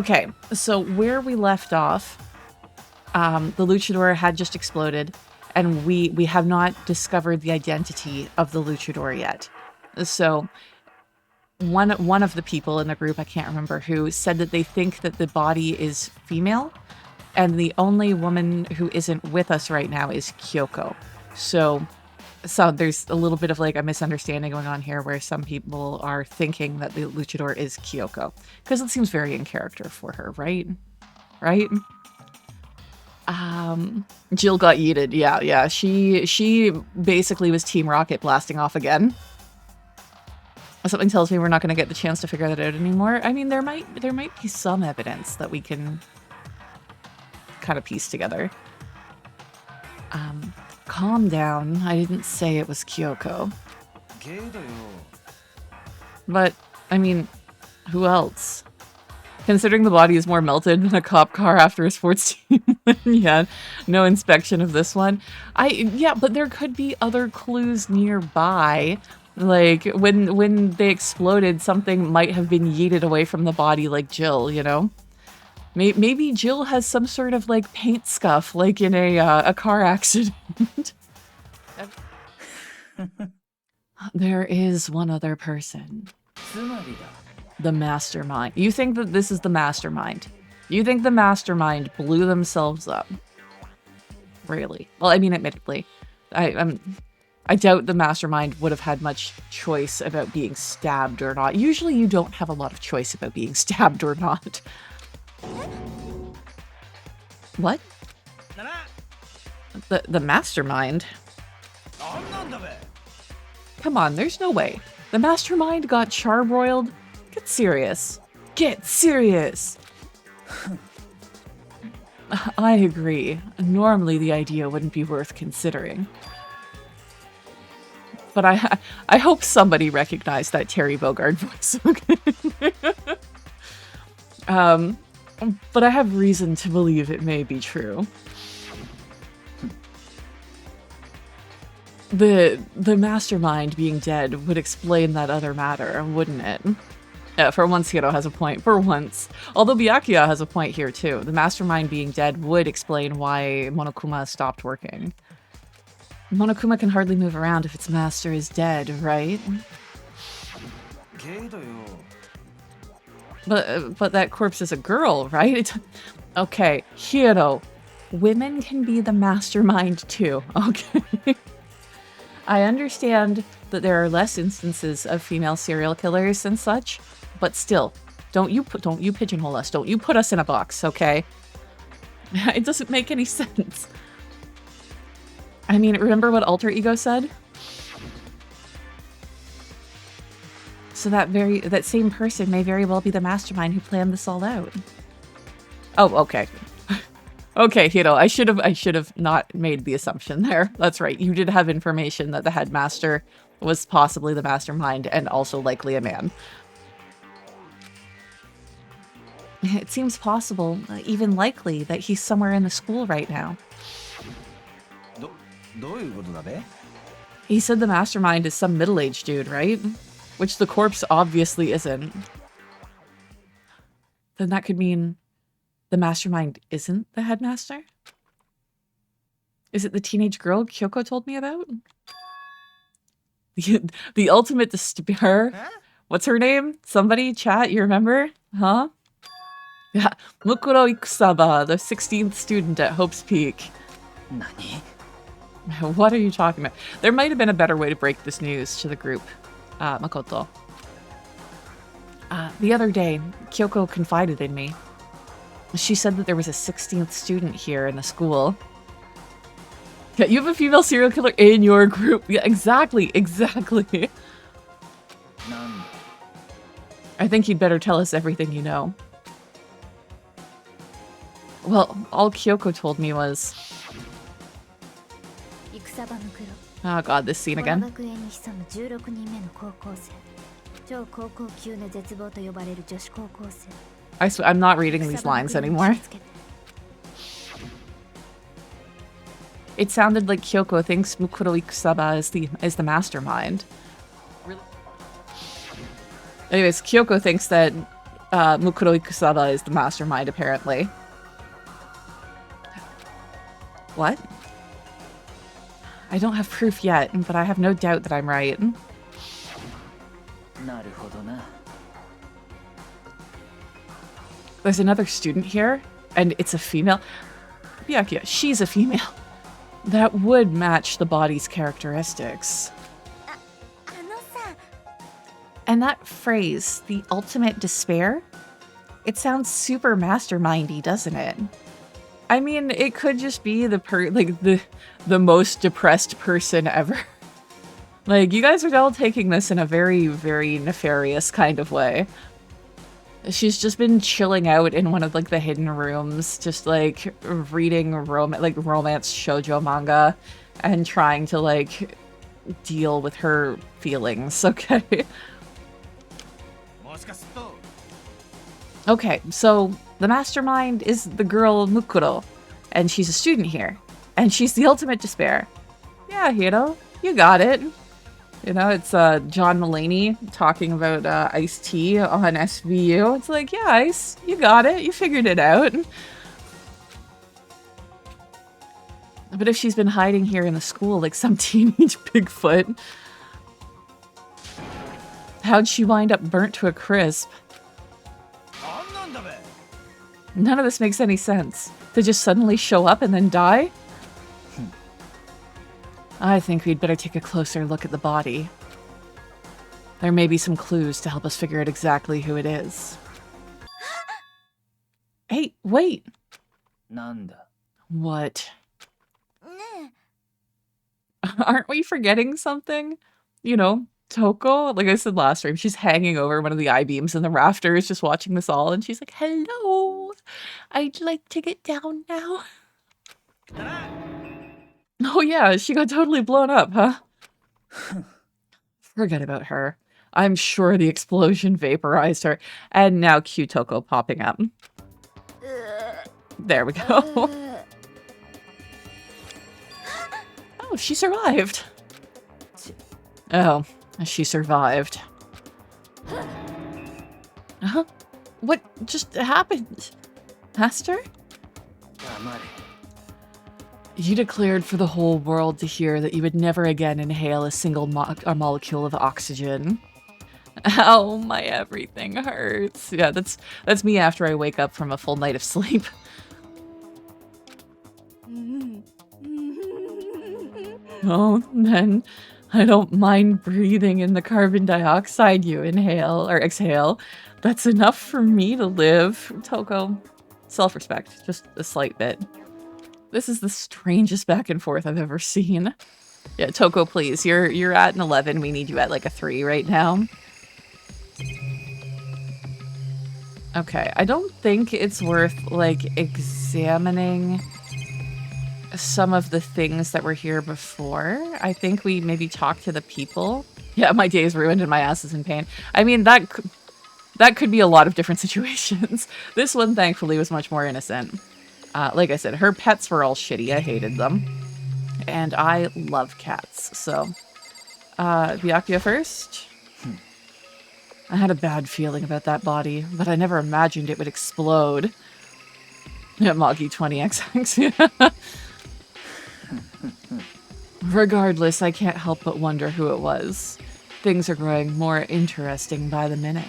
Okay, so where we left off, the luchador had just exploded, and we have not discovered the identity of the luchador yet. So one of the people in the group, I can't remember who, said that they think that the body is female, and the only woman who isn't with us right now is Kyoko. So there's a little bit of like a misunderstanding going on here where some people are thinking that the luchador is Kyoko. Because it seems very in character for her, right? Right? Jill got yeeted. Yeah. She basically was Team Rocket blasting off again. Something tells me we're not going to get the chance to figure that out anymore. I mean, there might be some evidence that we can kind of piece together. Calm down. I didn't say it was Kyoko. But, I mean, who else? Considering the body is more melted than a cop car after a sports team. Yeah, no inspection of this one. Yeah, but there could be other clues nearby. Like, when they exploded, something might have been yeeted away from the body like Jill, you know? Maybe Jill has some sort of, like, paint scuff, like in a car accident. There is one other person. The mastermind. You think that this is the mastermind? You think the mastermind blew themselves up? Really? Well, I mean, admittedly, I doubt the mastermind would have had much choice about being stabbed or not. Usually you don't have a lot of choice about being stabbed or not. What? The mastermind? Come on, there's no way. The mastermind got charbroiled? Get serious. Get serious! I agree. Normally the idea wouldn't be worth considering. But I hope somebody recognized that Terry Bogard voice. But I have reason to believe it may be true. The mastermind being dead would explain that other matter, wouldn't it? Yeah, for once Hiro has a point. For once. Although Byakuya has a point here too. The mastermind being dead would explain why Monokuma stopped working. Monokuma can hardly move around if its master is dead, right? But that corpse is a girl, right? Okay, Hiro. Women can be the mastermind too, okay? I understand that there are less instances of female serial killers and such, but still, don't you pigeonhole us. Don't you put us in a box, okay? It doesn't make any sense. I mean, remember what Alter Ego said? So that same person may very well be the mastermind who planned this all out. Oh, okay. Okay, Hiro, I should have not made the assumption there. That's right. You did have information that the headmaster was possibly the mastermind and also likely a man. It seems possible, even likely, that he's somewhere in the school right now. He said the mastermind is some middle-aged dude, right? Which the corpse obviously isn't. Then that could mean the mastermind isn't the headmaster? Is it the teenage girl Kyoko told me about? The ultimate despair? Huh? What's her name? Somebody? Chat, you remember? Huh? Yeah, Mukuro Ikusaba, the 16th student at Hope's Peak. Nani? What are you talking about? There might have been a better way to break this news to the group. Makoto. The other day, Kyoko confided in me. She said that there was a 16th student here in the school. Yeah, you have a female serial killer in your group. Yeah, exactly. I think you'd better tell us everything you know. Well, all Kyoko told me was... Oh god, this scene again. I'm not reading these lines anymore. It sounded like Kyoko thinks Mukuro Ikusaba is the mastermind. Anyways, Kyoko thinks that Mukuro Ikusada is the mastermind, apparently. What? I don't have proof yet, but I have no doubt that I'm right. There's another student here, and it's a female. Byakuya, she's a female. That would match the body's characteristics. And that phrase, the ultimate despair, it sounds super mastermindy, doesn't it? I mean, it could just be the most depressed person ever. Like, you guys are all taking this in a very, very nefarious kind of way. She's just been chilling out in one of, like, the hidden rooms, just, like, reading romance shoujo manga and trying to, like, deal with her feelings, okay? Okay, so the mastermind is the girl Mukuro, and she's a student here, and she's the ultimate despair. Yeah, Hiro, you got it. You know, it's John Mulaney talking about Ice-T on SVU. It's like, yeah, Ice, you got it. You figured it out. But if she's been hiding here in the school like some teenage Bigfoot, how'd she wind up burnt to a crisp? None of this makes any sense. To just suddenly show up and then die? I think we'd better take a closer look at the body. There may be some clues to help us figure out exactly who it is. Hey, wait! What? Aren't we forgetting something? You know, Toko, like I said last stream, she's hanging over one of the I-beams in the rafters, just watching this all, and she's like, hello! I'd like to get down now. Oh yeah, she got totally blown up, huh? Forget about her. I'm sure the explosion vaporized her. And now cue Toko popping up. There we go. Oh, she survived. Oh, she survived. Huh? What just happened? Master? You declared for the whole world to hear that you would never again inhale a single molecule of oxygen. Ow, my everything hurts. Yeah, that's me after I wake up from a full night of sleep. Oh, then I don't mind breathing in the carbon dioxide you inhale or exhale. That's enough for me to live. Toko, self-respect, just a slight bit. This is the strangest back and forth I've ever seen. Yeah, Toko, please. You're at an 11. We need you at like a 3 right now. Okay, I don't think it's worth like examining some of the things that were here before. I think we maybe talk to the people. Yeah, my day is ruined and my ass is in pain. I mean, that could be a lot of different situations. This one, thankfully, was much more innocent. Like I said, her pets were all shitty. I hated them. And I love cats, so... Byakuya first? I had a bad feeling about that body, but I never imagined it would explode. Yeah, Magi20XX. Regardless, I can't help but wonder who it was. Things are growing more interesting by the minute.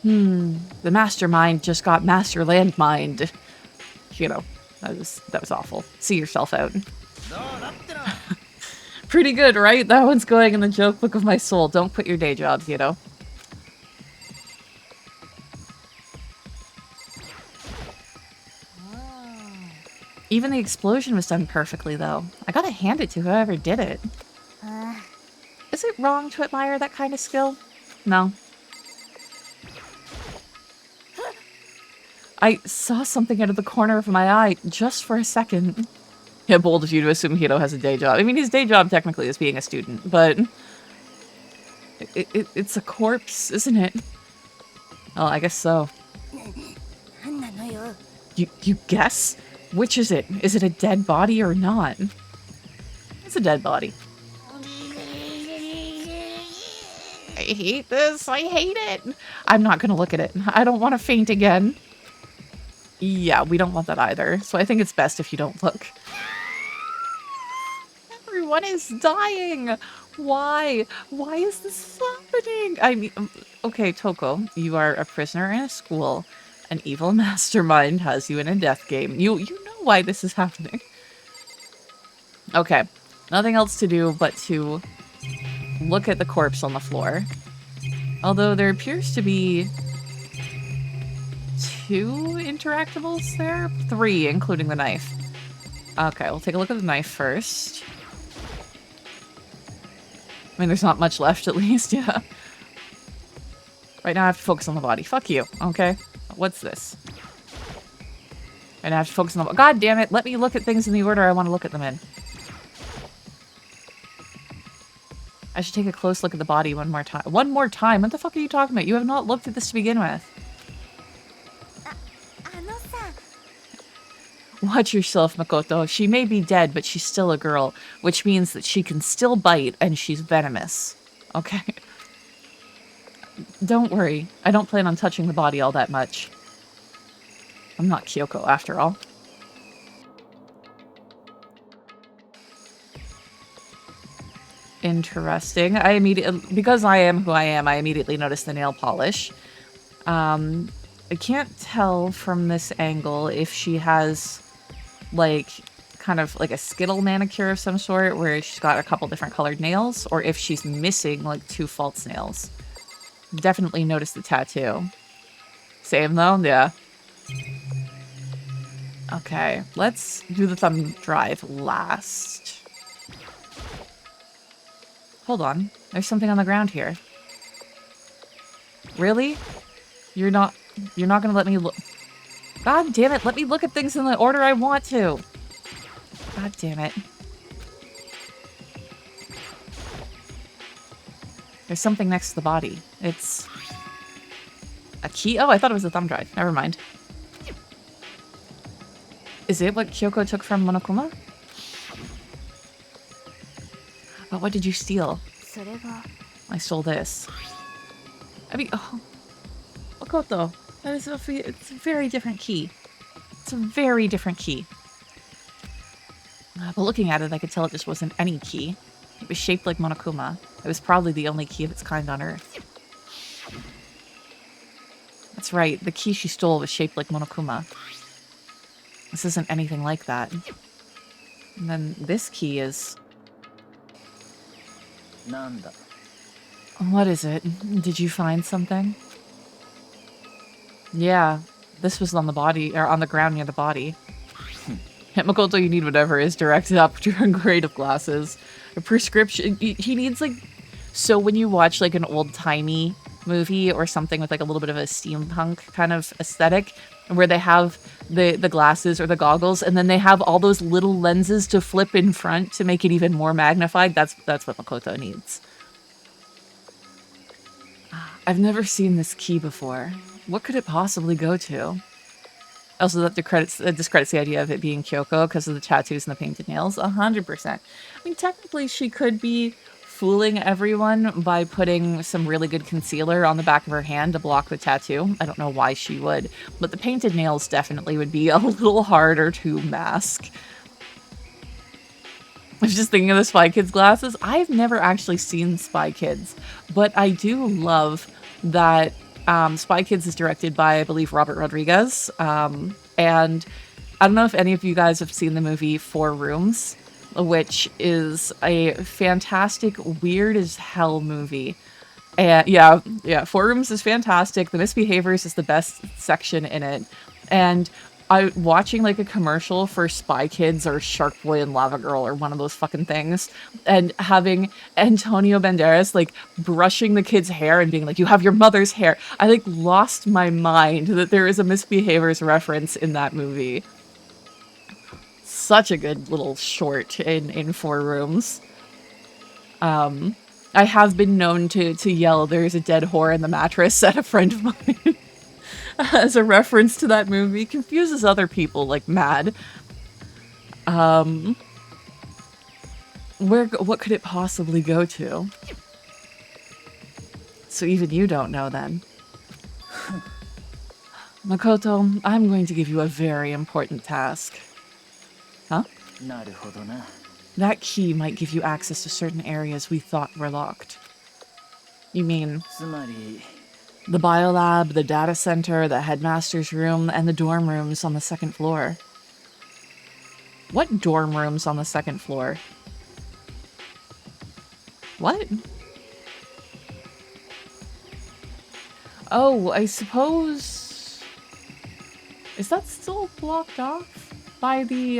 The mastermind just got master landmined. You know, that was awful. See yourself out. Pretty good, right? That one's going in the joke book of my soul. Don't quit your day jobs, you know. Even the explosion was done perfectly, though. I gotta hand it to whoever did it. Is it wrong to admire that kind of skill? No. I saw something out of the corner of my eye just for a second. Yeah, bold of you to assume Hiro has a day job. I mean, his day job technically is being a student, but... It's a corpse, isn't it? Oh, I guess so. You guess? Which is it? Is it a dead body or not? It's a dead body. hate this. I hate it. I'm not going to look at it. I don't want to faint again. Yeah, we don't want that either. So I think it's best if you don't look. Everyone is dying. Why? Why is this happening? I mean, okay, Toko, you are a prisoner in a school. An evil mastermind has you in a death game. You know why this is happening. Okay, nothing else to do but to look at the corpse on the floor. Although there appears to be 2 interactables there? 3, including the knife. Okay, we'll take a look at the knife first. I mean, there's not much left, at least, yeah. Right now I have to focus on the body. Fuck you, okay? What's this? And I have to focus on the... God damn it, let me look at things in the order I want to look at them in. I should take a close look at the body one more time. One more time? What the fuck are you talking about? You have not looked at this to begin with. Watch yourself, Makoto. She may be dead, but she's still a girl, which means that she can still bite and she's venomous. Okay? Don't worry. I don't plan on touching the body all that much. I'm not Kyoko, after all. Interesting. Because I am who I am, I immediately noticed the nail polish. I can't tell from this angle if she has, like, kind of like a Skittle manicure of some sort, where she's got a couple different colored nails, or if she's missing, like, 2 false nails. Definitely noticed the tattoo. Same, though? Yeah. Okay, let's do the thumb drive last. Hold on. There's something on the ground here. Really? You're not gonna let me look... God damn it, let me look at things in the order I want to! God damn it. There's something next to the body. It's... a key? Oh, I thought it was a thumb drive. Never mind. Is it what Kyoko took from Monokuma? But what did you steal? I stole this. I mean, oh... Makoto, that is it's a very different key. It's a very different key. But looking at it, I could tell it just wasn't any key. It was shaped like Monokuma. It was probably the only key of its kind on Earth. That's right, the key she stole was shaped like Monokuma. This isn't anything like that. And then this key is... Nanda. What is it? Did you find something? Yeah, this was on the body, or on the ground near the body. Makoto, you need whatever is directed up to a grade of glasses. A prescription, he needs like... So when you watch like an old-timey movie or something with like a little bit of a steampunk kind of aesthetic, where they have the glasses or the goggles, and then they have all those little lenses to flip in front to make it even more magnified, that's what Makoto needs. I've never seen this key before. What could it possibly go to? Also, that discredits the idea of it being Kyoko because of the tattoos and the painted nails. 100%. I mean, technically, she could be fooling everyone by putting some really good concealer on the back of her hand to block the tattoo. I don't know why she would, but the painted nails definitely would be a little harder to mask. I was just thinking of the Spy Kids glasses. I've never actually seen Spy Kids, but I do love that Spy Kids is directed by, I believe, Robert Rodriguez. And I don't know if any of you guys have seen the movie 4 Rooms, which is a fantastic, weird as hell movie. And yeah, 4 Rooms is fantastic. The Misbehaviors is the best section in it. And watching like a commercial for Spy Kids or Shark Boy and Lava Girl or one of those fucking things, and having Antonio Banderas like brushing the kid's hair and being like, "You have your mother's hair." I like lost my mind that there is a Misbehaviors reference in that movie. Such a good little short in 4 Rooms. I have been known to yell, "There's a dead whore in the mattress" at a friend of mine. As a reference to that movie. Confuses other people like mad. What could it possibly go to? So even you don't know then. Makoto, I'm going to give you a very important task. Huh? That key might give you access to certain areas we thought were locked. You mean the biolab, the data center, the headmaster's room, and the dorm rooms on the second floor. What dorm rooms on the second floor? What? Oh, I suppose... Is that still blocked off? By the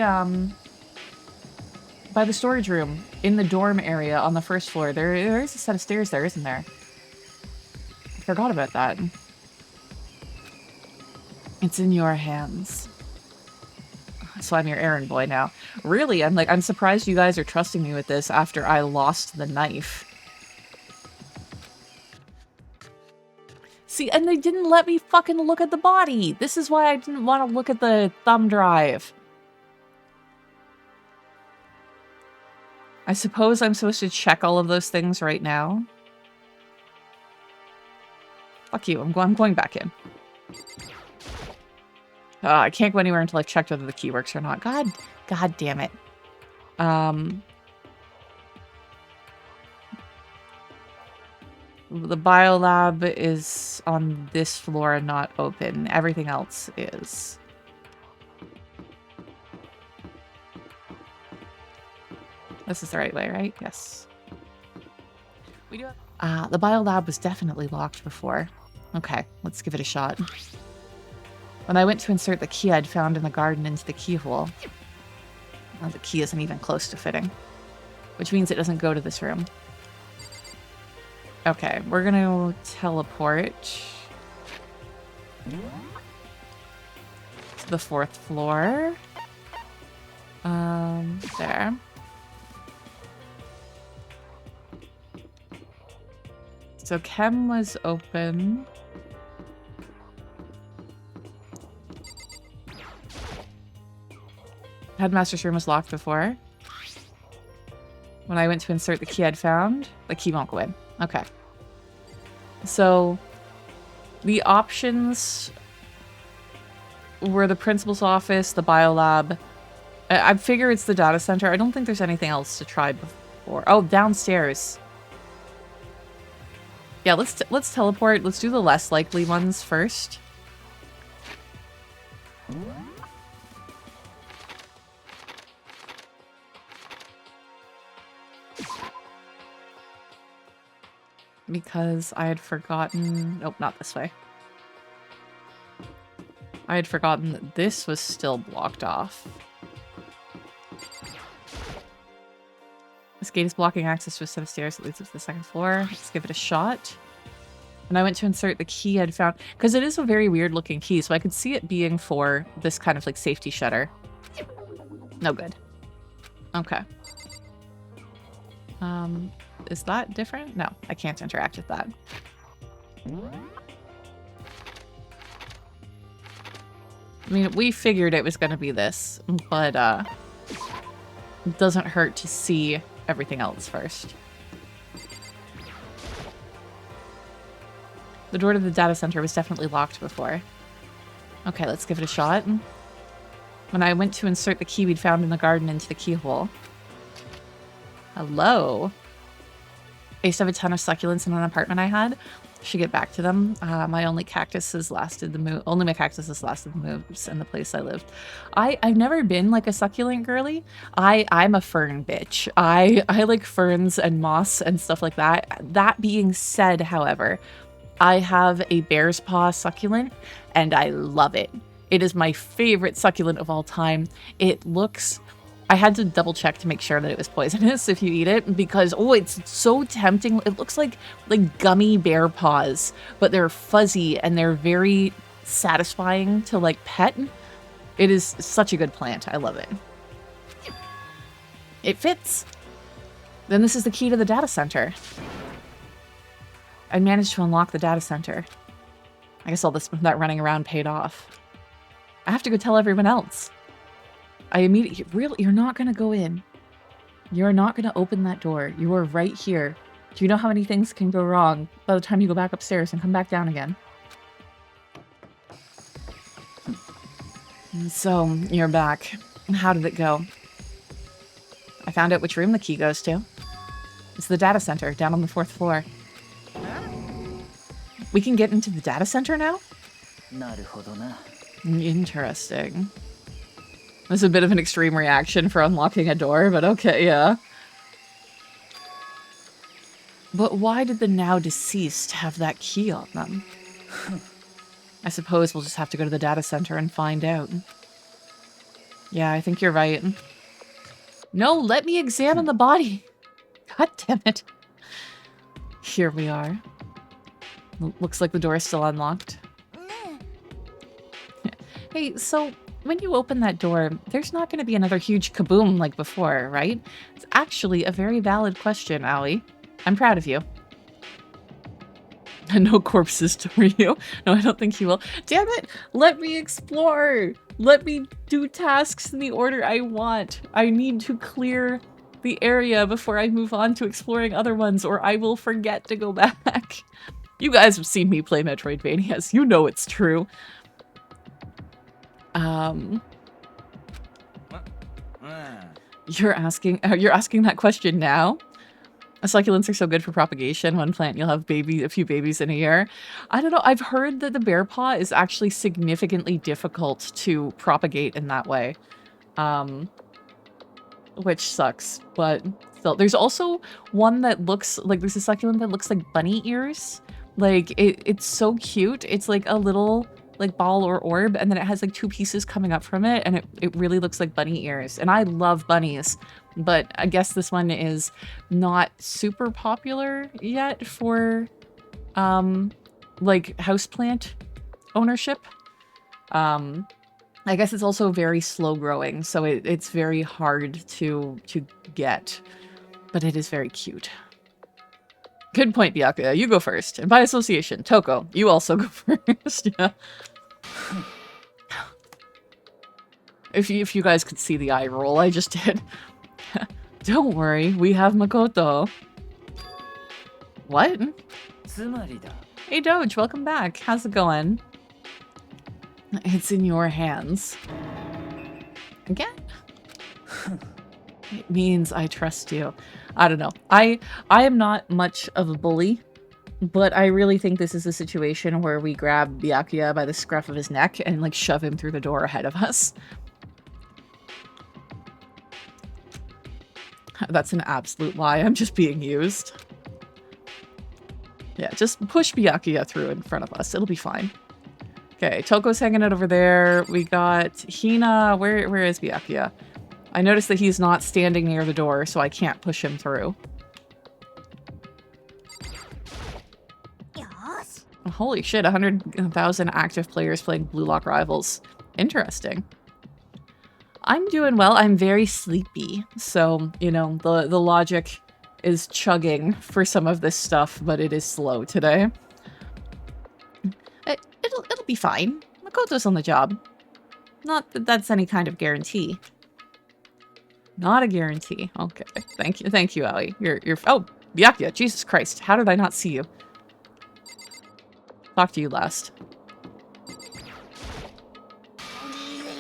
storage room in the dorm area on the first floor. There is a set of stairs there, isn't there? I forgot about that. It's in your hands. So I'm your errand boy now. Really, I'm surprised you guys are trusting me with this after I lost the knife. See, and they didn't let me fucking look at the body. This is why I didn't want to look at the thumb drive. I suppose I'm supposed to check all of those things right now. Fuck you, I'm going back in. I can't go anywhere until I've checked whether the key works or not. God damn it. The biolab is on this floor and not open. Everything else is. This is the right way, right? Yes. We do have... the biolab was definitely locked before. Okay, let's give it a shot. When I went to insert the key I'd found in the garden into the keyhole, well, the key isn't even close to fitting, which means it doesn't go to this room. Okay, we're gonna teleport to the 4th floor. There. So chem was open. Headmaster's room was locked before. When I went to insert the key I'd found, the key won't go in. Okay. So the options were the principal's office, the biolab. I figure it's the data center. I don't think there's anything else to try before. Oh, downstairs. Yeah, let's teleport. Let's do the less likely ones first. Because I had forgotten... Nope, not this way. I had forgotten that this was still blocked off. This gate is blocking access to a set of stairs that leads up to the 2nd floor. Let's give it a shot. When I went to insert the key I'd found... Because it is a very weird looking key, so I could see it being for this kind of like safety shutter. No good. Okay. Is that different? No, I can't interact with that. I mean, we figured it was going to be this, but it doesn't hurt to see everything else first. The door to the data center was definitely locked before. Okay, let's give it a shot. When I went to insert the key we'd found in the garden into the keyhole. Hello. I used to have a ton of succulents in an apartment I had. Should get back to them. My only cactus has lasted the move. Only my cactus has lasted the moves in the place I lived. I've never been like a succulent girly. I'm a fern bitch. I like ferns and moss and stuff like that. That being said, however, I have a bear's paw succulent and I love it. It is my favorite succulent of all time. It looks... I had to double check to make sure that it was poisonous if you eat it because, oh, it's so tempting. It looks like gummy bear paws, but they're fuzzy and they're very satisfying to like pet. It is such a good plant. I love it. It fits. Then this is the key to the data center. I managed to unlock the data center. I guess all that running around paid off. I have to go tell everyone else. I immediately... Really? You're not going to go in. You're not going to open that door. You are right here. Do you know how many things can go wrong by the time you go back upstairs and come back down again? So, you're back. How did it go? I found out which room the key goes to. It's the data center down on the 4th floor. We can get into the data center now? Interesting. That's a bit of an extreme reaction for unlocking a door, but okay, yeah. But why did the now deceased have that key on them? I suppose we'll just have to go to the data center and find out. Yeah, I think you're right. No, let me examine the body. God damn it. Here we are. Looks like the door is still unlocked. Hey, so when you open that door, there's not going to be another huge kaboom like before, right? It's actually a very valid question, Allie. I'm proud of you. No corpses for you. No, I don't think he will. Damn it! Let me explore! Let me do tasks in the order I want. I need to clear the area before I move on to exploring other ones, or I will forget to go back. You guys have seen me play Metroidvanias. You know it's true. You're asking that question now? Succulents are so good for propagation. One plant, you'll have a few babies in a year. I don't know. I've heard that the bear paw is actually significantly difficult to propagate in that way. Which sucks, but still. There's also one that looks like, there's a succulent that looks like bunny ears. Like, it's so cute. It's like a little, like, ball or orb, and then it has like 2 pieces coming up from it, and it really looks like bunny ears. And I love bunnies. But I guess this one is not super popular yet for, like, houseplant ownership. I guess it's also very slow growing, so it's very hard to get. But it is very cute. Good point, Byakuya. You go first. And by association, Toko, you also go first. Yeah. If you guys could see the eye roll I just did. Don't worry, we have Makoto. What? Hey Doge, welcome back. How's it going? It's in your hands. Again? It means I trust you. I don't know. I am not much of a bully, but I really think this is a situation where we grab Byakuya by the scruff of his neck and like shove him through the door ahead of us. That's an absolute lie. I'm just being used. Yeah, just push Byakuya through in front of us. It'll be fine. Okay, Toko's hanging out over there. We got Hina. Where is Byakuya? I noticed that he's not standing near the door, so I can't push him through. Oh, holy shit, 100,000 active players playing Blue Lock Rivals. Interesting. I'm doing well. I'm very sleepy. So, you know, the logic is chugging for some of this stuff, but it is slow today. It'll be fine. Makoto's on the job. Not that that's any kind of guarantee. Not a guarantee. Okay. Thank you, Allie. You're oh, Byakuya, Jesus Christ. How did I not see you? Talk to you last.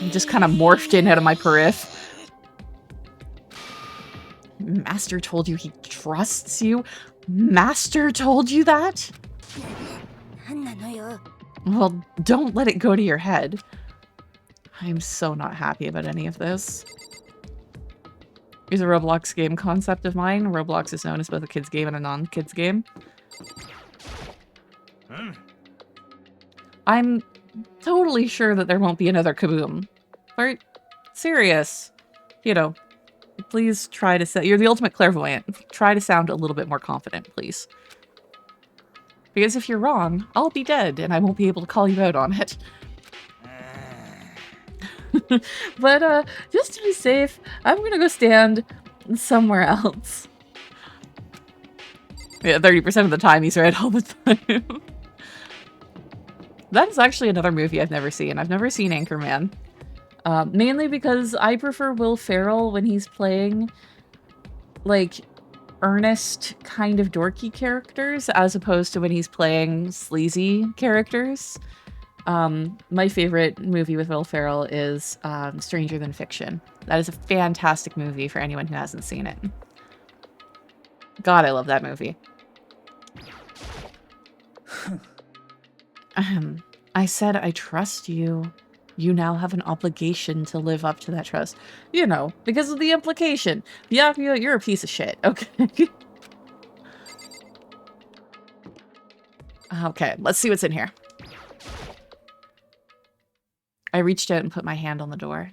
You just kind of morphed in out of my periph. Master told you he trusts you? Master told you that? Well, don't let it go to your head. I'm so not happy about any of this. Here's a Roblox game concept of mine. Roblox is known as both a kids game and a non-kids game. I'm totally sure that there won't be another kaboom. But serious. You know, please try to say you're the ultimate clairvoyant. Try to sound a little bit more confident, please. Because if you're wrong, I'll be dead and I won't be able to call you out on it. But just to be safe, I'm gonna go stand somewhere else. Yeah, 30% of the time he's right all the time. That is actually another movie I've never seen. I've never seen Anchorman. Mainly because I prefer Will Ferrell when he's playing, like, earnest, kind of dorky characters, as opposed to when he's playing sleazy characters. My favorite movie with Will Ferrell is Stranger Than Fiction. That is a fantastic movie for anyone who hasn't seen it. God, I love that movie. I said I trust you. You now have an obligation to live up to that trust. You know, because of the implication. Byakuya, you're a piece of shit, okay? Okay, let's see what's in here. I reached out and put my hand on the door.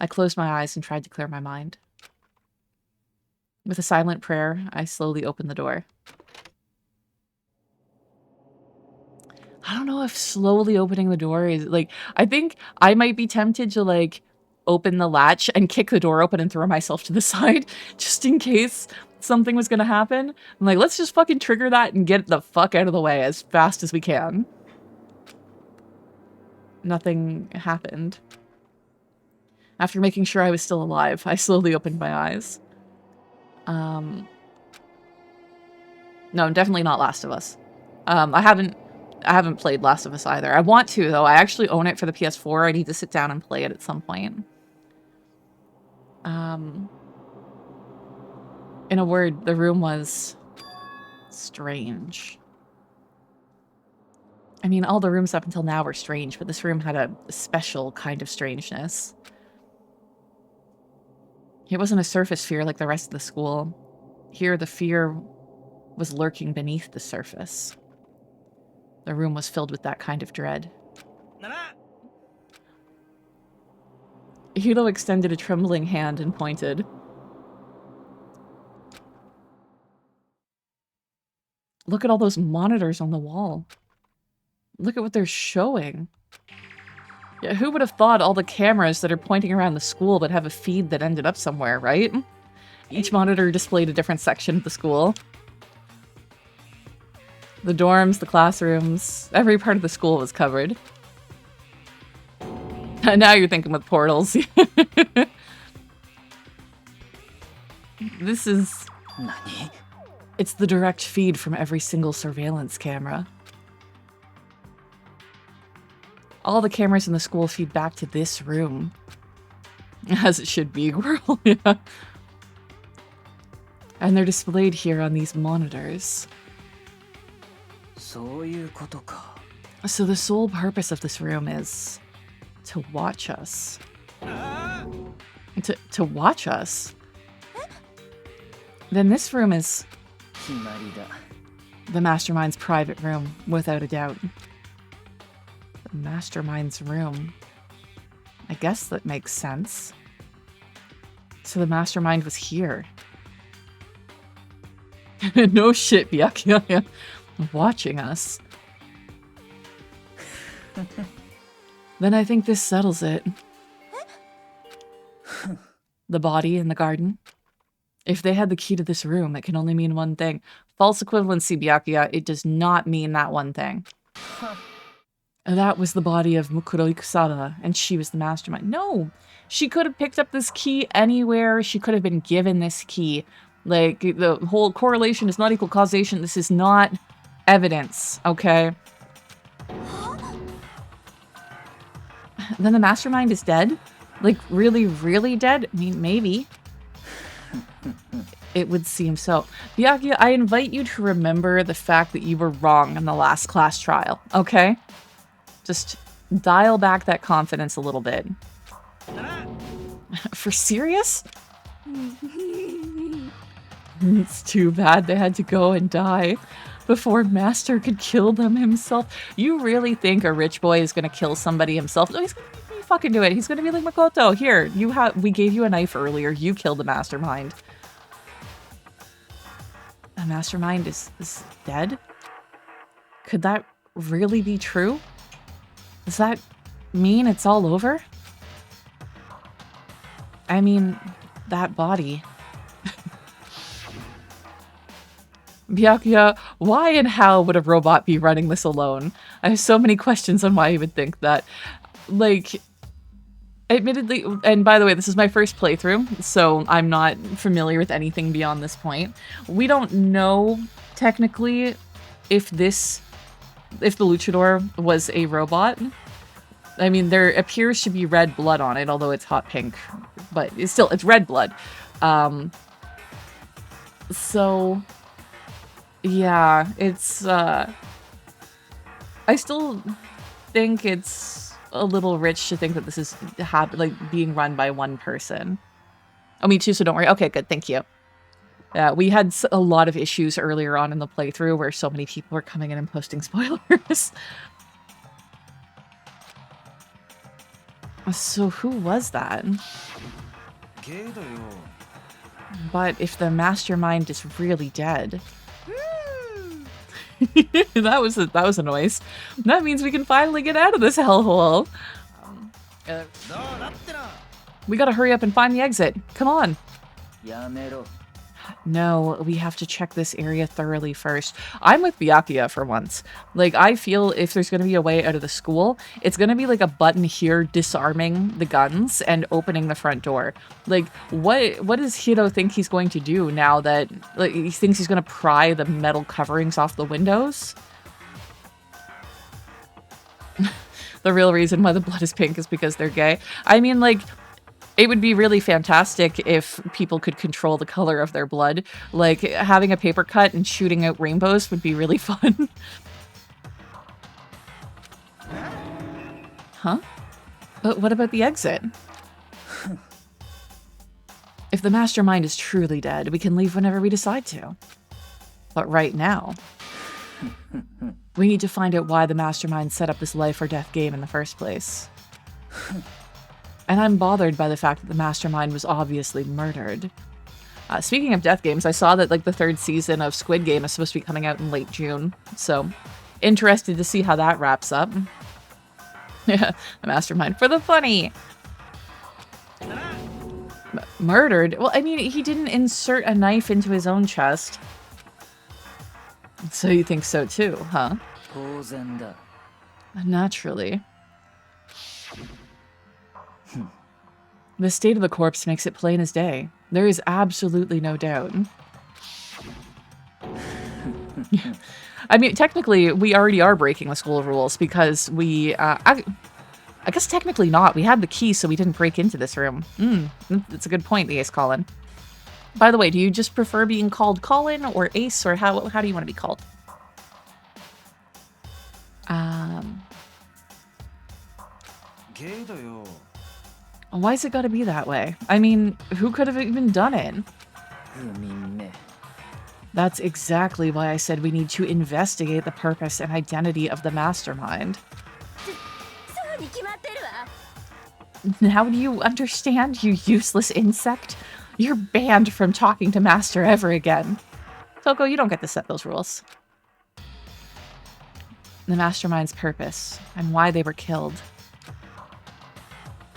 I closed my eyes and tried to clear my mind. With a silent prayer, I slowly opened the door. I don't know if slowly opening the door is, like, I think I might be tempted to, like, open the latch and kick the door open and throw myself to the side, just in case something was gonna happen. I'm like, let's just fucking trigger that and get the fuck out of the way as fast as we can. Nothing happened. After making sure I was still alive, I slowly opened my eyes. No, definitely not Last of Us. I haven't played Last of Us either. I want to, though. I actually own it for the PS4. I need to sit down and play it at some point. In a word, the room was strange. I mean, all the rooms up until now were strange, but this room had a special kind of strangeness. It wasn't a surface fear like the rest of the school. Here, the fear was lurking beneath the surface. The room was filled with that kind of dread. Hiro extended a trembling hand and pointed. Look at all those monitors on the wall. Look at what they're showing. Yeah, who would have thought all the cameras that are pointing around the school would have a feed that ended up somewhere, right? Each monitor displayed a different section of the school. The dorms, the classrooms, every part of the school was covered. Now you're thinking with portals. This is... It's the direct feed from every single surveillance camera. All the cameras in the school feed back to this room. As it should be, girl. Yeah. And they're displayed here on these monitors. So the sole purpose of this room is to watch us. To watch us? Then this room is the Mastermind's private room, without a doubt. The Mastermind's room. I guess that makes sense. So the Mastermind was here. No shit, Byakuya. Watching us. Then I think this settles it. The body in the garden. If they had the key to this room, it can only mean one thing. False equivalency, Byakuya. It does not mean that one thing. That was the body of Mukuro Ikusada, and she was the mastermind. No! She could have picked up this key anywhere. She could have been given this key. Like, the whole correlation is not equal causation. This is not evidence, okay? Then the mastermind is dead? Like, really, really dead? I mean, maybe. It would seem so. Byakuya, I invite you to remember the fact that you were wrong in the last class trial, okay? Just dial back that confidence a little bit. For serious? It's too bad they had to go and die before Master could kill them himself. You really think a rich boy is gonna kill somebody himself? No, he's gonna fucking do it. He's gonna be like, Makoto, here, we gave you a knife earlier. You killed the mastermind. The mastermind is dead? Could that really be true? Does that mean it's all over? I mean, that body. Byakuya, why and how would a robot be running this alone? I have so many questions on why you would think that. Like, Admittedly, and by the way, this is my first playthrough, so I'm not familiar with anything beyond this point. We don't know, technically, if the luchador was a robot. I mean, there appears to be red blood on it, although it's hot pink, but it's red blood. So, yeah, it's, I still think it's a little rich to think that this is being run by one person. Oh, me too, so don't worry. Okay, good, thank you. We had a lot of issues earlier on in the playthrough where so many people were coming in and posting spoilers. So who was that? But if the mastermind is really dead... that was a noise. That means we can finally get out of this hellhole. We gotta hurry up and find the exit. Come on. No, we have to check this area thoroughly first. I'm with Byakuya for once. Like, I feel if there's gonna be a way out of the school, it's gonna be like a button here disarming the guns and opening the front door. Like, what does Hiro think he's going to do now that, like, he thinks he's gonna pry the metal coverings off the windows? The real reason why the blood is pink is because they're gay. I mean, like, it would be really fantastic if people could control the color of their blood. Like, having a paper cut and shooting out rainbows would be really fun. Huh? But what about the exit? If the mastermind is truly dead, we can leave whenever we decide to. But right now, we need to find out why the mastermind set up this life or death game in the first place. And I'm bothered by the fact that the mastermind was obviously murdered. Speaking of death games, I saw that like the 3rd season of Squid Game is supposed to be coming out in late June. So, interested to see how that wraps up. Yeah, the mastermind for the funny. Murdered? Well, I mean, he didn't insert a knife into his own chest. So you think so too, huh? Naturally. The state of the corpse makes it plain as day. There is absolutely no doubt. I mean, technically, we already are breaking the school rules because we, I guess technically not. We had the key, so we didn't break into this room. That's a good point, the Ace Colin. By the way, do you just prefer being called Colin or Ace, or how do you want to be called? Why is it gotta be that way? I mean, who could have even done it? That's exactly why I said we need to investigate the purpose and identity of the mastermind. Now do you understand, you useless insect? You're banned from talking to Master ever again. Toko, you don't get to set those rules. The mastermind's purpose, and why they were killed.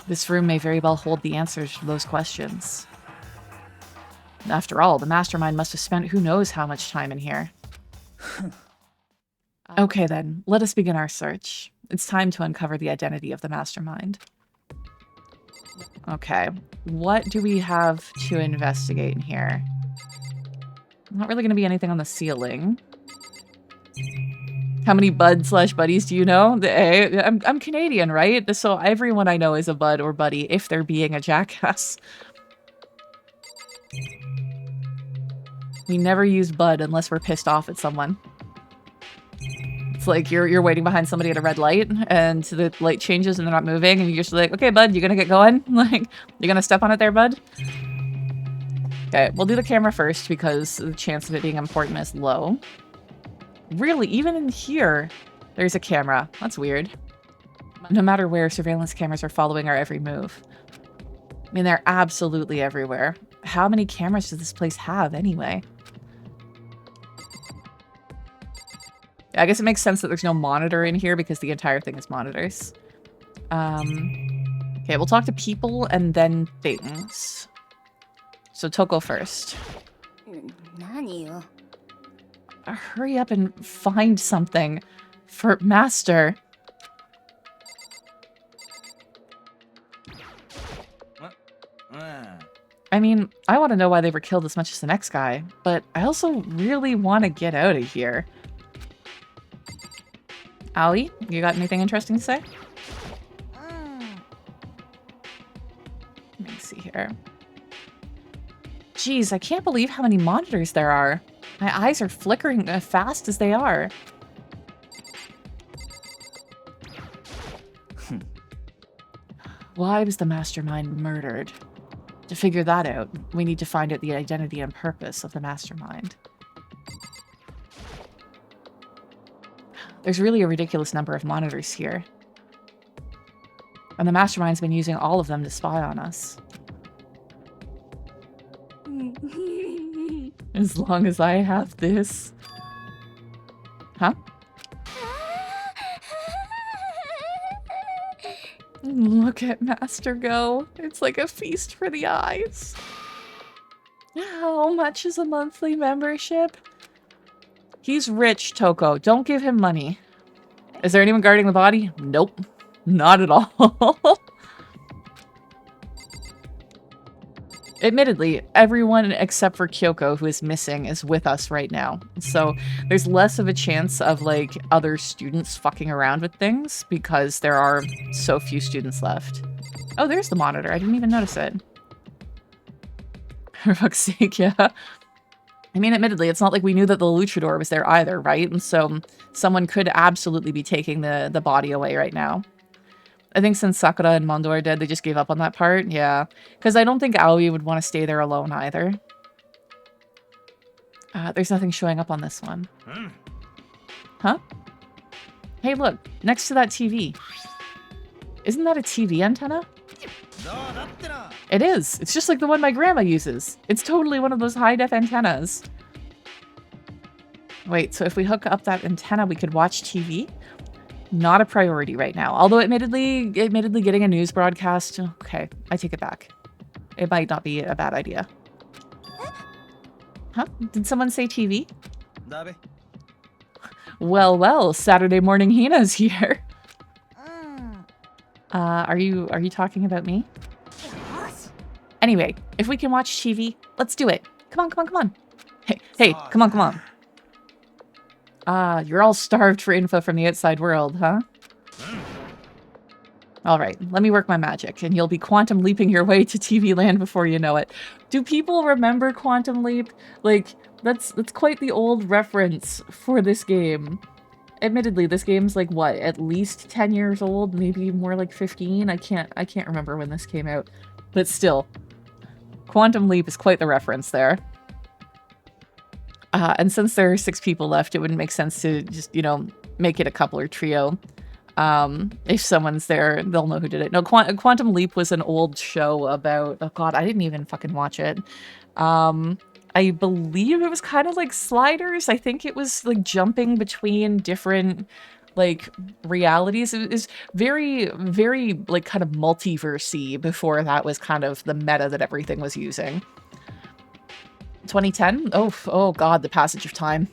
This room may very well hold the answers to those questions. After all, the mastermind must have spent who knows how much time in here. Okay then, let us begin our search. It's time to uncover the identity of the mastermind. Okay, what do we have to investigate in here? Not really going to be anything on the ceiling. How many bud/buddies do you know? I'm Canadian, right? So everyone I know is a bud or buddy if they're being a jackass. We never use bud unless we're pissed off at someone. It's like you're waiting behind somebody at a red light and the light changes and they're not moving and you're just like, okay, bud, you gonna get going? Like, you gonna step on it there, bud? Okay, we'll do the camera first because the chance of it being important is low. Really, even in here, there's a camera. That's weird. No matter where, surveillance cameras are following our every move. I mean, they're absolutely everywhere. How many cameras does this place have, anyway? I guess it makes sense that there's no monitor in here because the entire thing is monitors. Okay, we'll talk to people and then things. So Toko first. Hurry up and find something for Master. I mean, I want to know why they were killed as much as the next guy, but I also really want to get out of here. Allie, you got anything interesting to say? Let me see here. Jeez, I can't believe how many monitors there are. My eyes are flickering as fast as they are. Why was the mastermind murdered? To figure that out, we need to find out the identity and purpose of the mastermind. There's really a ridiculous number of monitors here. And the mastermind's been using all of them to spy on us. As long as I have this. Huh? Look at Master go. It's like a feast for the eyes. How much is a monthly membership? He's rich, Toko. Don't give him money. Is there anyone guarding the body? Nope. Not at all. Admittedly, everyone except for Kyoko, who is missing, is with us right now. So there's less of a chance of, like, other students fucking around with things because there are so few students left. Oh, there's the monitor. I didn't even notice it. For fuck's sake, yeah. I mean, admittedly, it's not like we knew that the luchador was there either, right? And so someone could absolutely be taking the body away right now. I think since Sakura and Mondo are dead, they just gave up on that part. Yeah. Because I don't think Aoi would want to stay there alone either. There's nothing showing up on this one. Huh? Hey, look. Next to that TV. Isn't that a TV antenna? It is. It's just like the one my grandma uses. It's totally one of those high-def antennas. Wait, so if we hook up that antenna, we could watch TV? Not a priority right now. Although admittedly getting a news broadcast, okay, I take it back. It might not be a bad idea. Huh? Did someone say TV? Well, well, Saturday morning Hina's here. Are you talking about me? Anyway, if we can watch TV, let's do it. Come on, come on, come on. Hey, come on, come on. You're all starved for info from the outside world, huh? Alright, let me work my magic, and you'll be quantum leaping your way to TV land before you know it. Do people remember Quantum Leap? Like, that's quite the old reference for this game. Admittedly, this game's like, what, at least 10 years old? Maybe more like 15? I can't remember when this came out. But still, Quantum Leap is quite the reference there. And since there are 6 people left, it wouldn't make sense to just, you know, make it a couple or trio. If someone's there, they'll know who did it. No, Quantum Leap was an old show about... Oh god, I didn't even fucking watch it. I believe it was kind of like Sliders. I think it was like jumping between different, like, realities. It was very, very, like, kind of multiverse-y before that was kind of the meta that everything was using. 2010? Oh god, the passage of time.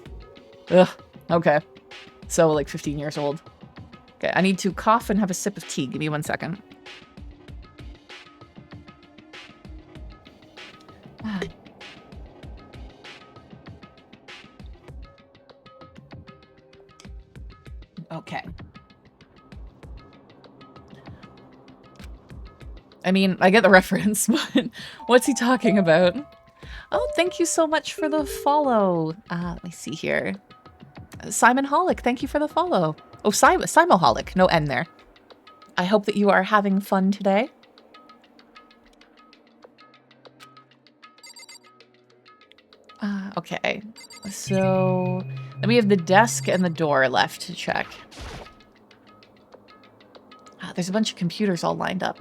Ugh, okay. So, like, 15 years old. Okay, I need to cough and have a sip of tea. Give me 1 second. Okay. I mean, I get the reference, but what's he talking about? Oh, thank you so much for the follow. Let me see here. Simon Holick, thank you for the follow. Oh, Simo Holick, no N there. I hope that you are having fun today. Okay. So, then we have the desk and the door left to check. There's a bunch of computers all lined up.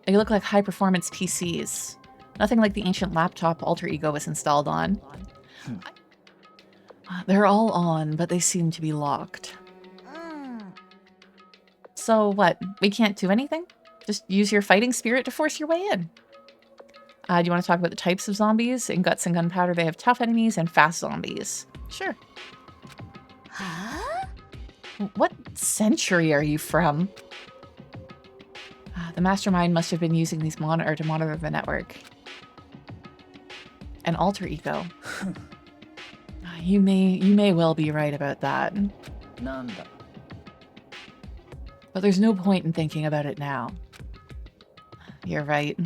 They look like high-performance PCs. Nothing like the ancient laptop Alter Ego was installed on. They're all on, but they seem to be locked. So what? We can't do anything? Just use your fighting spirit to force your way in. Do you want to talk about the types of zombies? In Guts and Gunpowder, they have tough enemies and fast zombies. Sure. Huh? What century are you from? The mastermind must have been using these to monitor the network. An alter ego. You may well be right about that. But there's no point in thinking about it now. You're right.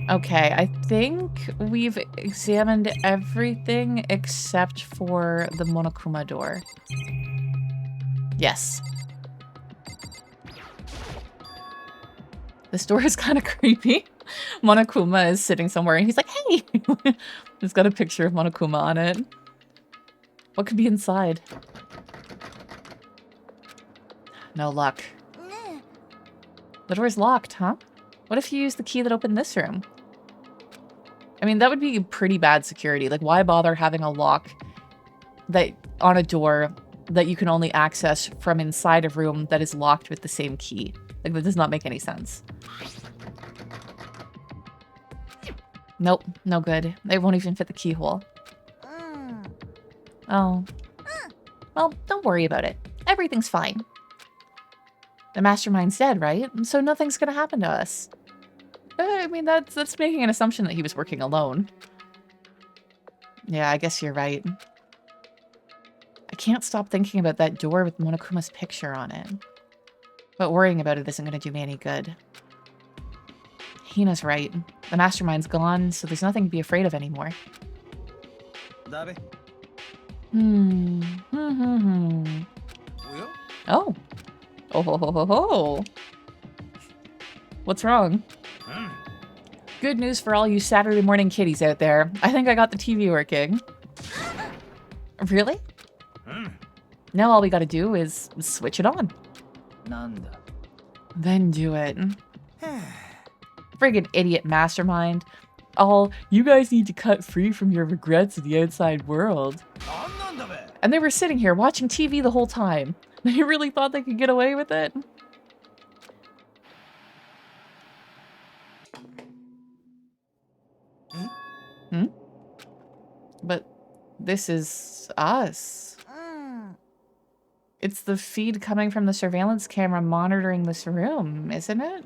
Okay, I think we've examined everything except for the Monokuma door. Yes. This door is kind of creepy. Monokuma is sitting somewhere and he's like, hey! It's got a picture of Monokuma on it. What could be inside? No luck. The door's locked, huh? What if you use the key that opened this room? I mean, that would be pretty bad security. Like, why bother having a lock that on a door that you can only access from inside a room that is locked with the same key? Like, that does not make any sense. Nope, no good. It won't even fit the keyhole. Oh. Well, don't worry about it. Everything's fine. The mastermind's dead, right? So nothing's gonna happen to us. I mean, that's making an assumption that he was working alone. Yeah, I guess you're right. I can't stop thinking about that door with Monokuma's picture on it. But worrying about it isn't gonna do me any good. Hina's right. The mastermind's gone, so there's nothing to be afraid of anymore. Oh. Oh ho ho ho ho. What's wrong? Good news for all you Saturday morning kiddies out there. I think I got the TV working. Really? Now all we gotta do is switch it on. Then do it. Friggin' idiot mastermind. You guys need to cut free from your regrets of the outside world. And they were sitting here watching TV the whole time. They really thought they could get away with it? But this is us. It's the feed coming from the surveillance camera monitoring this room, isn't it?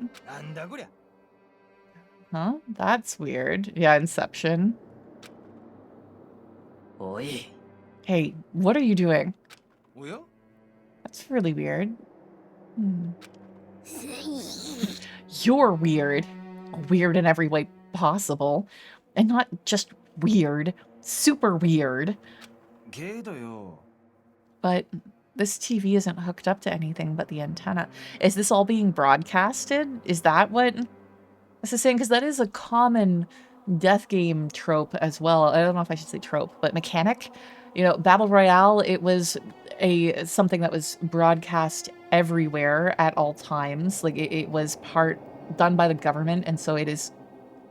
Huh? That's weird. Yeah, Inception. Hey, what are you doing? That's really weird. You're weird. Weird in every way possible. And not just weird. Super weird. But this TV isn't hooked up to anything but the antenna. Is this all being broadcasted? Is that what this is saying? Because that is a common death game trope as well. I don't know if I should say trope, but mechanic. You know, Battle Royale, it was something that was broadcast everywhere at all times. Like it was done by the government, and so it is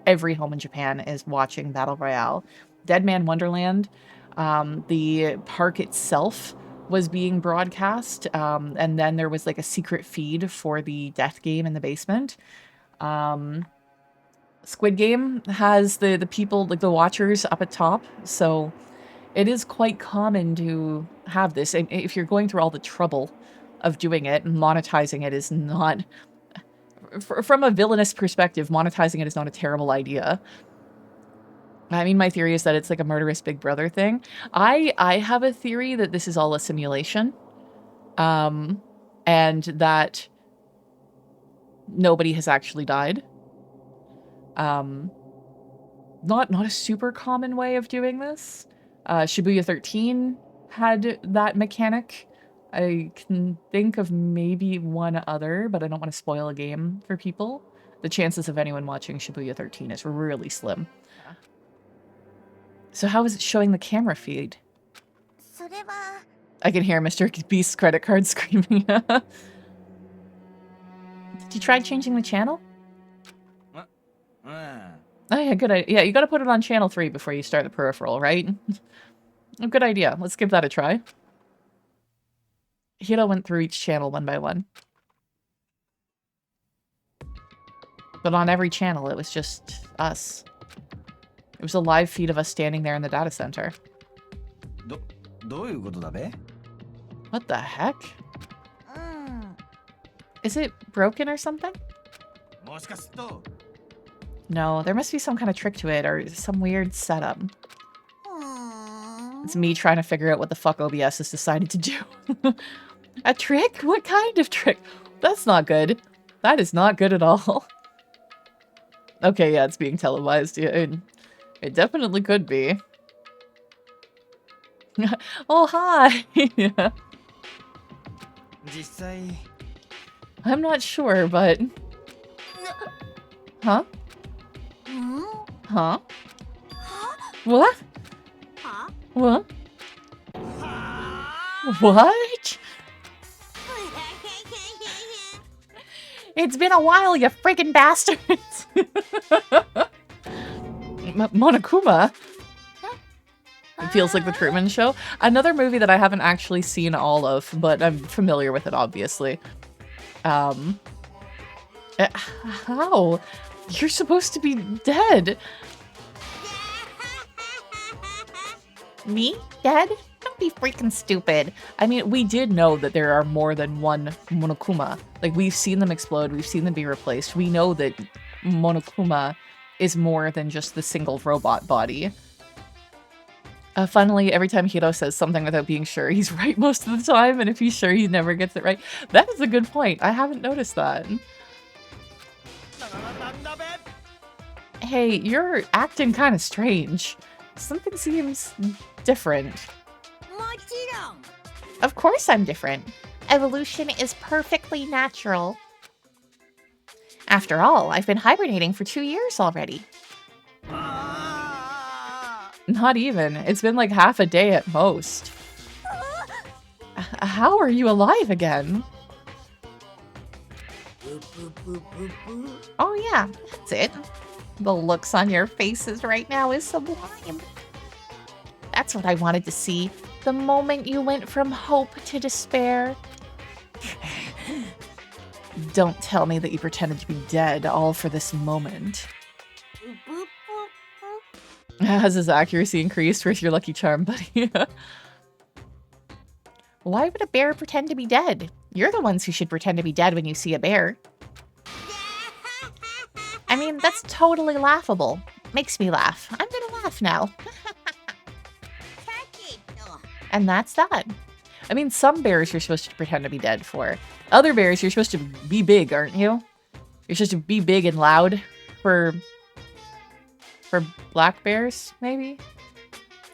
every home in Japan is watching Battle Royale. Dead Man Wonderland, the park itself was being broadcast, and then there was like a secret feed for the death game in the basement. Squid Game has the people, like the watchers up at top, so it is quite common to have this. And if you're going through all the trouble of doing it, monetizing it is not, from a villainous perspective, monetizing it is not a terrible idea. I mean, my theory is that it's like a murderous Big Brother thing. I have a theory that this is all a simulation, and that nobody has actually died. Not a super common way of doing this. Shibuya 13 had that mechanic. I can think of maybe one other, but I don't want to spoil a game for people. The chances of anyone watching Shibuya 13 is really slim. So how is it showing the camera feed? I can hear Mr. Beast's credit card screaming. Did you try changing the channel? Oh yeah, good idea. Yeah, you gotta put it on channel 3 before you start the peripheral, right? Good idea. Let's give that a try. Hiro went through each channel one by one. But on every channel, it was just us. It was a live feed of us standing there in the data center. What the heck? Is it broken or something? No, there must be some kind of trick to it or some weird setup. It's me trying to figure out what the fuck OBS has decided to do. A trick? What kind of trick? That's not good. That is not good at all. Okay, yeah, it's being televised. Yeah, it definitely could be. Oh, hi! Yeah. I'm not sure, but... Huh? Huh? What? What? What? It's been a while, you freaking bastards! Monokuma? It feels like the Truman Show. Another movie that I haven't actually seen all of, but I'm familiar with it, obviously. How? You're supposed to be dead. Me? Dead? Don't be freaking stupid. I mean, we did know that there are more than one Monokuma. Like, we've seen them explode, we've seen them be replaced. We know that Monokuma is more than just the single robot body. Funnily, every time Hiro says something without being sure, he's right most of the time, and if he's sure, he never gets it right. That is a good point. I haven't noticed that. Hey, you're acting kind of strange. Something seems different. Of course I'm different. Evolution is perfectly natural. After all, I've been hibernating for 2 years already. Not even. It's been like half a day at most. How are you alive again? Oh yeah, that's it. The looks on your faces right now is sublime. That's what I wanted to see. The moment you went from hope to despair. Don't tell me that you pretended to be dead all for this moment. Has his accuracy increased? Where's your lucky charm, buddy? Why would a bear pretend to be dead? You're the ones who should pretend to be dead when you see a bear. I mean, that's totally laughable. Makes me laugh. I'm gonna laugh now. And that's that. I mean, some bears you're supposed to pretend to be dead for. Other bears you're supposed to be big, aren't you? You're supposed to be big and loud for black bears, maybe?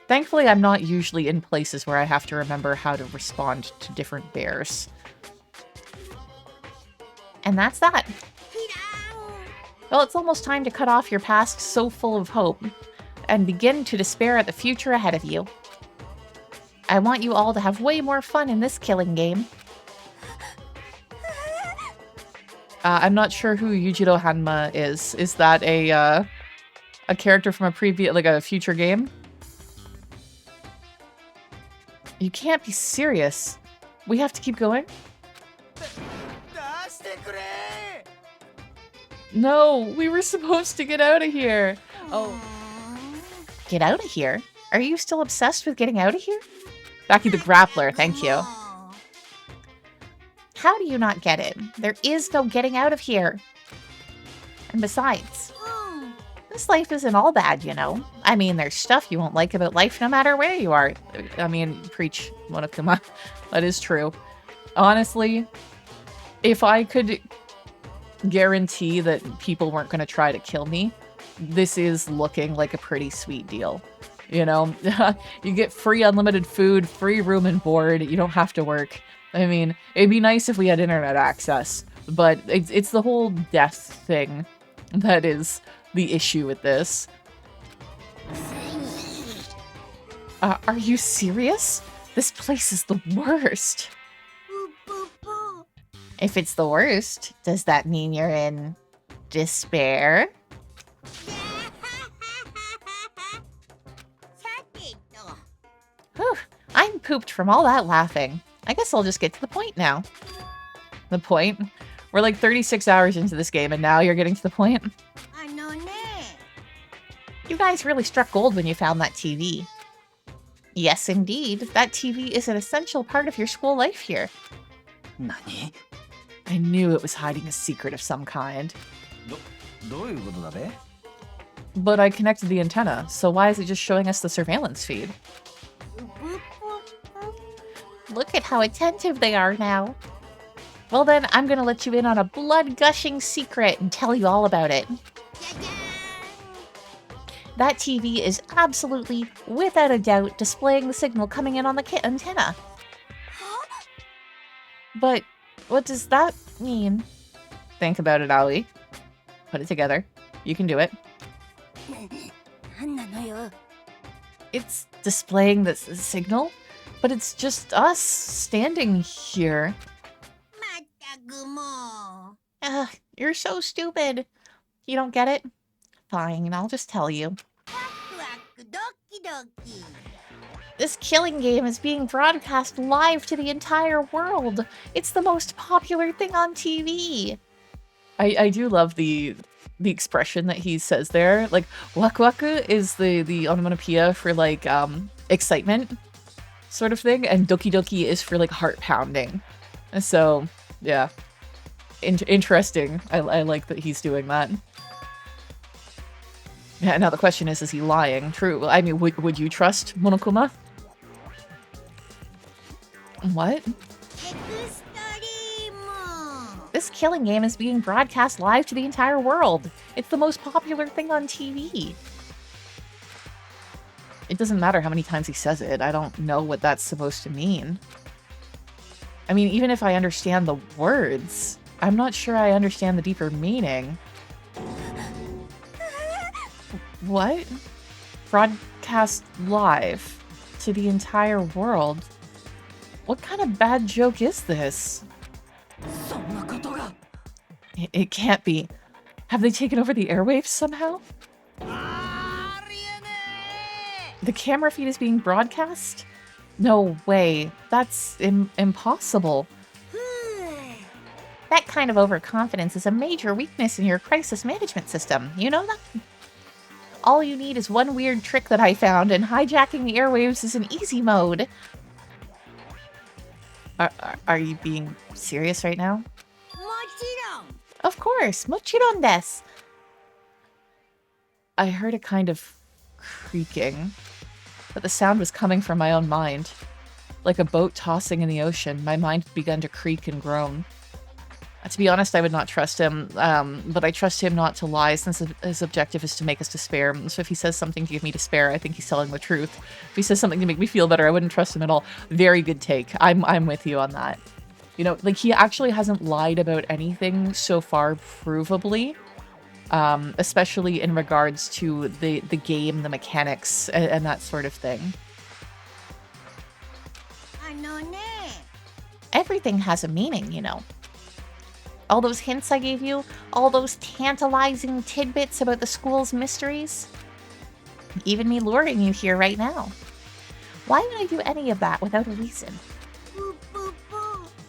Thankfully, I'm not usually in places where I have to remember how to respond to different bears. And that's that. Well, it's almost time to cut off your past so full of hope and begin to despair at the future ahead of you. I want you all to have way more fun in this killing game. I'm not sure who Yujiro Hanma is. Is that a character from a previous, like a future game? You can't be serious. We have to keep going? No, we were supposed to get out of here. Oh. Get out of here? Are you still obsessed with getting out of here? Baki the Grappler, thank you. How do you not get it? There is no getting out of here. And besides, this life isn't all bad, you know. I mean, there's stuff you won't like about life no matter where you are. I mean, preach, Monokuma. That is true. Honestly, if I could guarantee that people weren't going to try to kill me, this is looking like a pretty sweet deal. You know, you get free unlimited food, free room and board. You don't have to work. I mean, it'd be nice if we had internet access, but it's the whole death thing that is the issue with this. Are you serious? This place is the worst. If it's the worst, does that mean you're in despair? Whew, I'm pooped from all that laughing. I guess I'll just get to the point now. The point? We're like 36 hours into this game and now you're getting to the point? You guys really struck gold when you found that TV. Yes, indeed. That TV is an essential part of your school life here. Nani? I knew it was hiding a secret of some kind. どういうことだべ? But I connected the antenna, so why is it just showing us the surveillance feed? Look at how attentive they are now. Well then, I'm gonna let you in on a blood-gushing secret and tell you all about it. That TV is absolutely, without a doubt, displaying the signal coming in on the antenna. But what does that mean? Think about it, Ali. Put it together. You can do it. It's displaying the signal, but it's just us standing here. You're so stupid. You don't get it? Fine, I'll just tell you. This killing game is being broadcast live to the entire world. It's the most popular thing on TV. I do love the expression that he says there. Like, waku waku is the onomatopoeia for like excitement sort of thing, and doki doki is for like heart pounding. So yeah, interesting. I like that he's doing that. Yeah, now the question is he lying? True. I mean, would you trust Monokuma? What? This killing game is being broadcast live to the entire world. It's the most popular thing on TV. It doesn't matter how many times he says it. I don't know what that's supposed to mean. I mean, even if I understand the words, I'm not sure I understand the deeper meaning. What? Broadcast live to the entire world? What kind of bad joke is this? It can't be. Have they taken over the airwaves somehow? The camera feed is being broadcast? No way. That's impossible. That kind of overconfidence is a major weakness in your crisis management system. You know that? All you need is one weird trick that I found, and hijacking the airwaves is an easy mode. Are you being serious right now? Of course, mochiron desu. I heard a kind of creaking, but the sound was coming from my own mind. Like a boat tossing in the ocean, my mind had begun to creak and groan. To be honest, I would not trust him, but I trust him not to lie since his objective is to make us despair. So if he says something to give me despair, I think he's telling the truth. If he says something to make me feel better, I wouldn't trust him at all. Very good take. I'm with you on that. You know, like, he actually hasn't lied about anything so far, provably. Especially in regards to the game, the mechanics, and that sort of thing. Everything has a meaning, you know. All those hints I gave you, all those tantalizing tidbits about the school's mysteries. Even me luring you here right now. Why would I do any of that without a reason?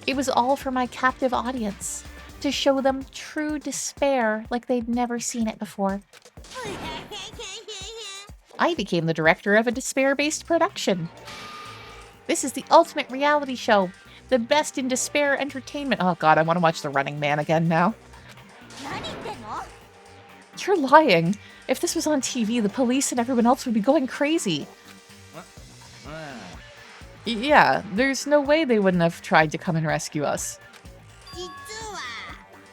It was all for my captive audience, to show them true despair like they'd never seen it before. I became the director of a despair-based production. This is the ultimate reality show. The best in despair entertainment. Oh god, I want to watch The Running Man again now. You're lying. If this was on TV, the police and everyone else would be going crazy. Yeah, there's no way they wouldn't have tried to come and rescue us.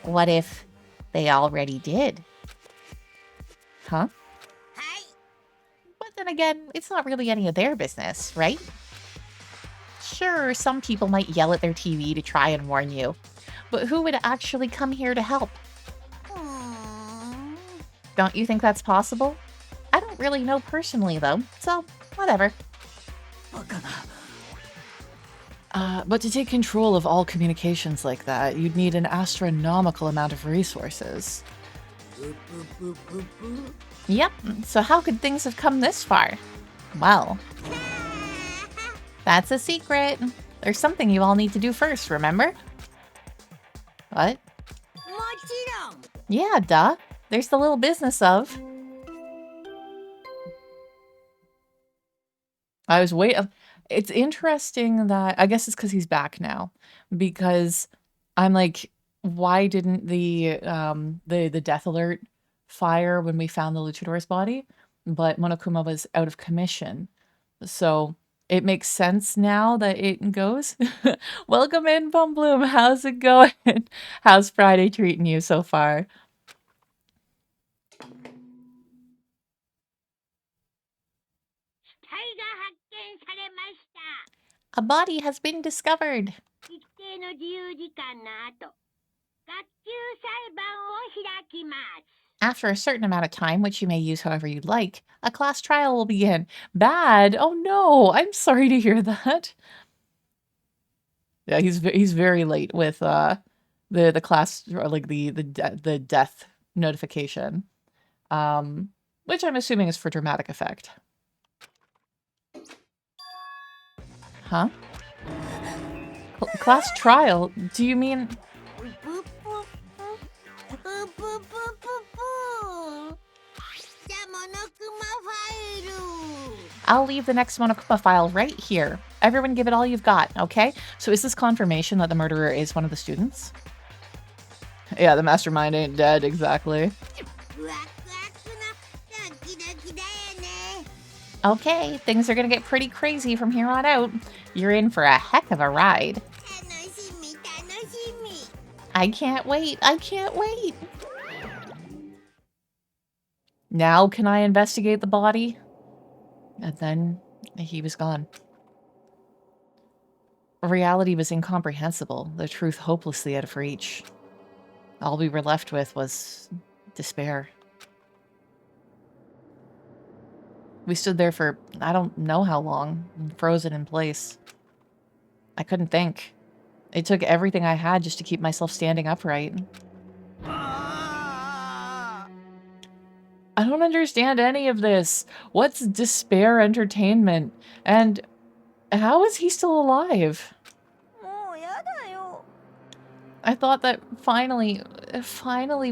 What if they already did? Huh? But then again, it's not really any of their business, right? Sure, some people might yell at their TV to try and warn you, but who would actually come here to help? Don't you think that's possible? I don't really know personally, though, so whatever. But to take control of all communications like that, you'd need an astronomical amount of resources. Yep, so how could things have come this far? Well, that's a secret. There's something you all need to do first, remember? What? Yeah, duh. There's the little business of... I was waiting... It's interesting that... I guess it's because he's back now. Because I'm like... why didn't the death alert fire when we found the luchador's body? But Monokuma was out of commission. So it makes sense now that it goes. Welcome in, Bum Bloom. How's it going? How's Friday treating you so far? A body has been discovered. After a certain amount of time, which you may use however you like, a class trial will begin. Bad. Oh no, I'm sorry to hear that. Yeah, he's very late with the class, or like the death notification. Which I'm assuming is for dramatic effect. Huh? Class trial? Do you mean... I'll leave the next Monokuma file right here. Everyone give it all you've got, okay? So is this confirmation that the murderer is one of the students? Yeah, the mastermind ain't dead, exactly. Okay, things are gonna get pretty crazy from here on out. You're in for a heck of a ride. I can't wait, I can't wait. Now can I investigate the body? And then he was gone. Reality was incomprehensible, the truth hopelessly out of reach. All we were left with was despair. We stood there for I don't know how long, frozen in place. I couldn't think. It took everything I had just to keep myself standing upright. I don't understand any of this. What's despair entertainment? And how is he still alive? I thought that finally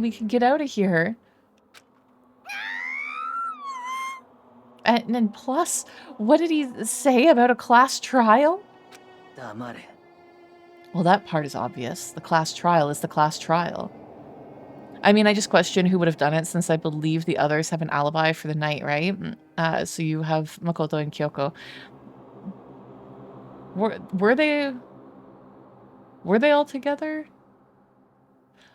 we could get out of here. And then plus, what did he say about a class trial? Well, that part is obvious. The class trial is the class trial. I mean, I just question who would have done it since I believe the others have an alibi for the night, right? So you have Makoto and Kyoko. Were they all together?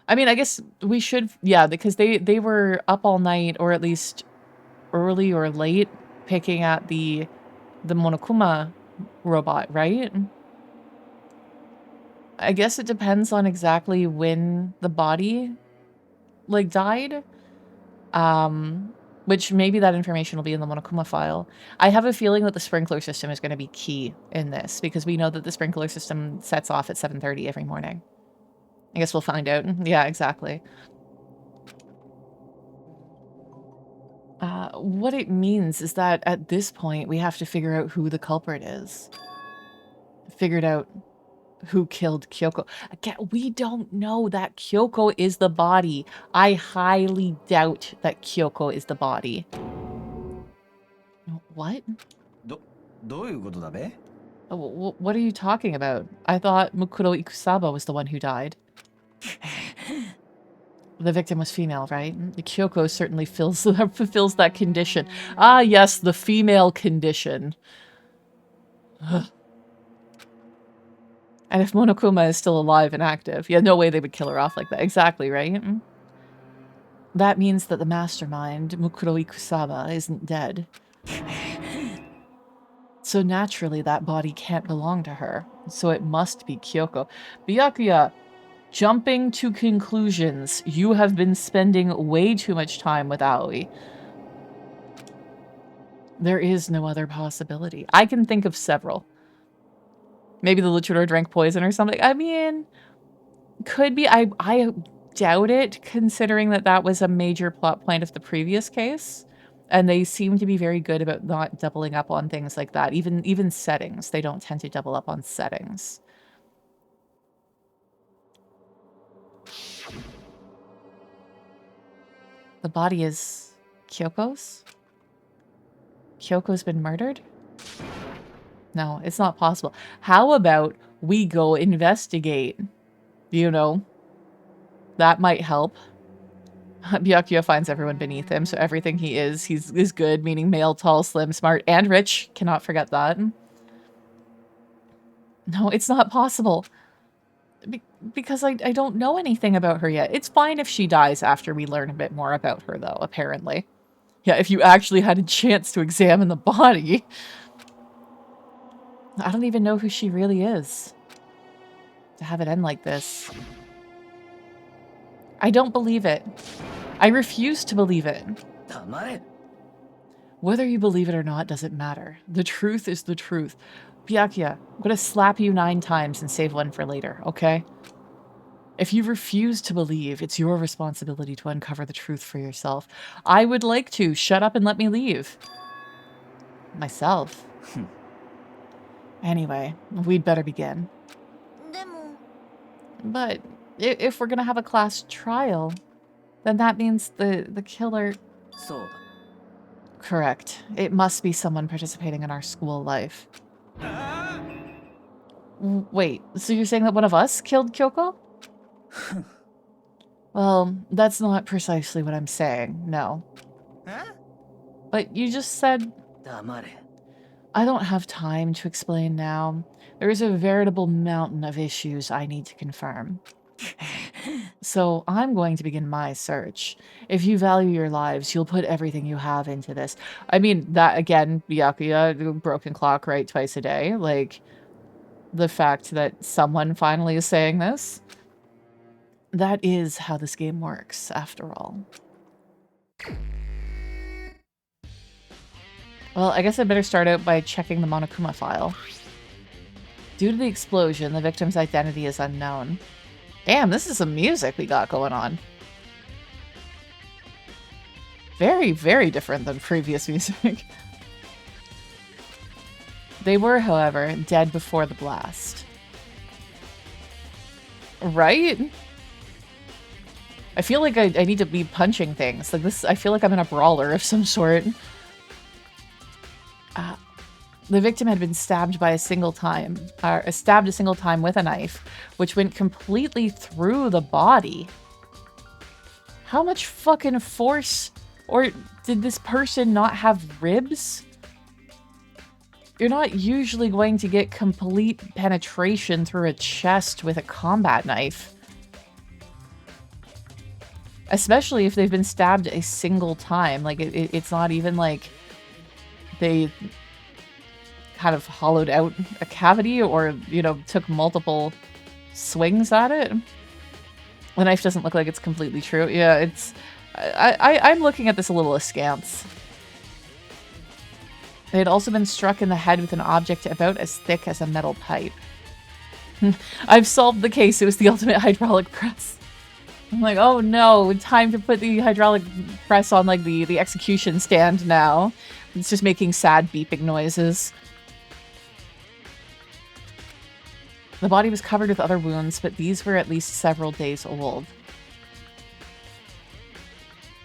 I mean, I guess we should, yeah, because they were up all night, or at least early or late, picking at the Monokuma robot, right? I guess it depends on exactly when the body, like, died. Which maybe that information will be in the Monokuma file. I have a feeling that the sprinkler system is going to be key in this, because we know that the sprinkler system sets off at 7:30 every morning. I guess we'll find out. Yeah, exactly. What it means is that at this point, we have to figure out who the culprit is. Figured out who killed Kyoko. Again, we don't know that Kyoko is the body. I highly doubt that Kyoko is the body. What? What are you talking about? I thought Mukuro Ikusaba was the one who died. The victim was female, right? Kyoko certainly fulfills that condition. Ah, yes, the female condition. And if Monokuma is still alive and active, yeah, no way they would kill her off like that. Exactly, right? That means that the mastermind, Mukuro Ikusaba, isn't dead. So naturally, that body can't belong to her. So it must be Kyoko. Byakuya, jumping to conclusions. You have been spending way too much time with Aoi. There is no other possibility. I can think of several. Maybe the luchador drank poison or something. I mean, could be. I doubt it, considering that that was a major plot point of the previous case. And they seem to be very good about not doubling up on things like that. Even settings. They don't tend to double up on settings. The body is Kyoko's? Kyoko's been murdered? No, it's not possible. How about we go investigate, you know, That might help. Byakuya finds everyone beneath him, so everything he is good, meaning male, tall, slim, smart, and rich. Cannot forget that. No, it's not possible. Because I don't know anything about her yet. It's fine if she dies after we learn a bit more about her, though, apparently. Yeah, if you actually had a chance to examine the body. I don't even know who she really is. To have it end like this. I don't believe it. I refuse to believe it. Whether you believe it or not doesn't matter. The truth is the truth. Byakuya, I'm gonna slap you 9 times and save one for later, okay? If you refuse to believe, it's your responsibility to uncover the truth for yourself. I would like to. Shut up and let me leave. Myself. Anyway, we'd better begin. But if we're gonna have a class trial, then that means the killer... So. Correct. It must be someone participating in our school life. Wait, so you're saying that one of us killed Kyoko? Well, that's not precisely what I'm saying, no. But you just said... I don't have time to explain now. There is a veritable mountain of issues I need to confirm. So I'm going to begin my search. If you value your lives, you'll put everything you have into this. I mean, that again, Byakuya, broken clock, right, twice a day. Like, the fact that someone finally is saying this. That is how this game works, after all. Well, I guess I better start out by checking the Monokuma file. Due to the explosion, the victim's identity is unknown. Damn, this is some music we got going on. Very, very different than previous music. They were, however, dead before the blast. Right? I feel like I need to be punching things. Like this, I feel like I'm in a brawler of some sort. The victim had been stabbed by a single time with a knife, which went completely through the body. How much fucking force? Or did this person not have ribs? You're not usually going to get complete penetration through a chest with a combat knife. Especially if they've been stabbed a single time. Like, it's not even like they kind of hollowed out a cavity or, you know, took multiple swings at it. The knife doesn't look like it's completely true. Yeah, it's... I'm looking at this a little askance. They had also been struck in the head with an object about as thick as a metal pipe. I've solved the case. It was the ultimate hydraulic press. I'm like, oh no, time to put the hydraulic press on like the execution stand now. It's just making sad beeping noises. The body was covered with other wounds, but these were at least several days old.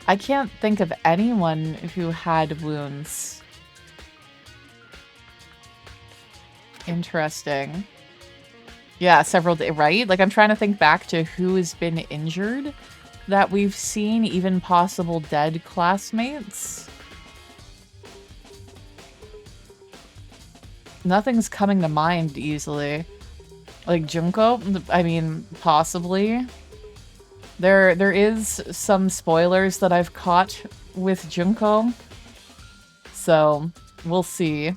I can't think of anyone who had wounds. Interesting. Yeah, several days, right? Like, I'm trying to think back to who has been injured that we've seen, even possible dead classmates. Nothing's coming to mind easily. Like Junko? I mean, possibly. There is some spoilers that I've caught with Junko. So, we'll see.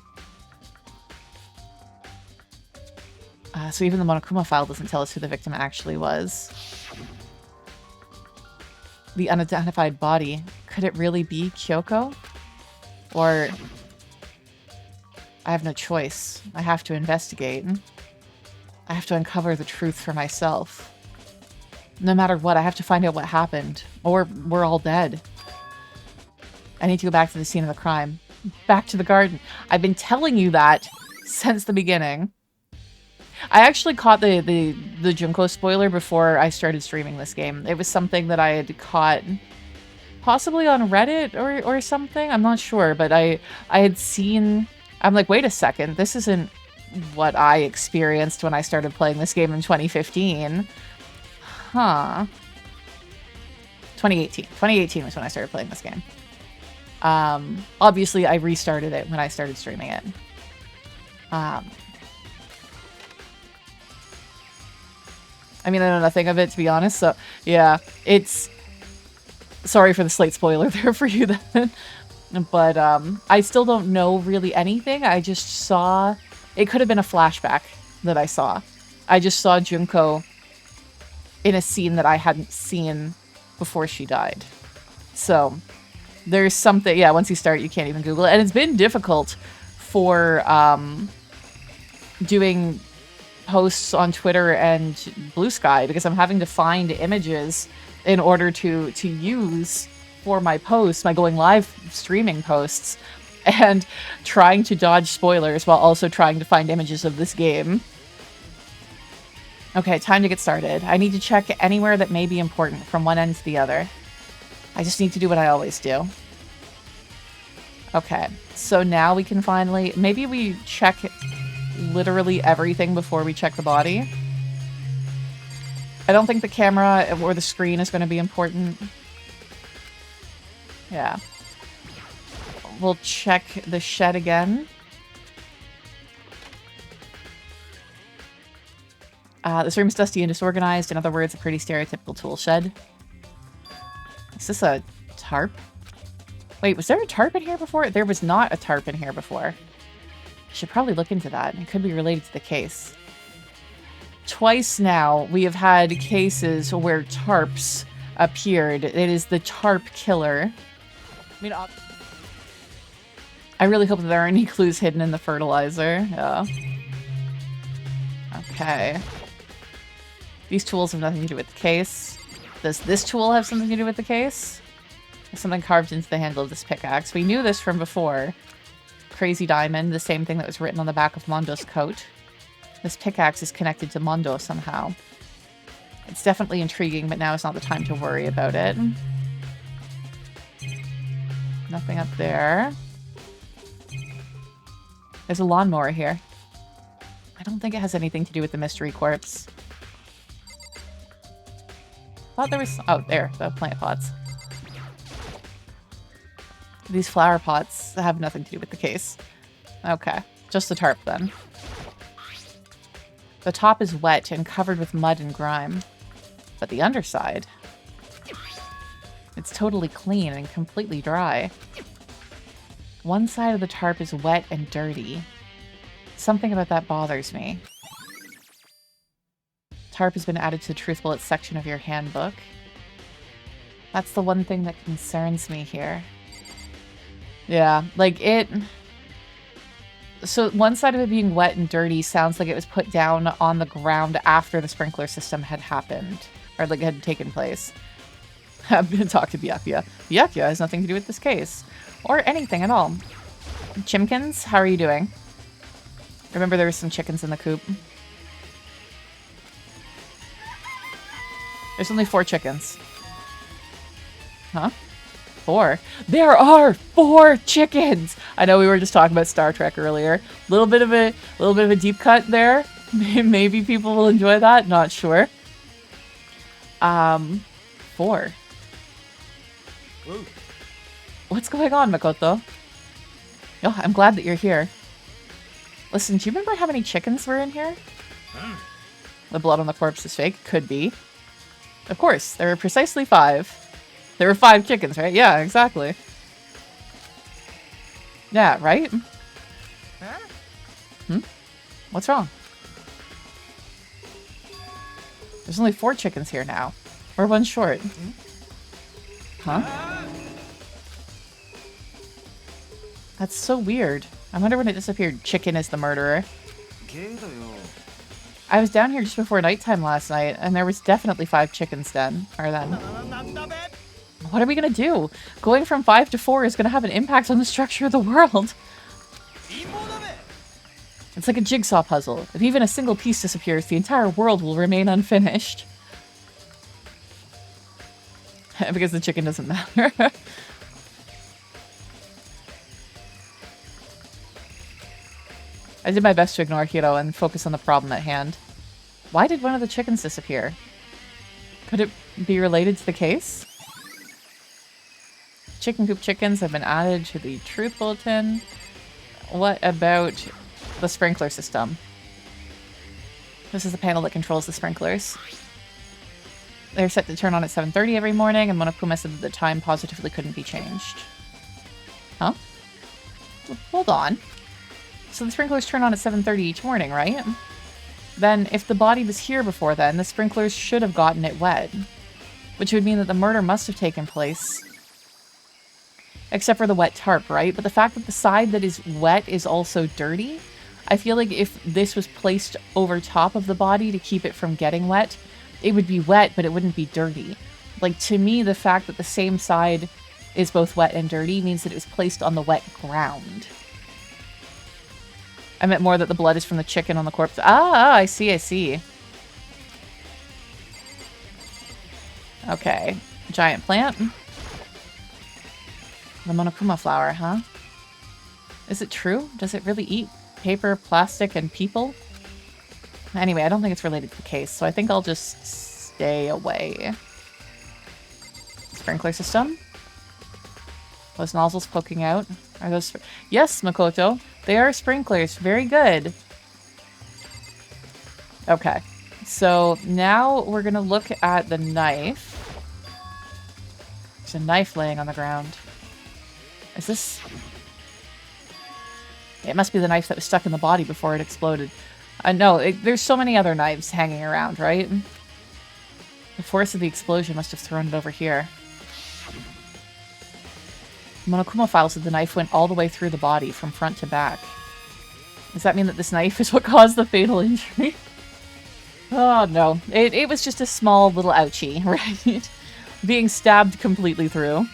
So even the Monokuma file doesn't tell us who the victim actually was. The unidentified body. Could it really be Kyoko? Or... I have no choice. I have to investigate. I have to uncover the truth for myself. No matter what, I have to find out what happened. Or we're all dead. I need to go back to the scene of the crime. Back to the garden. I've been telling you that since the beginning. I actually caught the Junko spoiler before I started streaming this game. It was something that I had caught possibly on Reddit or something. I'm not sure, but I had seen... I'm like, wait a second, this isn't what I experienced when I started playing this game in 2015. Huh. 2018. 2018 was when I started playing this game. Obviously, I restarted it when I started streaming it. I mean, I know nothing of it, to be honest, so yeah, it's... Sorry for the slight spoiler there for you then. But I still don't know really anything. I just saw... It could have been a flashback that I saw. I just saw Junko in a scene that I hadn't seen before she died. So, there's something... Yeah, once you start, you can't even Google it. And it's been difficult for doing posts on Twitter and Blue Sky because I'm having to find images in order to use for my posts, my going live streaming posts, and trying to dodge spoilers while also trying to find images of this game. Okay, time to get started. I need to check anywhere that may be important from one end to the other. I just need to do what I always do. Okay, so now we can finally... Maybe we check literally everything before we check the body. I don't think the camera or the screen is going to be important. Yeah. We'll check the shed again. This room's dusty and disorganized. In other words, a pretty stereotypical tool shed. Is this a tarp? Wait, was there a tarp in here before? There was not a tarp in here before. I should probably look into that. It could be related to the case. Twice now, we have had cases where tarps appeared. It is the tarp killer. I mean, I really hope that there aren't any clues hidden in the fertilizer. Yeah. Okay. These tools have nothing to do with the case. Does this tool have something to do with the case? There's something carved into the handle of this pickaxe. We knew this from before. Crazy diamond, the same thing that was written on the back of Mondo's coat. This pickaxe is connected to Mondo somehow. It's definitely intriguing, but now is not the time to worry about it. Nothing up there. There's a lawnmower here. I don't think it has anything to do with the mystery corpse. Thought there was... Oh, there. The plant pots. These flower pots have nothing to do with the case. Okay. Just the tarp, then. The top is wet and covered with mud and grime. But the underside... It's totally clean and completely dry. One side of the tarp is wet and dirty. Something about that bothers me. Tarp has been added to the Truth Bullets section of your handbook. That's the one thing that concerns me here. Yeah, like it... So one side of it being wet and dirty sounds like it was put down on the ground after the sprinkler system had happened. Or like had taken place. I'm gonna talk to Byakuya. Byakuya has nothing to do with this case. Or anything at all. Chimkins, how are you doing? Remember there were some chickens in the coop. There's only 4 chickens. Huh? 4? There are 4 chickens! I know we were just talking about Star Trek earlier. Little bit of a deep cut there. Maybe people will enjoy that. Not sure. 4. Whoa. What's going on, Makoto? Oh, I'm glad that you're here. Listen, do you remember how many chickens were in here? The blood on the corpse is fake. Could be. Of course, there were precisely 5. There were 5 chickens, right? Yeah, exactly. Yeah, right? Hmm? What's wrong? There's only 4 chickens here now. We're 1 short. Huh? That's so weird. I wonder when it disappeared. Chicken is the murderer. I was down here just before nighttime last night, and there was definitely 5 chickens then. Or then. What are we gonna do? Going from 5 to 4 is gonna have an impact on the structure of the world. It's like a jigsaw puzzle. If even a single piece disappears, the entire world will remain unfinished. Because the chicken doesn't matter. I did my best to ignore Hiro and focus on the problem at hand. Why did one of the chickens disappear? Could it be related to the case? chicken coop chickens have been added to the truth bulletin. What about the sprinkler system? This is the panel that controls the sprinklers. They're set to turn on at 7:30 every morning, and Monokuma said that the time positively couldn't be changed. Huh? Hold on. So the sprinklers turn on at 7:30 each morning, right? Then, if the body was here before then, the sprinklers should have gotten it wet. Which would mean that the murder must have taken place. Except for the wet tarp, right? But the fact that the side that is wet is also dirty, I feel like if this was placed over top of the body to keep it from getting wet, it would be wet, but it wouldn't be dirty. Like, to me, the fact that the same side is both wet and dirty means that it was placed on the wet ground. I meant more that the blood is from the chicken on the corpse. Ah, I see, I see. Okay. Giant plant. The Monokuma flower, huh? Is it true? Does it really eat paper, plastic, and people? Anyway, I don't think it's related to the case, so I think I'll just stay away. Sprinkler system. Those nozzles poking out. Are those... Yes, Makoto. They are sprinklers. Very good. Okay. So now we're going to look at the knife. There's a knife laying on the ground. Is this... It must be the knife that was stuck in the body before it exploded. No, there's so many other knives hanging around, right? The force of the explosion must have thrown it over here. Monokuma files that the knife went all the way through the body, from front to back. Does that mean that this knife is what caused the fatal injury? Oh, no. It was just a small little ouchie, right? Being stabbed completely through.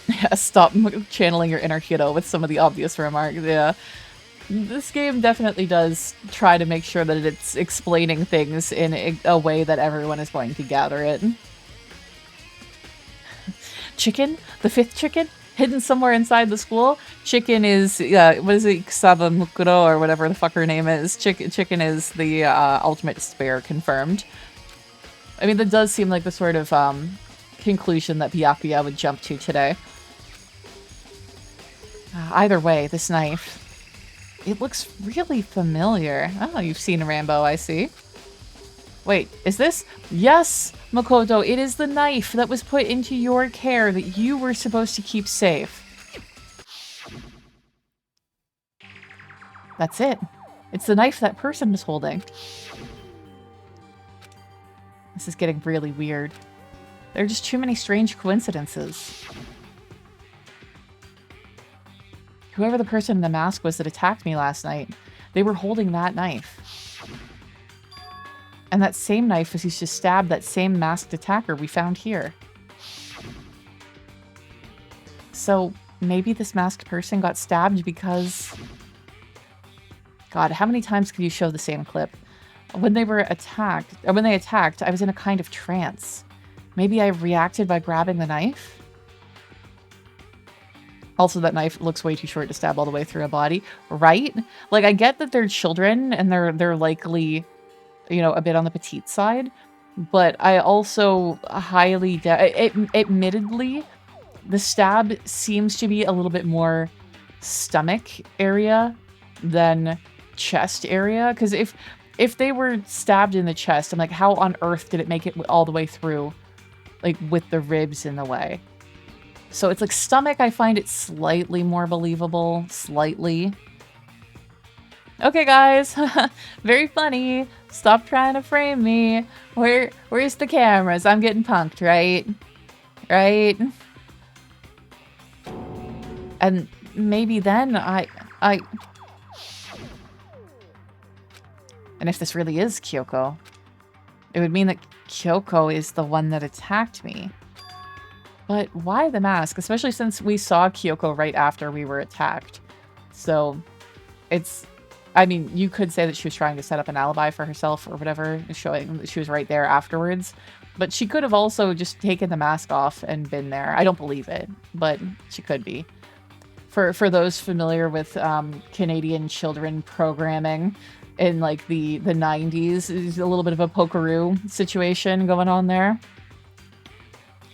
Yeah, stop channeling your inner hero with some of the obvious remarks. Yeah. This game definitely does try to make sure that it's explaining things in a way that everyone is going to gather it. Chicken? The fifth chicken? Hidden somewhere inside the school? Chicken is, what is it? Kusaba Mukuro or whatever the fuck her name is. Chicken is the ultimate despair, confirmed. I mean, that does seem like the sort of conclusion that Byakuya would jump to today. Either way, this knife... It looks really familiar. Oh, you've seen Rambo, I see. Wait, is this? Yes, Makoto, it is the knife that was put into your care that you were supposed to keep safe. That's it. It's the knife that person was holding. This is getting really weird. There are just too many strange coincidences. Whoever the person in the mask was that attacked me last night, they were holding that knife. And that same knife was used to stab that same masked attacker we found here. So maybe this masked person got stabbed because... God, how many times can you show the same clip? When they were attacked, or when they attacked, I was in a kind of trance. Maybe I reacted by grabbing the knife? Also, that knife looks way too short to stab all the way through a body, right? Like, I get that they're children and they're likely, you know, a bit on the petite side, but I also highly admittedly, the stab seems to be a little bit more stomach area than chest area, because if they were stabbed in the chest, I'm like, how on earth did it make it all the way through, like, with the ribs in the way? So it's like stomach, I find it slightly more believable. Slightly. Okay, guys. Very funny. Stop trying to frame me. Where's the cameras? I'm getting punked, right? Right? And maybe then I... And if this really is Kyoko, it would mean that Kyoko is the one that attacked me. But why the mask? Especially since we saw Kyoko right after we were attacked. So, it's... I mean, you could say that she was trying to set up an alibi for herself or whatever, showing that she was right there afterwards. But she could have also just taken the mask off and been there. I don't believe it, but she could be. For those familiar with Canadian children programming in, like, the 90s, there's a little bit of a pokeroo situation going on there.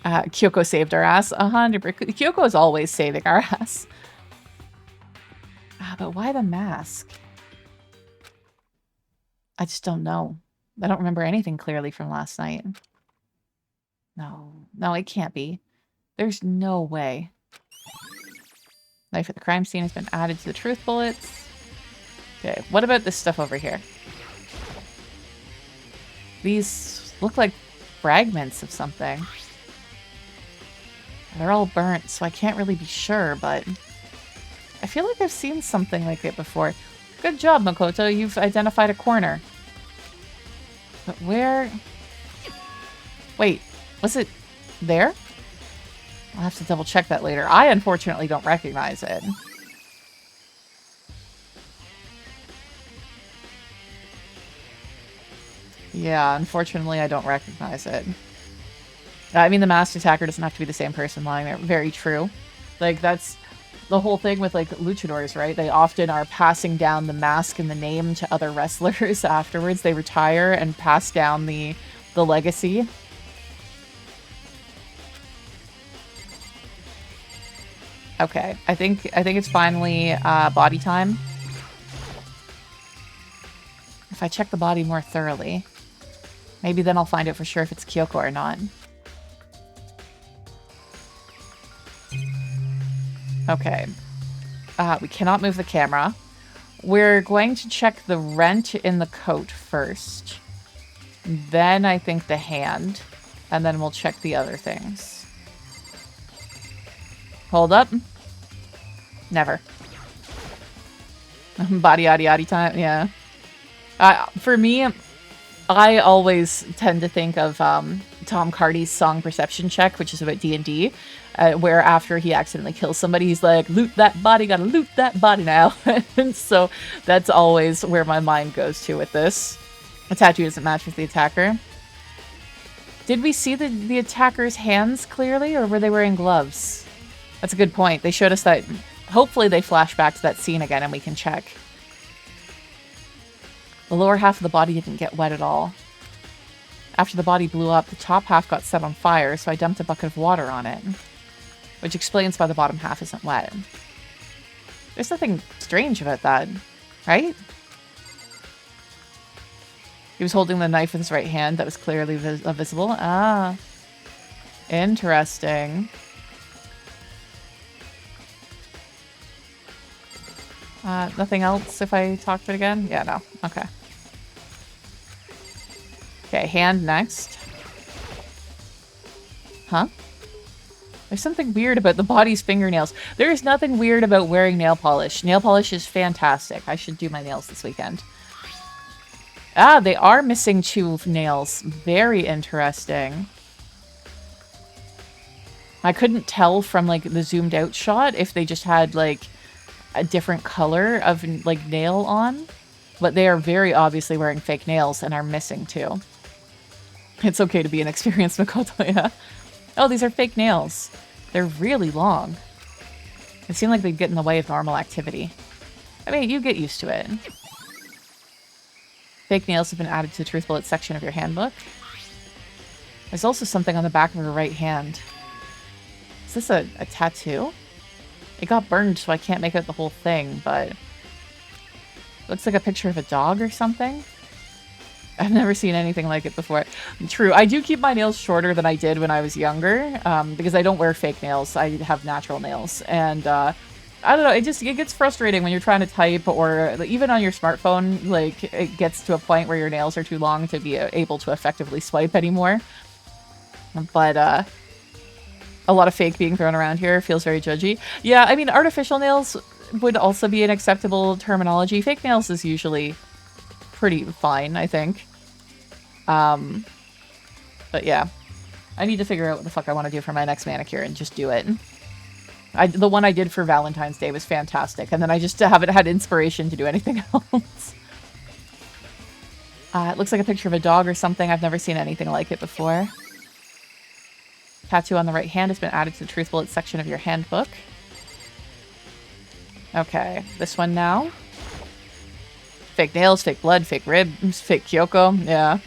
Kyoko saved our ass. 100%. Kyoko is always saving our ass. But why the mask? I just don't know. I don't remember anything clearly from last night. No. No, it can't be. There's no way. Knife at the crime scene has been added to the truth bullets. Okay, what about this stuff over here? These look like fragments of something. They're all burnt, so I can't really be sure, but I feel like I've seen something like it before. Good job, Makoto. You've identified a corner. But where... Wait, was it there? I'll have to double check that later. I unfortunately don't recognize it. Yeah, unfortunately I don't recognize it. I mean, the masked attacker doesn't have to be the same person lying there. Very true. Like, that's the whole thing with, like, luchadors, right? They often are passing down the mask and the name to other wrestlers afterwards. They retire and pass down the legacy. Okay, I think it's finally body time. If I check the body more thoroughly, maybe then I'll find out for sure if it's Kyoko or not. Okay. We cannot move the camera. We're going to check the rent in the coat first. Then I think the hand. And then we'll check the other things. Hold up. Never. Body yaddy yaddy time, yeah. For me, I always tend to think of Tom Cardy's song Perception Check, which is about D&D, where after he accidentally kills somebody, he's like, loot that body, gotta loot that body now. And so that's always where my mind goes to with this. The tattoo doesn't match with the attacker. Did we see the attacker's hands clearly, or were they wearing gloves? That's a good point. They showed us that. Hopefully they flash back to that scene again and we can check. The lower half of the body didn't get wet at all. After the body blew up, the top half got set on fire, so I dumped a bucket of water on it. Which explains why the bottom half isn't wet. There's nothing strange about that, right? He was holding the knife with his right hand that was clearly visible. Ah. Interesting. Nothing else if I talk to it again? Yeah, no. Okay. Okay, hand next. Huh? There's something weird about the body's fingernails. There is nothing weird about wearing nail polish. Nail polish is fantastic. I should do my nails this weekend. Ah, they are missing 2 nails. Very interesting. I couldn't tell from, like, the zoomed out shot if they just had, like, a different color of, like, nail on. But they are very obviously wearing fake nails and are missing 2. It's okay to be inexperienced, Makoto, yeah. Oh, these are fake nails. They're really long. They seem like they'd get in the way of normal activity. I mean, you get used to it. Fake nails have been added to the Truth Bullet section of your handbook. There's also something on the back of her right hand. Is this a tattoo? It got burned, so I can't make out the whole thing, but... looks like a picture of a dog or something. I've never seen anything like it before. True, I do keep my nails shorter than I did when I was younger, because I don't wear fake nails. I have natural nails, and I don't know, it gets frustrating when you're trying to type, or even on your smartphone, like, it gets to a point where your nails are too long to be able to effectively swipe anymore. But, a lot of fake being thrown around here feels very judgy. Yeah, I mean, artificial nails would also be an acceptable terminology. Fake nails is usually pretty fine, I think. But yeah. I need to figure out what the fuck I want to do for my next manicure and just do it. The one I did for Valentine's Day was fantastic, and then I just haven't had inspiration to do anything else. It looks like a picture of a dog or something. I've never seen anything like it before. Tattoo on the right hand has been added to the Truth Bullet section of your handbook. Okay, this one now. Fake nails, fake blood, fake ribs, fake Kyoko. Yeah.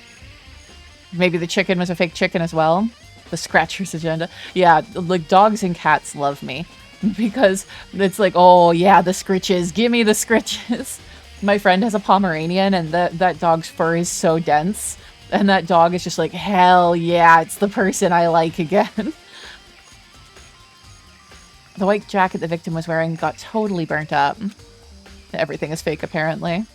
Maybe the chicken was a fake chicken as well. The scratchers agenda. Yeah, like dogs and cats love me because it's like, oh yeah, the scritches. Give me the scritches. My friend has a Pomeranian and that dog's fur is so dense. And that dog is just like, hell yeah, it's the person I like again. The white jacket the victim was wearing got totally burnt up. Everything is fake, apparently.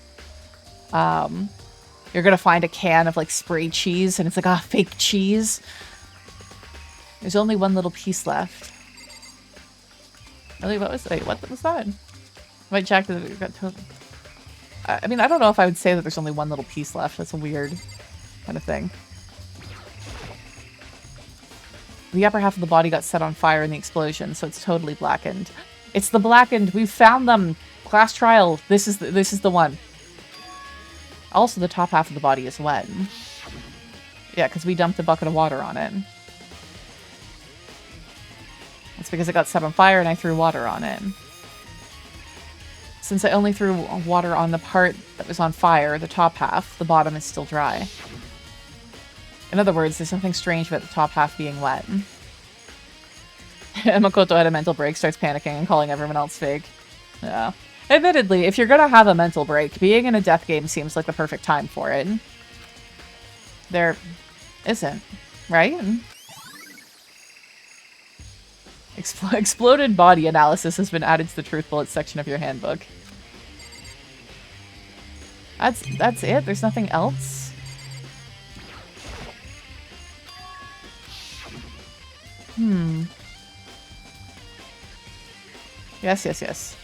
You're gonna find a can of like spray cheese and it's like, fake cheese. There's only one little piece left. Really, what was that? White jacket got totally... I mean, I don't know if I would say that there's only one little piece left. That's a weird kind of thing. The upper half of the body got set on fire in the explosion, so it's totally blackened. It's the blackened. We found them. Class trial. This is the one. Also, the top half of the body is wet. Yeah, because we dumped a bucket of water on it. It's because it got set on fire and I threw water on it. Since I only threw water on the part that was on fire, the top half, the bottom is still dry. In other words, there's something strange about the top half being wet. And Makoto had a mental break, starts panicking and calling everyone else fake. Yeah. Admittedly, if you're gonna have a mental break, being in a death game seems like the perfect time for it. There isn't, right? Exploded body analysis has been added to the truth bullets section of your handbook. That's it? There's nothing else? Yes.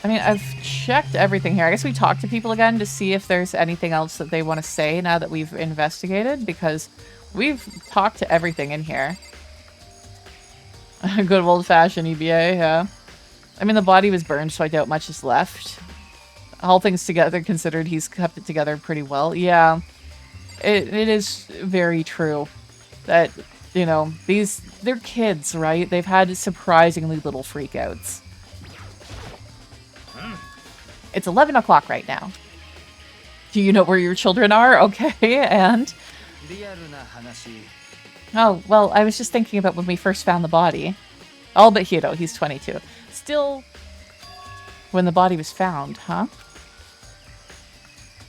I mean, I've checked everything here. I guess we talked to people again to see if there's anything else that they want to say now that we've investigated, because we've talked to everything in here. Good old-fashioned EBA, yeah. I mean, the body was burned, so I doubt much is left. All things together considered, he's kept it together pretty well. Yeah, it is very true that, you know, they're kids, right? They've had surprisingly little freakouts. It's 11 o'clock right now. Do you know where your children are? Okay, and... Oh, well, I was just thinking about when we first found the body. All but Hiro, he's 22. Still, when the body was found, huh?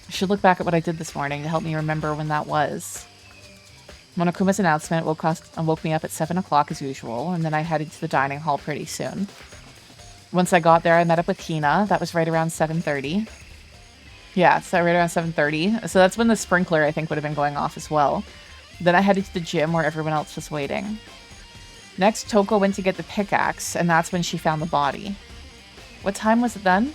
I should look back at what I did this morning to help me remember when that was. Monokuma's announcement woke me up at 7 o'clock as usual, and then I headed to the dining hall pretty soon. Once I got there, I met up with Hina. That was right around 7:30. Yeah, so right around 7:30. So that's when the sprinkler, I think, would have been going off as well. Then I headed to the gym where everyone else was waiting. Next, Toko went to get the pickaxe, and that's when she found the body. What time was it then?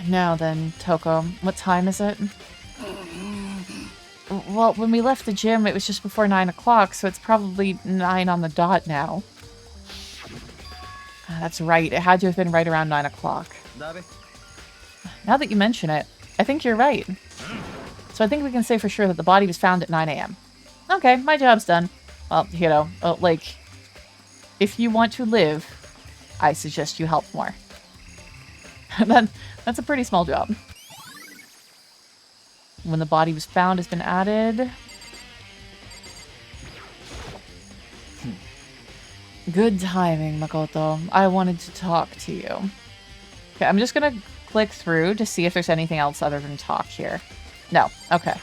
Now then, Toko, what time is it? Well, when we left the gym, it was just before 9 o'clock, so it's probably 9 on the dot now. That's right, it had to have been right around 9 o'clock. Now that you mention it, I think you're right. So I think we can say for sure that the body was found at 9 a.m. Okay, my job's done. Well, you know, like, if you want to live, I suggest you help more. That's a pretty small job. When the body was found has been added. Good timing, Makoto. I wanted to talk to you. Okay, I'm just gonna click through to see if there's anything else other than talk here. No. Okay.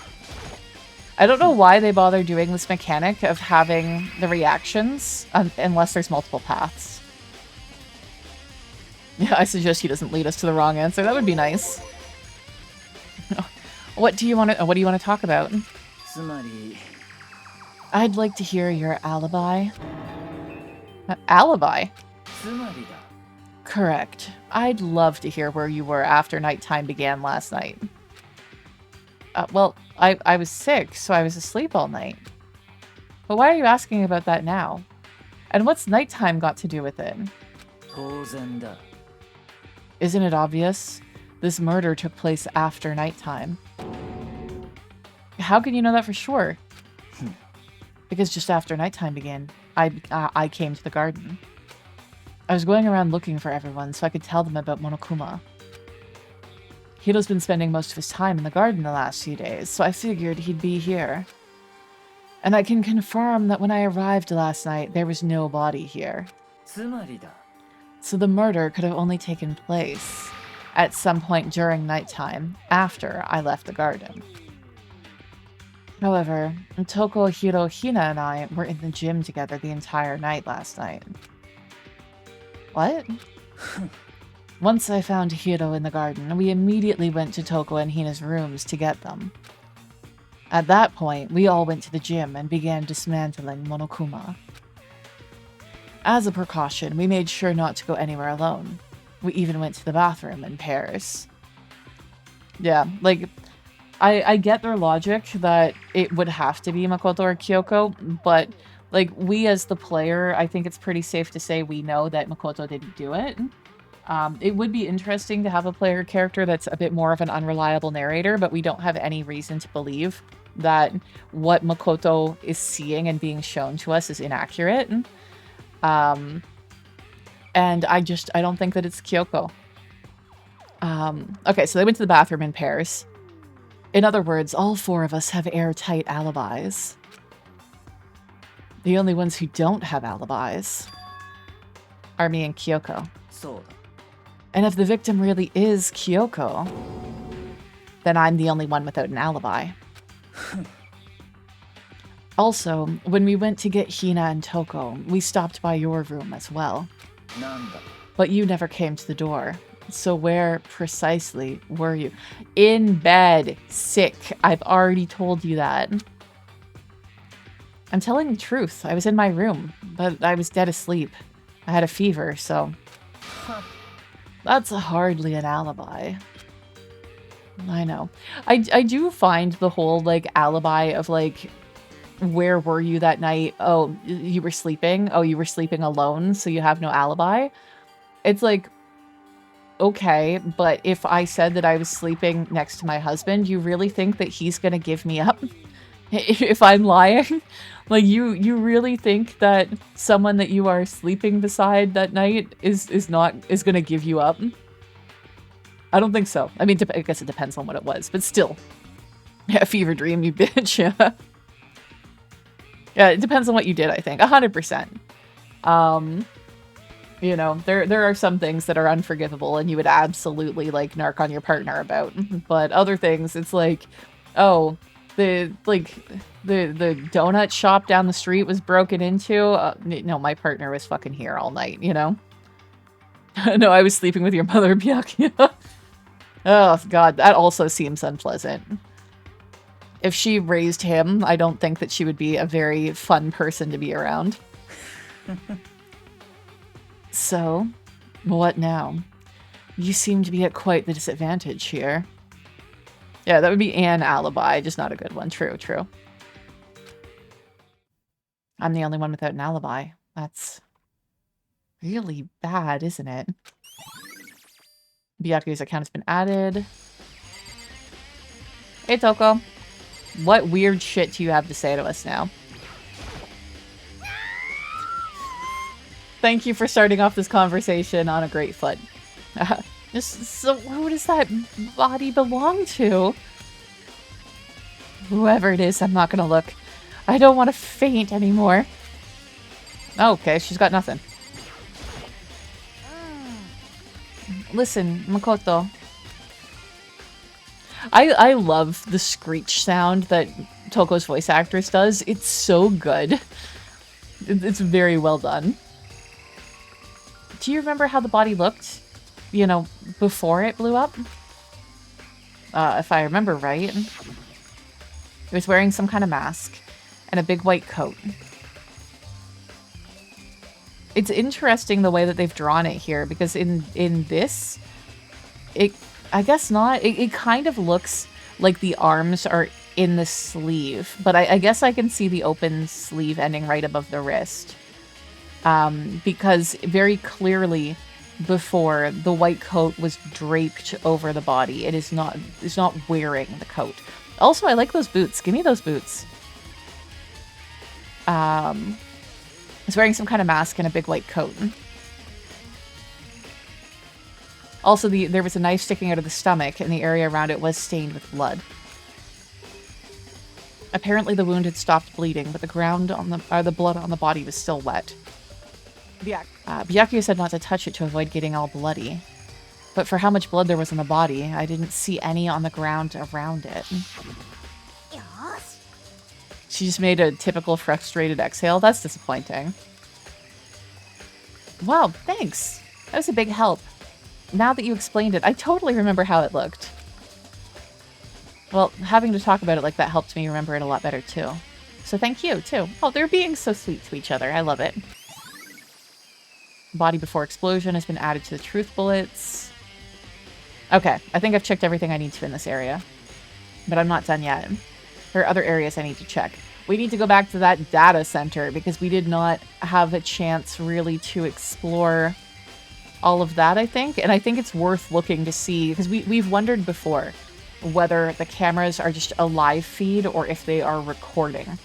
I don't know why they bother doing this mechanic of having the reactions unless there's multiple paths. Yeah, I suggest he doesn't lead us to the wrong answer. That would be nice. What do you want to talk about? I'd like to hear your alibi. Alibi? Correct. I'd love to hear where you were after nighttime began last night. Well, I was sick, so I was asleep all night. But why are you asking about that now? And what's nighttime got to do with it? Isn't it obvious? This murder took place after nighttime. How can you know that for sure? Because just after nighttime began, I came to the garden. I was going around looking for everyone so I could tell them about Monokuma. Hiro's been spending most of his time in the garden the last few days, so I figured he'd be here. And I can confirm that when I arrived last night, there was no body here. So the murder could have only taken place at some point during nighttime, after I left the garden. However, Toko, Hiro, Hina, and I were in the gym together the entire night last night. What? Once I found Hiro in the garden, we immediately went to Toko and Hina's rooms to get them. At that point, we all went to the gym and began dismantling Monokuma. As a precaution, we made sure not to go anywhere alone. We even went to the bathroom in pairs. Yeah, like, I get their logic that it would have to be Makoto or Kyoko, but, like, we as the player, I think it's pretty safe to say we know that Makoto didn't do it. It would be interesting to have a player character that's a bit more of an unreliable narrator, but we don't have any reason to believe that what Makoto is seeing and being shown to us is inaccurate. And I don't think that it's Kyoko. Okay, so they went to the bathroom in pairs. In other words, all four of us have airtight alibis. The only ones who don't have alibis are me and Kyoko. And if the victim really is Kyoko, then I'm the only one without an alibi. Also, when we went to get Hina and Toko, we stopped by your room as well. But you never came to the door. So where precisely were you? In bed, sick. I've already told you that. I'm telling the truth. I was in my room, but I was dead asleep. I had a fever, so... That's hardly an alibi. I know. I do find the whole, like, alibi of, like, where were you that night? Oh, you were sleeping? Oh, you were sleeping alone, so you have no alibi? It's like, okay, but if I said that I was sleeping next to my husband, you really think that he's gonna give me up? If I'm lying? Like, you really think that someone that you are sleeping beside that night is gonna give you up? I don't think so. I mean, I guess it depends on what it was, but still. Yeah, fever dream, you bitch. Yeah. Yeah, it depends on what you did, I think. 100%. You know, there are some things that are unforgivable and you would absolutely, like, narc on your partner about. But other things, it's like, oh, the donut shop down the street was broken into. No, my partner was fucking here all night, you know? No, I was sleeping with your mother, Byakuya. Oh, God, that also seems unpleasant. If she raised him, I don't think that she would be a very fun person to be around. So, what now? You seem to be at quite the disadvantage here. Yeah, that would be an alibi, just not a good one. True, true. I'm the only one without an alibi. That's really bad, isn't it? Byakuya's account has been added. Hey, Toko. What weird shit do you have to say to us now? Thank you for starting off this conversation on a great foot. So who does that body belong to? Whoever it is, I'm not gonna look. I don't want to faint anymore. Okay, she's got nothing. Listen, Makoto. I love the screech sound that Toko's voice actress does. It's so good. It's very well done. Do you remember how the body looked? You know, before it blew up? If I remember right. It was wearing some kind of mask and a big white coat. It's interesting the way that they've drawn it here, because in this, I guess not. It kind of looks like the arms are in the sleeve, but I guess I can see the open sleeve ending right above the wrist. Because very clearly before, the white coat was draped over the body. It's not wearing the coat. Also, I like those boots. Give me those boots. It's wearing some kind of mask and a big white coat. Also, there was a knife sticking out of the stomach, and the area around it was stained with blood. Apparently, the wound had stopped bleeding, but the blood on the body was still wet. Byakuya said not to touch it to avoid getting all bloody. But for how much blood there was on the body, I didn't see any on the ground around it. She just made a typical frustrated exhale. That's disappointing. Wow, thanks. That was a big help. Now that you explained it, I totally remember how it looked. Well, having to talk about it like that helped me remember it a lot better, too. So thank you, too. Oh, they're being so sweet to each other. I love it. Body before explosion has been added to the truth bullets. Okay, I think I've checked everything I need to in this area. But I'm not done yet. There are other areas I need to check. We need to go back to that data center because we did not have a chance really to explore all of that, I think. And I think it's worth looking to see, because we've wondered before whether the cameras are just a live feed or if they are recording.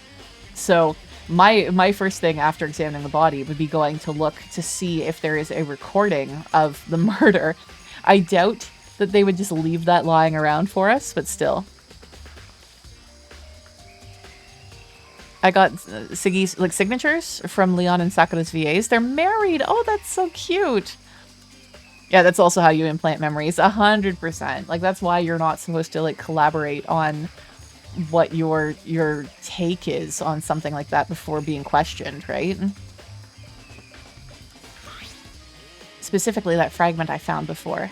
So my first thing after examining the body would be going to look to see if there is a recording of the murder. I doubt that they would just leave that lying around for us, but still. I got Siggy's signatures from Leon and Sakura's VAs. They're married. Oh, that's so cute. Yeah, that's also how you implant memories. 100%. Like, that's why you're not supposed to collaborate on what your take is on something like that before being questioned, right? Specifically, that fragment I found before.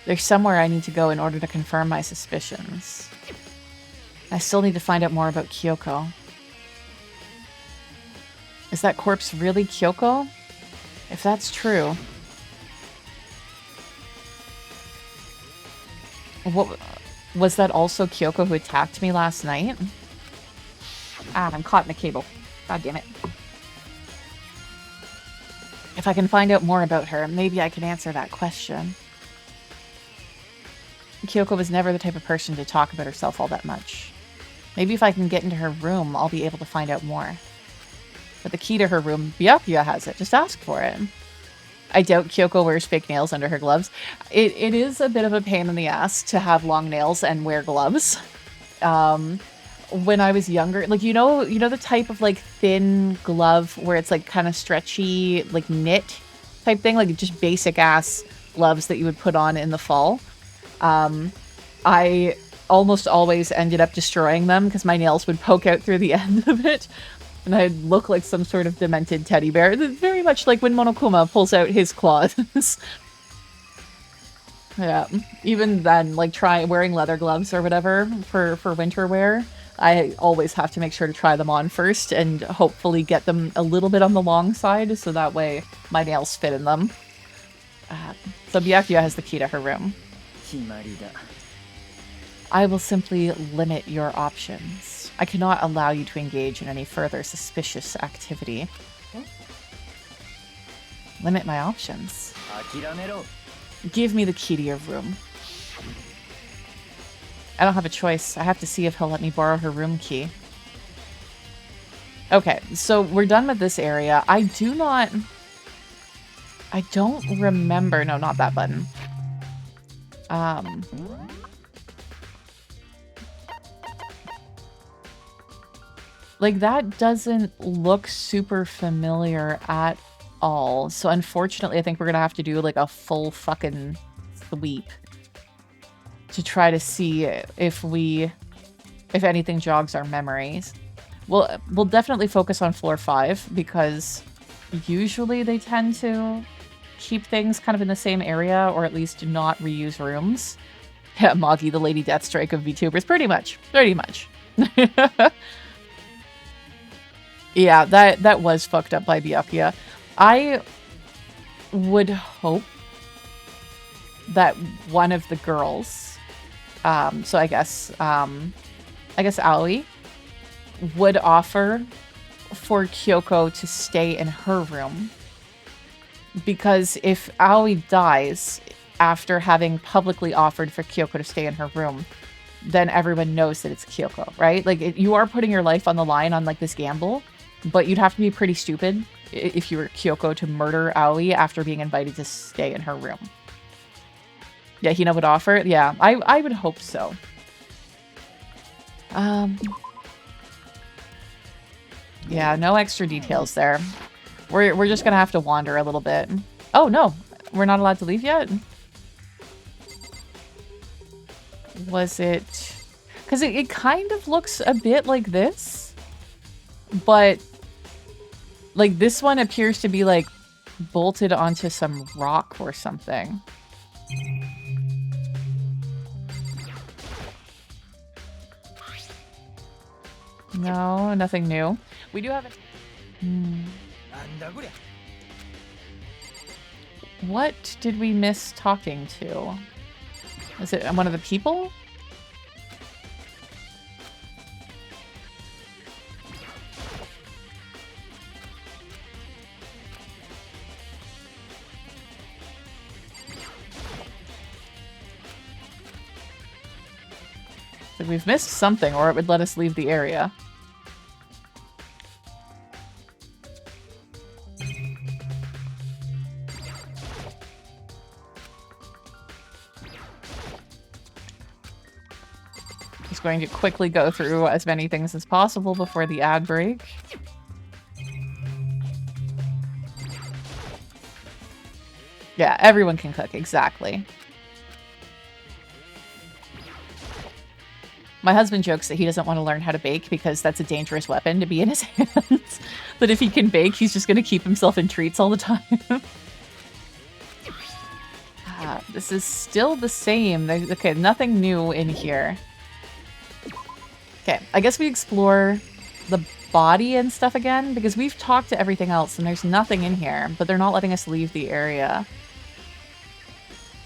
There's somewhere I need to go in order to confirm my suspicions. I still need to find out more about Kyoko. Is that corpse really Kyoko? If that's true... What was that also Kyoko who attacked me last night? Ah, I'm caught in a cable. God damn it. If I can find out more about her, maybe I can answer that question. Kyoko was never the type of person to talk about herself all that much. Maybe if I can get into her room, I'll be able to find out more. But the key to her room, Byakuya has it. Just ask for it. I doubt Kyoko wears fake nails under her gloves. It is a bit of a pain in the ass to have long nails and wear gloves. When I was younger, you know the type of thin glove where it's kind of stretchy, knit type thing, just basic ass gloves that you would put on in the fall. I almost always ended up destroying them because my nails would poke out through the end of it. And I'd look like some sort of demented teddy bear. Very much like when Monokuma pulls out his claws. Yeah. Even then, try wearing leather gloves or whatever for winter wear. I always have to make sure to try them on first and hopefully get them a little bit on the long side so that way my nails fit in them. So Byakuya has the key to her room. I will simply limit your options. I cannot allow you to engage in any further suspicious activity. Limit my options. Give me the key to your room. I don't have a choice. I have to see if he'll let me borrow her room key. Okay, so we're done with this area. I don't remember. No, not that button. That doesn't look super familiar at all. So unfortunately, I think we're gonna have to do a full fucking sweep to try to see if anything jogs our memories. We'll definitely focus on floor 5 because usually they tend to keep things kind of in the same area or at least not reuse rooms. Yeah, Moggy, the Lady Deathstrike of VTubers, pretty much. Yeah, that was fucked up by Byakuya. I would hope that one of the girls, so I guess Aoi, would offer for Kyoko to stay in her room. Because if Aoi dies after having publicly offered for Kyoko to stay in her room, then everyone knows that it's Kyoko, right? You are putting your life on the line on this gamble. But you'd have to be pretty stupid if you were Kyoko to murder Aoi after being invited to stay in her room. Yeah, Hina would offer it. Yeah, I would hope so. Yeah, no extra details there. We're just gonna have to wander a little bit. Oh no, we're not allowed to leave yet? Was it... Because it kind of looks a bit like this, but like this one appears to be like bolted onto some rock or something. No, nothing new. We do have a... What did we miss talking to? Is it one of the people? Like we've missed something, or it would let us leave the area. Just going to quickly go through as many things as possible before the ad break. Yeah, everyone can cook, exactly. My husband jokes that he doesn't want to learn how to bake because that's a dangerous weapon to be in his hands. But if he can bake, he's just going to keep himself in treats all the time. This is still the same. Okay, nothing new in here. Okay, I guess we explore the body and stuff again, because we've talked to everything else and there's nothing in here, but they're not letting us leave the area.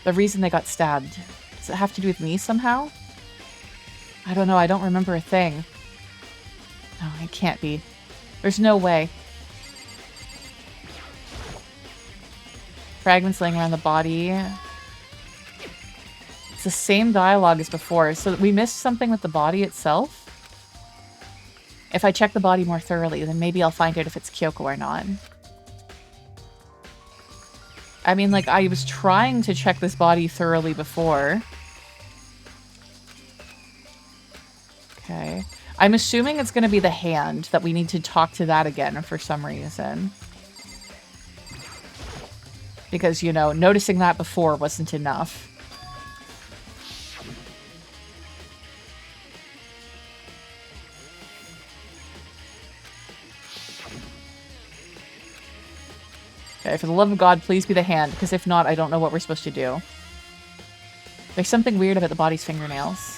The reason they got stabbed. Does it have to do with me somehow? I don't know, I don't remember a thing. No, it can't be. There's no way. Fragments laying around the body. It's the same dialogue as before, so we missed something with the body itself. If I check the body more thoroughly, then maybe I'll find out if it's Kyoko or not. I mean, like, I was trying to check this body thoroughly before. Okay. I'm assuming it's going to be the hand, that we need to talk to that again for some reason. Because, you know, noticing that before wasn't enough. Okay, for the love of God, please be the hand, because if not, I don't know what we're supposed to do. There's something weird about the body's fingernails.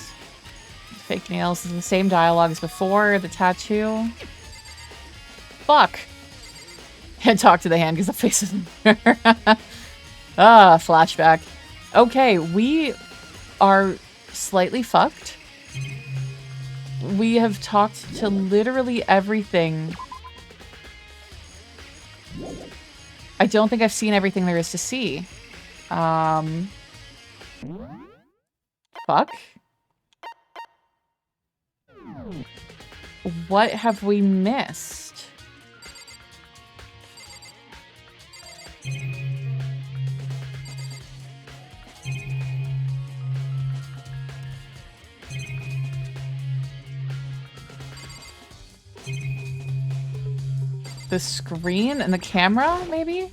Fake nails is the same dialogue as before. The tattoo. Fuck! Can't talk to the hand because the face isn't there. Ah, flashback. Okay, we are slightly fucked. We have talked to literally everything. I don't think I've seen everything there is to see. Fuck. What have we missed? The screen and the camera, maybe?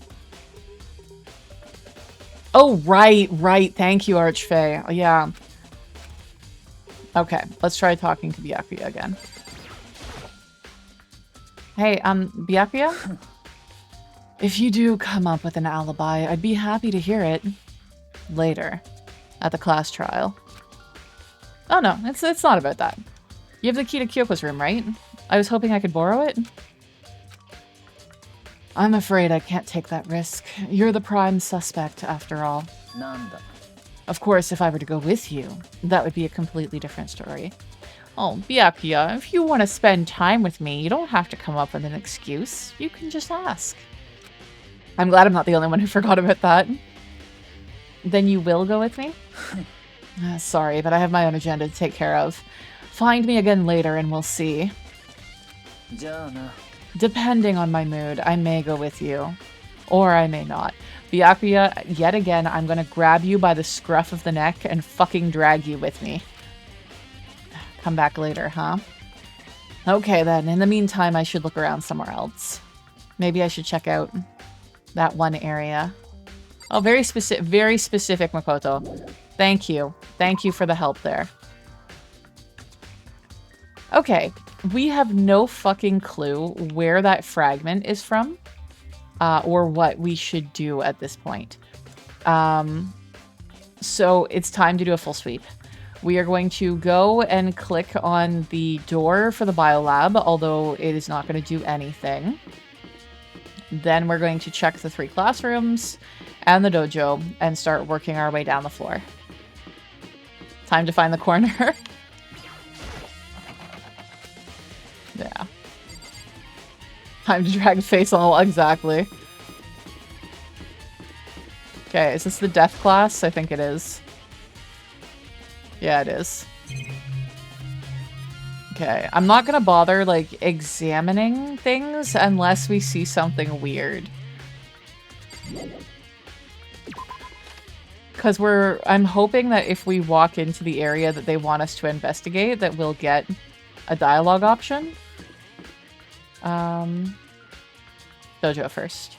Oh, right. Thank you, Archfey. Yeah. Okay, let's try talking to Byakuya again. Hey, Byakuya? If you do come up with an alibi, I'd be happy to hear it. Later. At the class trial. Oh no, it's not about that. You have the key to Kyoko's room, right? I was hoping I could borrow it. I'm afraid I can't take that risk. You're the prime suspect, after all. Nanda. Of course, if I were to go with you, that would be a completely different story. Oh, Byakuya, if you want to spend time with me, you don't have to come up with an excuse. You can just ask. I'm glad I'm not the only one who forgot about that. Then you will go with me? Sorry, but I have my own agenda to take care of. Find me again later and we'll see. Depending on my mood, I may go with you. Or I may not. Byakuya, yet again, I'm gonna grab you by the scruff of the neck and fucking drag you with me. Come back later, huh? Okay then, in the meantime, I should look around somewhere else. Maybe I should check out that one area. Oh, very specific, Makoto. Thank you. Thank you for the help there. Okay, we have no fucking clue where that fragment is from, or what we should do at this point. So it's time to do a full sweep. We are going to go and click on the door for the biolab, although it is not going to do anything. Then we're going to check the 3 classrooms and the dojo and start working our way down the floor. Time to find the corner. Yeah. Time to drag the face on the wall. Exactly. Okay, is this the death class? I think it is. Yeah, it is. Okay, I'm not gonna bother, like, examining things unless we see something weird. Because I'm hoping that if we walk into the area that they want us to investigate, that we'll get a dialogue option. Dojo first.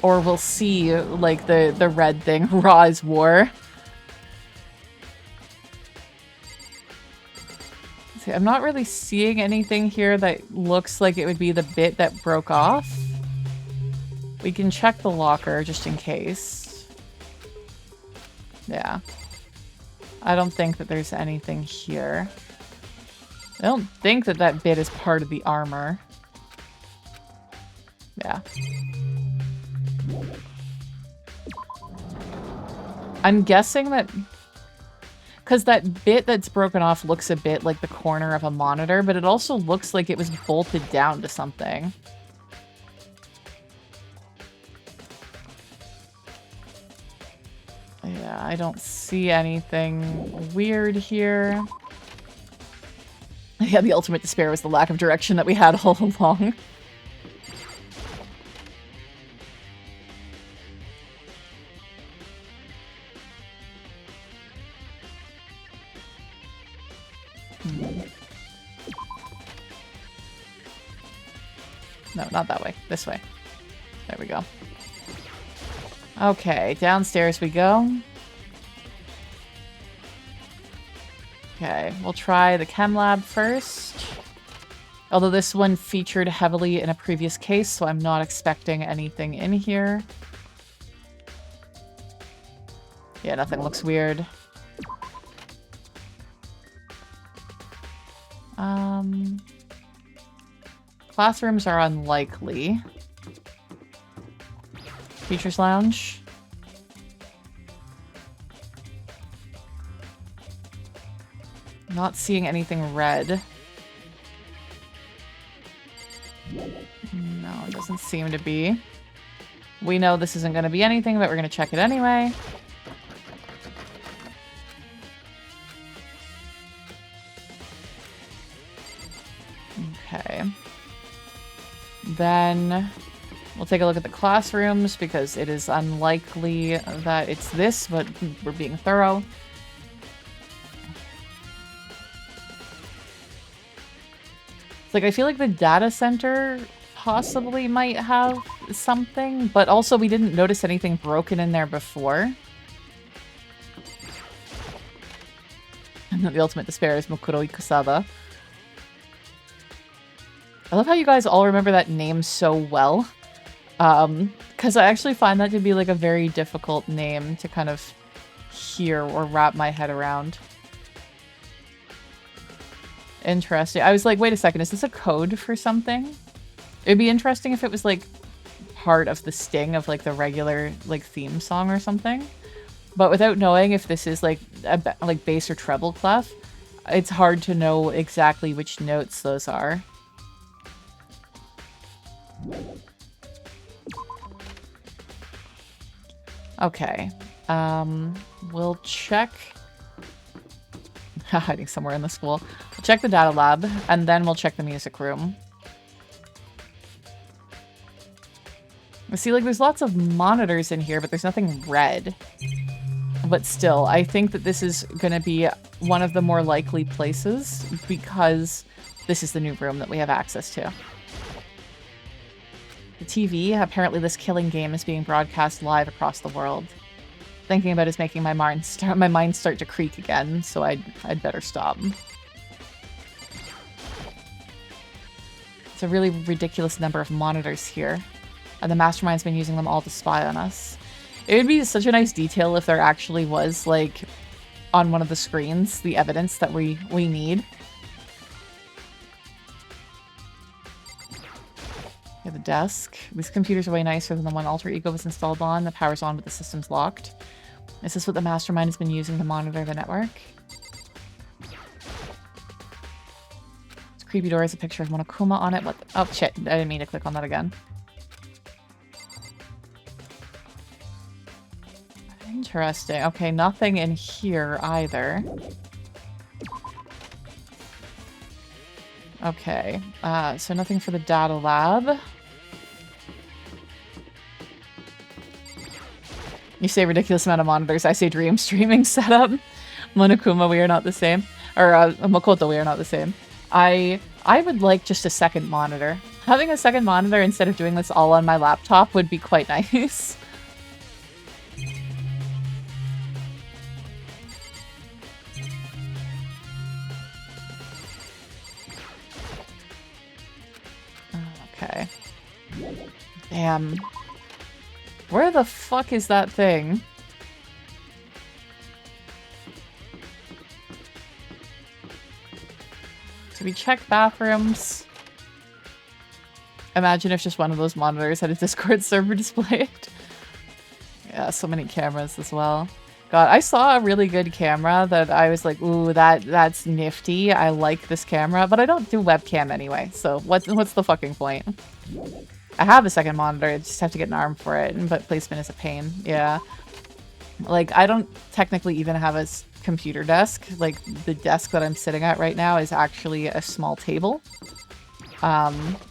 Or we'll see, like, the red thing, Raw is War. See, I'm not really seeing anything here that looks like it would be the bit that broke off. We can check the locker just in case. Yeah. I don't think that there's anything here. I don't think that that bit is part of the armor. Yeah. I'm guessing that... Because that bit that's broken off looks a bit like the corner of a monitor, but it also looks like it was bolted down to something. Yeah, I don't see anything weird here. Yeah, the ultimate despair was the lack of direction that we had all along. No, not that way. This way. There we go. Okay, downstairs we go. Okay, we'll try the chem lab first. Although this one featured heavily in a previous case, so I'm not expecting anything in here. Yeah, nothing looks weird. Classrooms are unlikely. Teacher's lounge. Not seeing anything red. No, it doesn't seem to be. We know this isn't going to be anything, but we're going to check it anyway. Okay. Then we'll take a look at the classrooms because it is unlikely that it's this, but we're being thorough. It's like, I feel like the data center possibly might have something, but also we didn't notice anything broken in there before. And the ultimate despair is Mokuro Ikusawa. I love how you guys all remember that name so well. Because I actually find that to be like a very difficult name to kind of hear or wrap my head around. Interesting. I was like, wait a second, is this a code for something? It'd be interesting if it was like part of the sting of like the regular like theme song or something. But without knowing if this is like a bass or treble clef, it's hard to know exactly which notes those are. Okay. We'll check... hiding somewhere in the school. We'll check the data lab, and then we'll check the music room. See, like, there's lots of monitors in here, but there's nothing red. But still, I think that this is going to be one of the more likely places because this is the new room that we have access to. The TV, apparently this killing game is being broadcast live across the world. Thinking about it is making my mind start to creak again, so I'd better stop. It's a really ridiculous number of monitors here, and the mastermind's been using them all to spy on us. It would be such a nice detail if there actually was, like, on one of the screens, the evidence that we need. Yeah, the desk. These computers are way nicer than the one Alter Ego was installed on. The power's on, but the system's locked. Is this what the mastermind has been using to monitor the network? This creepy door has a picture of Monokuma on it. What the— oh, shit. I didn't mean to click on that again. Interesting. Okay, nothing in here either. Okay, so nothing for the data lab. You say ridiculous amount of monitors. I say dream streaming setup. Monokuma, we are not the same. Or Makoto, we are not the same. I would like just a second monitor. Having a second monitor instead of doing this all on my laptop would be quite nice. Okay. Damn. Where the fuck is that thing? Did we check bathrooms? Imagine if just one of those monitors had a Discord server displayed. Yeah, so many cameras as well. God, I saw a really good camera that I was like, ooh, that's nifty. I like this camera, but I don't do webcam anyway, so what's the fucking point? I have a second monitor, I just have to get an arm for it, but placement is a pain. Yeah. Like, I don't technically even have a computer desk. Like, the desk that I'm sitting at right now is actually a small table,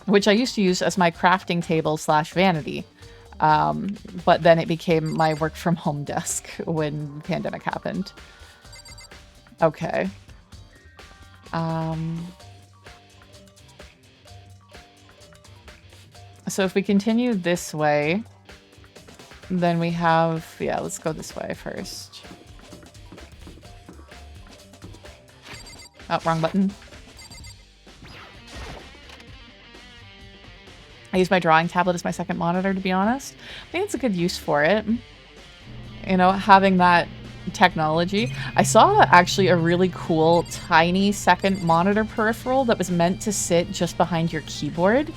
which I used to use as my crafting table / vanity. But then it became my work from home desk when the pandemic happened. Okay. So if we continue this way, then we have... yeah, let's go this way first. Oh, wrong button. I use my drawing tablet as my second monitor, to be honest. I think it's a good use for it. You know, having that technology. I saw actually a really cool tiny second monitor peripheral that was meant to sit just behind your keyboard.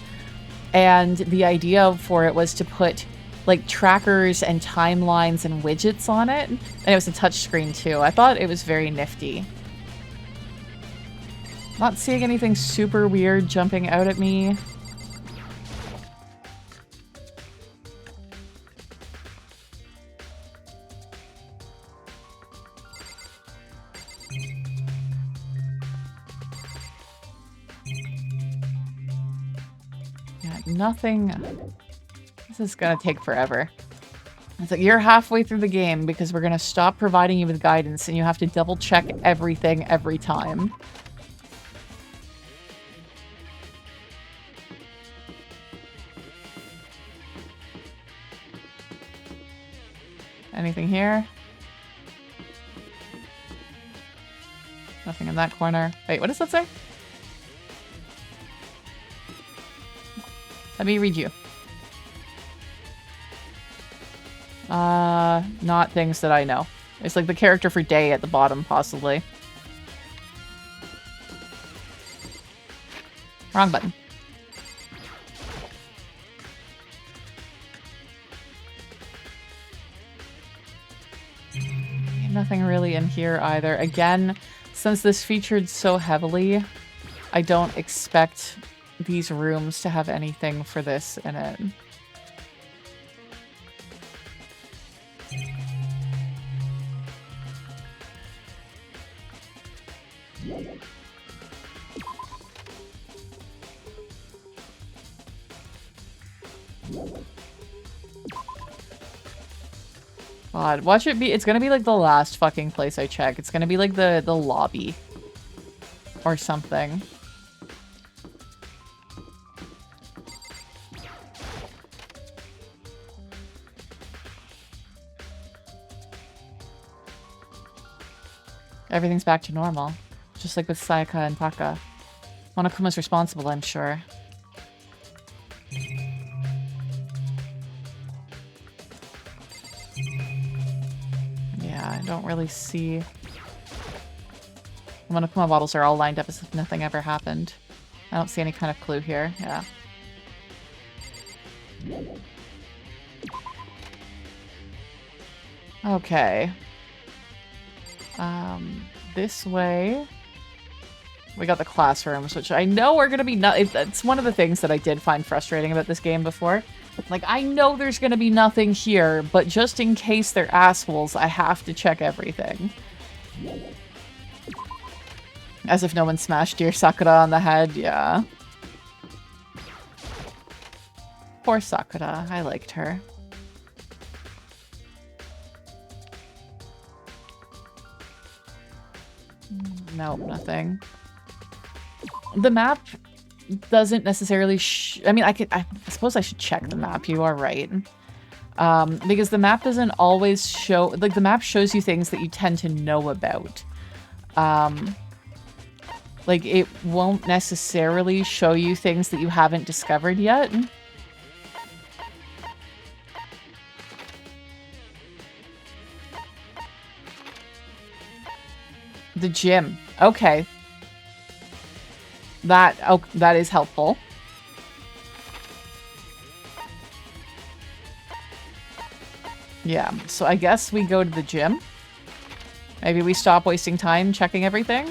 And the idea for it was to put like trackers and timelines and widgets on it. And it was a touch screen too. I thought it was very nifty. Not seeing anything super weird jumping out at me. Nothing. This is gonna take forever. It's like you're halfway through the game because we're gonna stop providing you with guidance and you have to double check everything every time. Anything here? Nothing in that corner. Wait, what does that say? Let me read you. Not things that I know. It's like the character for day at the bottom, possibly. Wrong button. Nothing really in here either. Again, since this featured so heavily, I don't expect these rooms to have anything for this in it. God, watch it be. It's gonna be like the last fucking place I check. It's gonna be like the lobby. Or something. Everything's back to normal. Just like with Sayaka and Taka. Monokuma's responsible, I'm sure. Yeah, I don't really see... The Monokuma bottles are all lined up as if nothing ever happened. I don't see any kind of clue here. Yeah. Okay. This way... We got the classrooms, which I know are going to be... It's one of the things that I did find frustrating about this game before. Like, I know there's going to be nothing here, but just in case they're assholes, I have to check everything. As if no one smashed dear Sakura on the head, yeah. Poor Sakura, I liked her. Nope, nothing. The map doesn't necessarily I mean, I suppose I should check the map, you are right. Because the map doesn't always show... Like, the map shows you things that you tend to know about. Like, it won't necessarily show you things that you haven't discovered yet. The gym. Okay. That is helpful. Yeah, so I guess we go to the gym. Maybe we stop wasting time checking everything.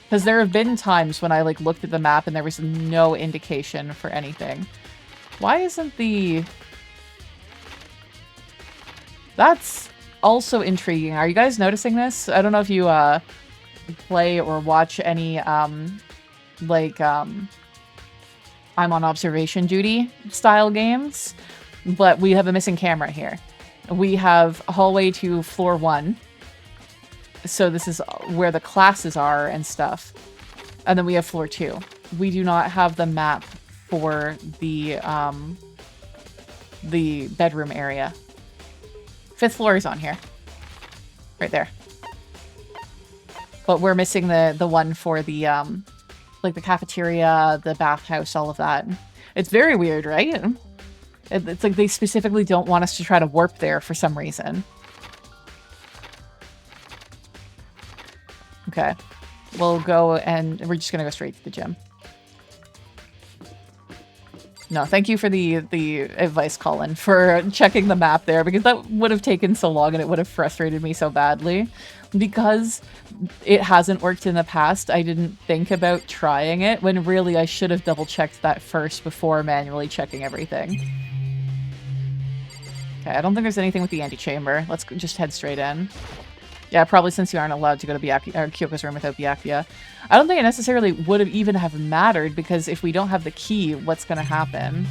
Because there have been times when I, like, looked at the map and there was no indication for anything. Why isn't the... That's also intriguing. Are you guys noticing this? I don't know if you, play or watch any, I'm on observation duty style games, but we have a missing camera here. We have a hallway to floor 1. So this is where the classes are and stuff. And then we have floor 2. We do not have the map for the bedroom area. 5th floor is on here. Right there. But we're missing the one for the, like the cafeteria, the bathhouse, all of that. It's very weird, right? It's like they specifically don't want us to try to warp there for some reason. Okay. We'll go and we're just gonna go straight to the gym. No, thank you for the advice, Colin, for checking the map there, because that would have taken so long and it would have frustrated me so badly. Because it hasn't worked in the past, I didn't think about trying it, when really I should have double-checked that first before manually checking everything. Okay, I don't think there's anything with the antechamber. Let's just head straight in. Yeah, probably since you aren't allowed to go to Kyoko's room without Byakuya. I don't think it necessarily would have even have mattered, because if we don't have the key, what's going to happen?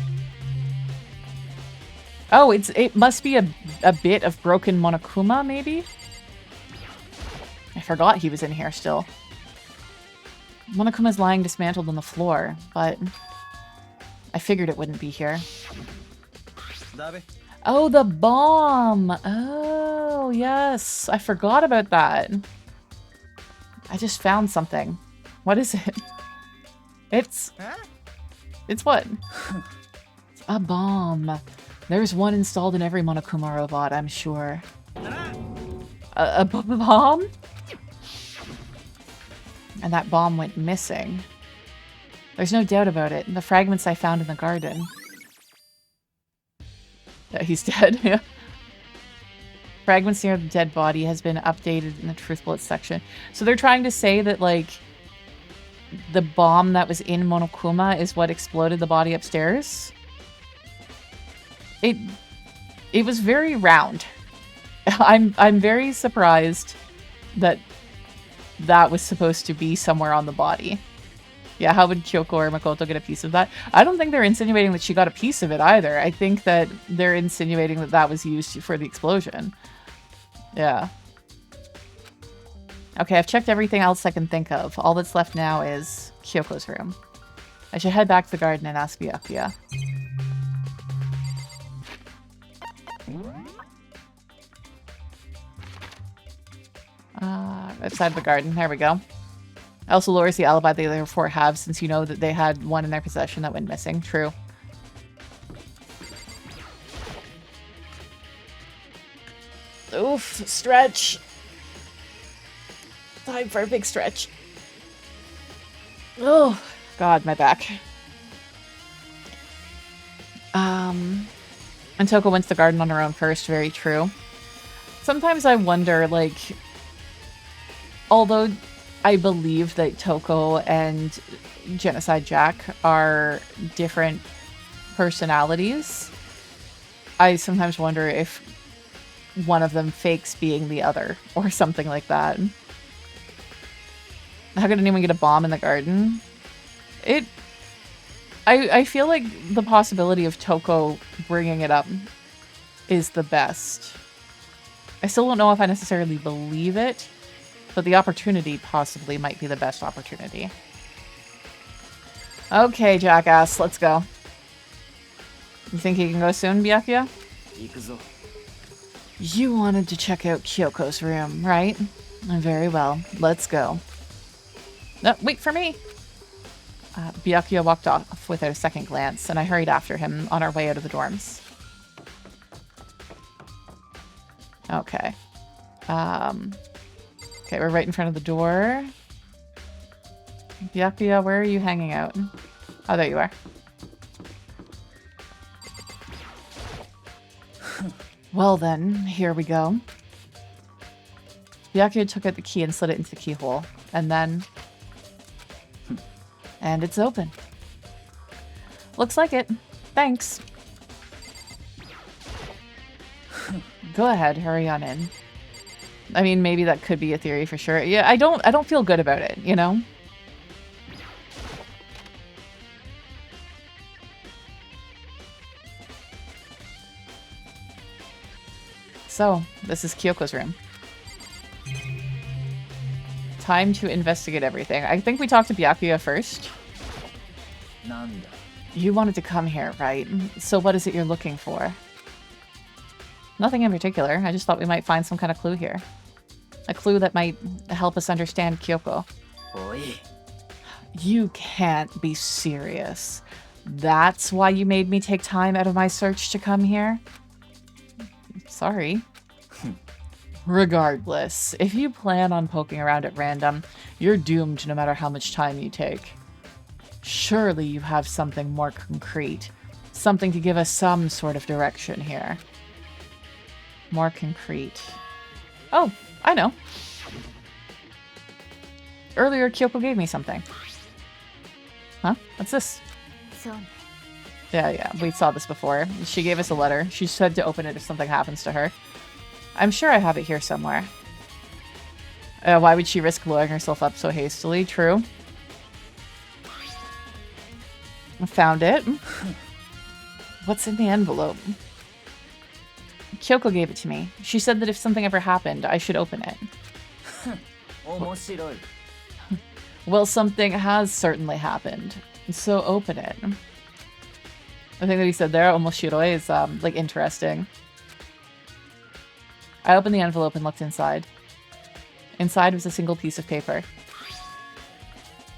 Oh, it must be a bit of broken Monokuma, maybe? I forgot he was in here still. Monokuma's lying dismantled on the floor, but I figured it wouldn't be here. Oh, the bomb! Oh, yes. I forgot about that. I just found something. What is it? It's what? It's a bomb. There's one installed in every Monokuma robot, I'm sure. A bomb? And that bomb went missing. There's no doubt about it. The fragments I found in the garden. Yeah, he's dead. Yeah. Fragments near the dead body has been updated in the truth bullets section. So they're trying to say that, like, the bomb that was in Monokuma is what exploded the body upstairs. It was very round. I'm very surprised that that was supposed to be somewhere on the body. Yeah, how would Kyoko or Makoto get a piece of that? I don't think they're insinuating that she got a piece of it either. I think that they're insinuating that that was used for the explosion. Yeah. Okay, I've checked everything else I can think of. All that's left now is Kyoko's room. I should head back to the garden and ask Byakuya. Outside the garden. There we go. Also lowers the alibi the other four have, since you know that they had one in their possession that went missing. True. Oof, stretch. Time for a big stretch. Oh, God, my back. And Toko went to the garden on her own first. Very true. Sometimes I wonder, like, although I believe that Toko and Genocide Jack are different personalities, I sometimes wonder if one of them fakes being the other or something like that. How could anyone get a bomb in the garden? I feel like the possibility of Toko bringing it up is the best. I still don't know if I necessarily believe it, but the opportunity possibly might be the best opportunity. Okay, jackass, let's go. You think you can go soon, Byakuya? You wanted to check out Kyoko's room, right? Very well, let's go. No, wait for me! Byakuya walked off without a second glance, and I hurried after him on our way out of the dorms. Okay. Okay, we're right in front of the door. Byakuya, where are you hanging out? Oh, there you are. Well then, here we go. Byakuya took out the key and slid it into the keyhole. And then... and it's open. Looks like it. Thanks. Go ahead, hurry on in. I mean, maybe that could be a theory for sure. Yeah, I don't feel good about it, you know? So, this is Kyoko's room. Time to investigate everything. I think we talked to Byakuya first. You wanted to come here, right? So what is it you're looking for? Nothing in particular. I just thought we might find some kind of clue here. A clue that might help us understand Kyoko. You can't be serious. That's why you made me take time out of my search to come here? Sorry. Regardless, if you plan on poking around at random, you're doomed no matter how much time you take. Surely you have something more concrete. Something to give us some sort of direction here. More concrete. Oh, I know. Earlier, Kyoko gave me something. Huh? What's this? Yeah, we saw this before. She gave us a letter. She said to open it if something happens to her. I'm sure I have it here somewhere. Why would she risk blowing herself up so hastily? True. I found it. What's in the envelope? Kyoko gave it to me. She said that if something ever happened, I should open it. Well, something has certainly happened. So open it. I think that he said there, omoshiroi, is, like, interesting. I opened the envelope and looked inside. Inside was a single piece of paper.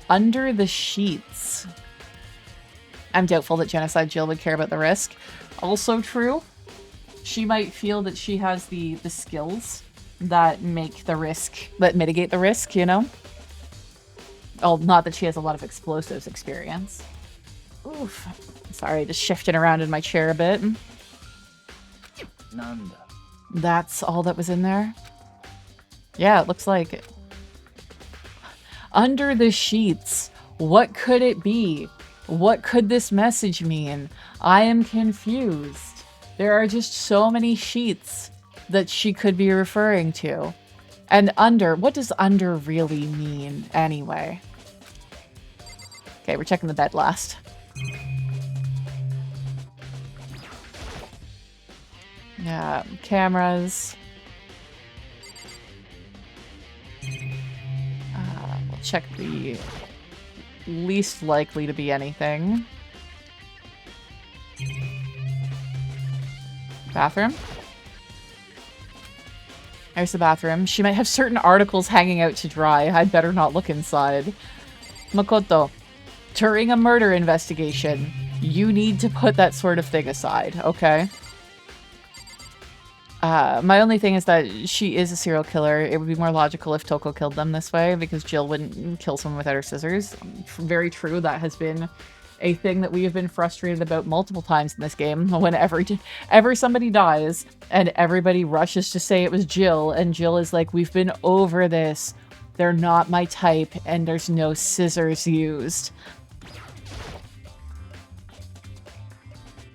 Under the sheets. I'm doubtful that Genocide Jill would care about the risk. Also true. She might feel that she has the skills that make the risk, that mitigate the risk, you know? Oh, not that she has a lot of explosives experience. Oof. Sorry, just shifting around in my chair a bit. That's all that was in there? Yeah, it looks like it. Under the sheets. What could it be? What could this message mean? I am confused. There are just so many sheets that she could be referring to. And under, what does under really mean anyway? Okay, we're checking the bed last. Yeah, cameras. We'll check the least likely to be anything. Bathroom? There's the bathroom. She might have certain articles hanging out to dry. I'd better not look inside. Makoto, during a murder investigation, you need to put that sort of thing aside, okay? My only thing is that she is a serial killer. It would be more logical if Toko killed them this way, because Jill wouldn't kill someone without her scissors. Very true. That has been a thing that we have been frustrated about multiple times in this game. Whenever somebody dies, and everybody rushes to say it was Jill, and Jill is like, we've been over this. They're not my type, and there's no scissors used.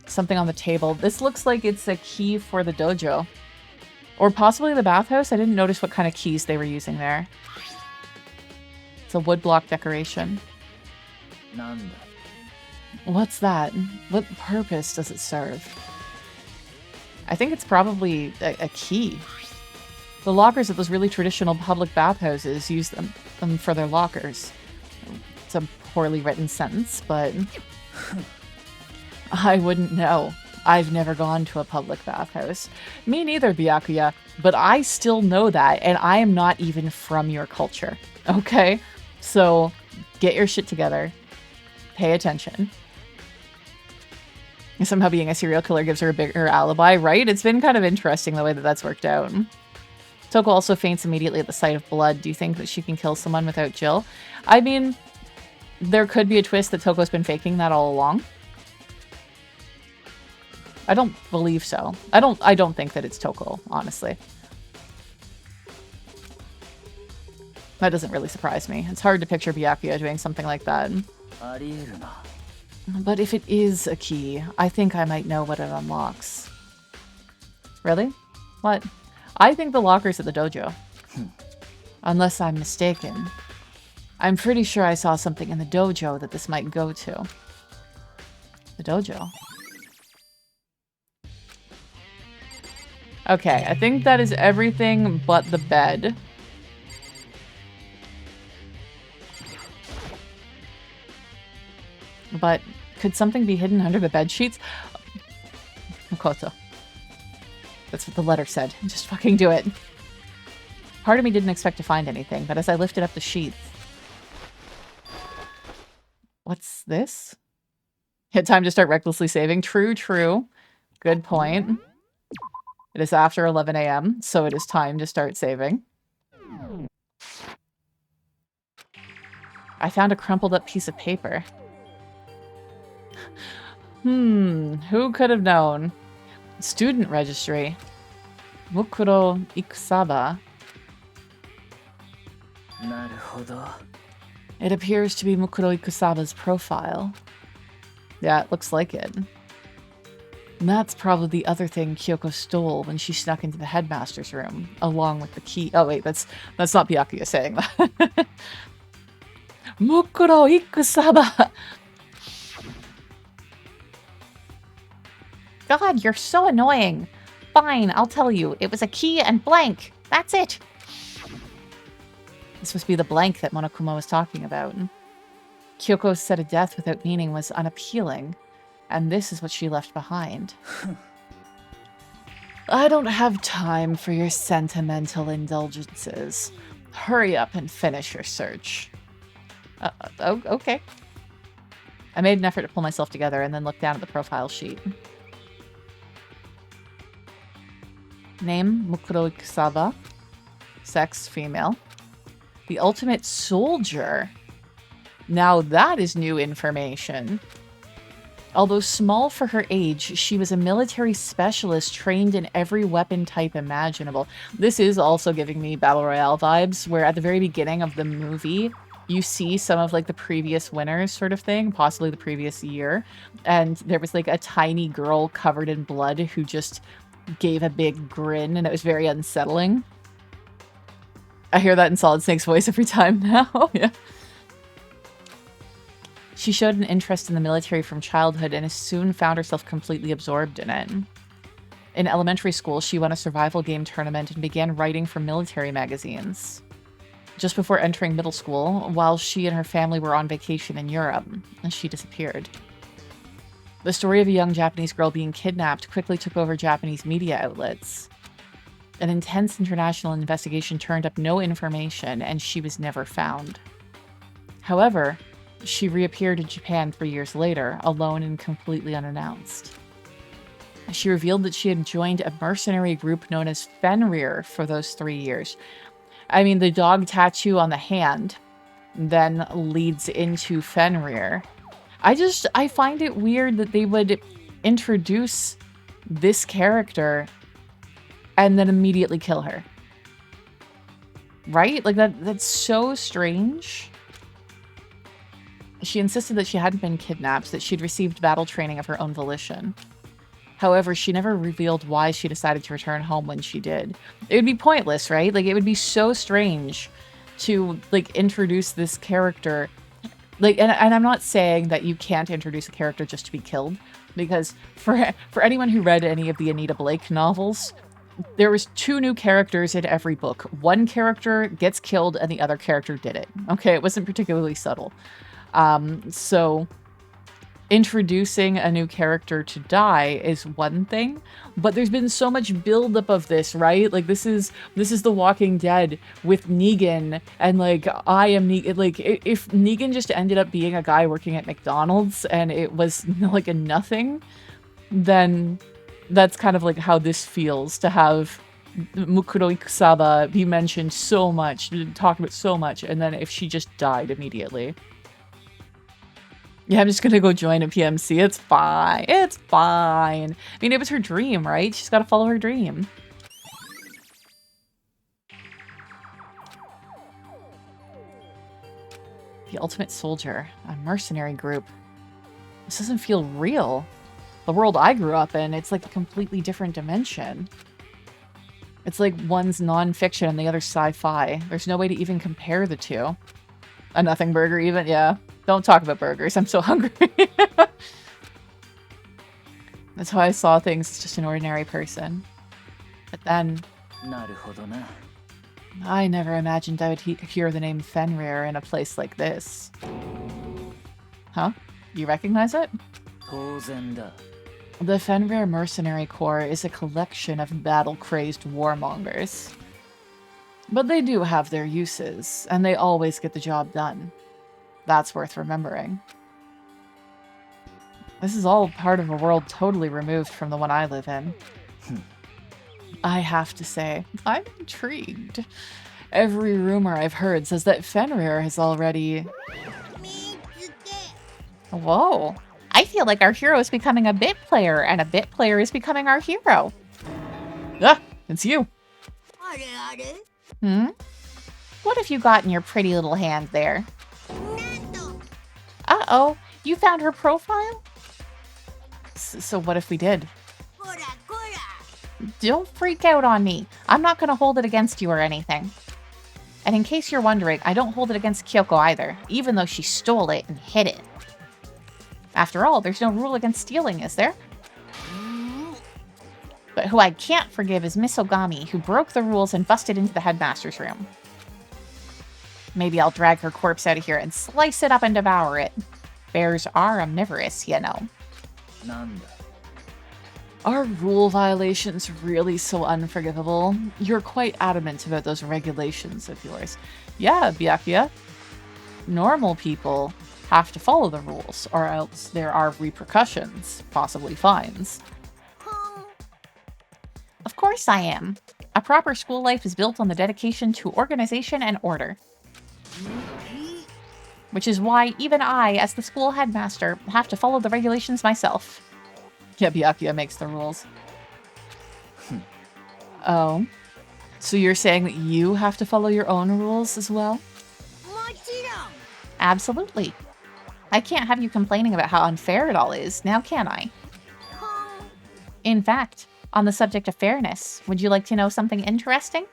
Something on the table. This looks like it's a key for the dojo. Or possibly the bathhouse. I didn't notice what kind of keys they were using there. It's a woodblock decoration. Nanda. What's that? What purpose does it serve? I think it's probably a key. The lockers at those really traditional public bathhouses use them for their lockers. It's a poorly written sentence, but I wouldn't know. I've never gone to a public bathhouse. Me neither, Byakuya, but I still know that, and I am not even from your culture, okay? So, get your shit together. Pay attention. Somehow being a serial killer gives her a bigger alibi, right? It's been kind of interesting the way that that's worked out. Toko also faints immediately at the sight of blood. Do you think that she can kill someone without Jill? I mean, there could be a twist that Toko's been faking that all along. I don't believe so. I don't think that it's Toko, honestly. That doesn't really surprise me. It's hard to picture Byakuya doing something like that. But if it is a key, I think I might know what it unlocks. Really? What? I think the locker's at the dojo. Unless I'm mistaken. I'm pretty sure I saw something in the dojo that this might go to. The dojo. Okay, I think that is everything but the bed. But could something be hidden under the bed sheets? Makoto. That's what the letter said. Just fucking do it. Part of me didn't expect to find anything, but as I lifted up the sheets... What's this? Hit time to start recklessly saving. True, true. Good point. It is after 11 a.m., so it is time to start saving. I found a crumpled up piece of paper. Who could have known? Student registry. Mukuro Ikusaba. It appears to be Mukuro Ikusaba's profile. Yeah, it looks like it. And that's probably the other thing Kyoko stole when she snuck into the headmaster's room, along with the key. Oh wait, that's not Byakuya saying that. Mukuro Ikusaba! God, you're so annoying. Fine, I'll tell you. It was a key and blank. That's it. This must be the blank that Monokuma was talking about. Kyoko said a death without meaning was unappealing, and this is what she left behind. I don't have time for your sentimental indulgences. Hurry up and finish your search. Oh, okay. I made an effort to pull myself together and then looked down at the profile sheet. Name, Mukuro Ikusaba. Sex, female. The ultimate soldier. Now that is new information. Although small for her age, she was a military specialist trained in every weapon type imaginable. This is also giving me Battle Royale vibes, where at the very beginning of the movie, you see some of like the previous winners sort of thing, possibly the previous year. And there was like a tiny girl covered in blood who just gave a big grin, and it was very unsettling. I hear that in Solid Snake's voice every time now. Yeah. She showed an interest in the military from childhood and soon found herself completely absorbed in it. In elementary school, she won a survival game tournament and began writing for military magazines. Just before entering middle school, while she and her family were on vacation in Europe, she disappeared. The story of a young Japanese girl being kidnapped quickly took over Japanese media outlets. An intense international investigation turned up no information, and she was never found. However, she reappeared in Japan 3 years later, alone and completely unannounced. She revealed that she had joined a mercenary group known as Fenrir for those 3 years. I mean, the dog tattoo on the hand then leads into Fenrir. I find it weird that they would introduce this character and then immediately kill her. Right? Like, that's so strange. She insisted that she hadn't been kidnapped, that she'd received battle training of her own volition. However, she never revealed why she decided to return home when she did. It would be pointless, right? Like, it would be so strange to, like, introduce this character. Like, and I'm not saying that you can't introduce a character just to be killed, because for anyone who read any of the Anita Blake novels, there was 2 new characters in every book. One character gets killed and the other character did it. Okay, it wasn't particularly subtle. So introducing a new character to die is one thing, but there's been so much buildup of this, right? Like, this is The Walking Dead with Negan, and like, I am Negan. Like, if Negan just ended up being a guy working at McDonald's and it was like a nothing, then that's kind of like how this feels, to have Mukuro Ikusaba be mentioned so much, talked about so much, and then if she just died immediately. Yeah, I'm just gonna go join a PMC. It's fine. It's fine. I mean, it was her dream, right? She's got to follow her dream. The Ultimate Soldier, a mercenary group. This doesn't feel real. The world I grew up in, it's like a completely different dimension. It's like one's non-fiction and the other's sci-fi. There's no way to even compare the two. A nothing burger even? Yeah. Don't talk about burgers. I'm so hungry. That's how I saw things as just an ordinary person. But then, I never imagined I would hear the name Fenrir in a place like this. Huh? You recognize it? The Fenrir Mercenary Corps is a collection of battle-crazed warmongers. But they do have their uses, and they always get the job done. That's worth remembering. This is all part of a world totally removed from the one I live in. I have to say, I'm intrigued. Every rumor I've heard says that Fenrir has already... Whoa. I feel like our hero is becoming a bit player, and a bit player is becoming our hero. Ah, it's you. What have you got in your pretty little hand there? Uh-oh, you found her profile? So what if we did? Don't freak out on me. I'm not going to hold it against you or anything. And in case you're wondering, I don't hold it against Kyoko either, even though she stole it and hid it. After all, there's no rule against stealing, is there? But who I can't forgive is Miss Ogami, who broke the rules and busted into the headmaster's room. Maybe I'll drag her corpse out of here and slice it up and devour it. Bears are omnivorous, you know. Are rule violations really so unforgivable? You're quite adamant about those regulations of yours. Yeah, Byakuya. Normal people have to follow the rules, or else there are repercussions, possibly fines. Of course I am. A proper school life is built on the dedication to organization and order. Which is why even I, as the school headmaster, have to follow the regulations myself. Yeah, Byakuya makes the rules. Oh. So you're saying that you have to follow your own rules as well? Absolutely. I can't have you complaining about how unfair it all is, now can I? In fact, on the subject of fairness, would you like to know something interesting?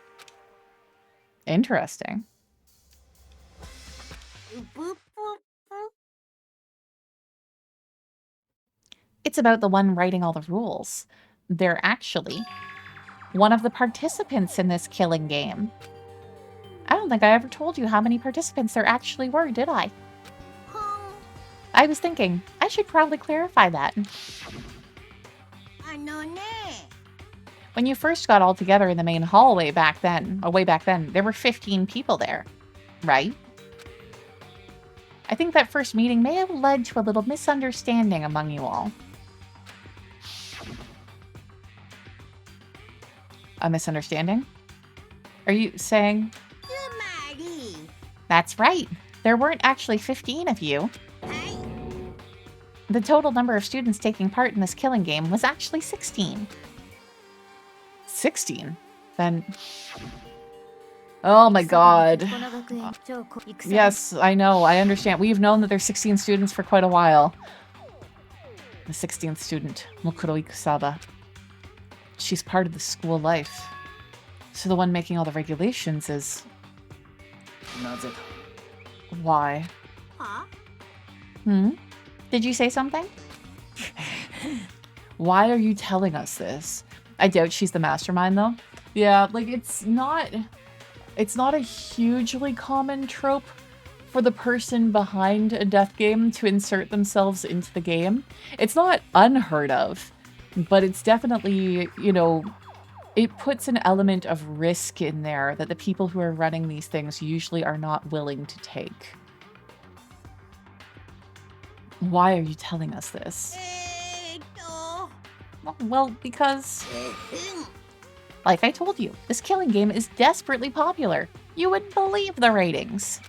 Interesting. It's about the one writing all the rules. They're actually one of the participants in this killing game. I don't think I ever told you how many participants there actually were, did I? I was thinking, I should probably clarify that. When you first got all together in the main hallway back then, there were 15 people there, right? I think that first meeting may have led to a little misunderstanding among you all. A misunderstanding? Are you saying... That's right. There weren't actually 15 of you. The total number of students taking part in this killing game was actually 16. 16? Then... Oh my god. Yes, I know, I understand. We've known that there's 16 students for quite a while. The 16th student, Mukuro Ikusaba. She's part of the school life. So the one making all the regulations is... Why? Hmm? Did you say something? Why are you telling us this? I doubt she's the mastermind, though. Yeah, like, it's not a hugely common trope for the person behind a death game to insert themselves into the game. It's not unheard of, but it's definitely, you know, it puts an element of risk in there that the people who are running these things usually are not willing to take. Why are you telling us this? Well, because... Like I told you, this killing game is desperately popular. You wouldn't believe the ratings.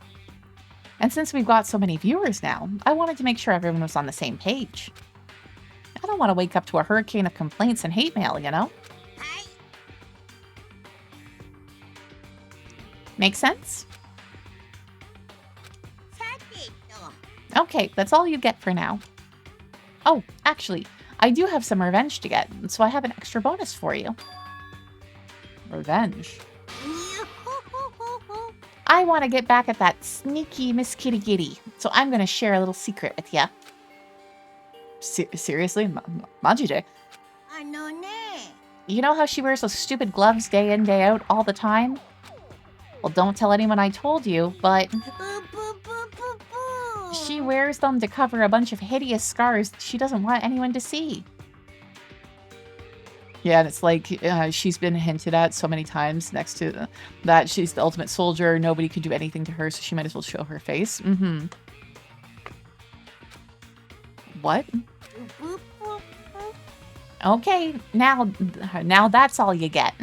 And since we've got so many viewers now, I wanted to make sure everyone was on the same page. I don't want to wake up to a hurricane of complaints and hate mail, you know? Make sense? Okay, that's all you get for now. Oh, actually, I do have some revenge to get, so I have an extra bonus for you. Revenge? I want to get back at that sneaky Miss Kitty Kitty, so I'm going to share a little secret with you. Seriously? Majide? You know how she wears those stupid gloves day in, day out, all the time? Well, don't tell anyone I told you, but... She wears them to cover a bunch of hideous scars she doesn't want anyone to see. Yeah, and it's like she's been hinted at so many times next to that she's the ultimate soldier. Nobody could do anything to her, so she might as well show her face. Mm-hmm. What? Okay, now that's all you get.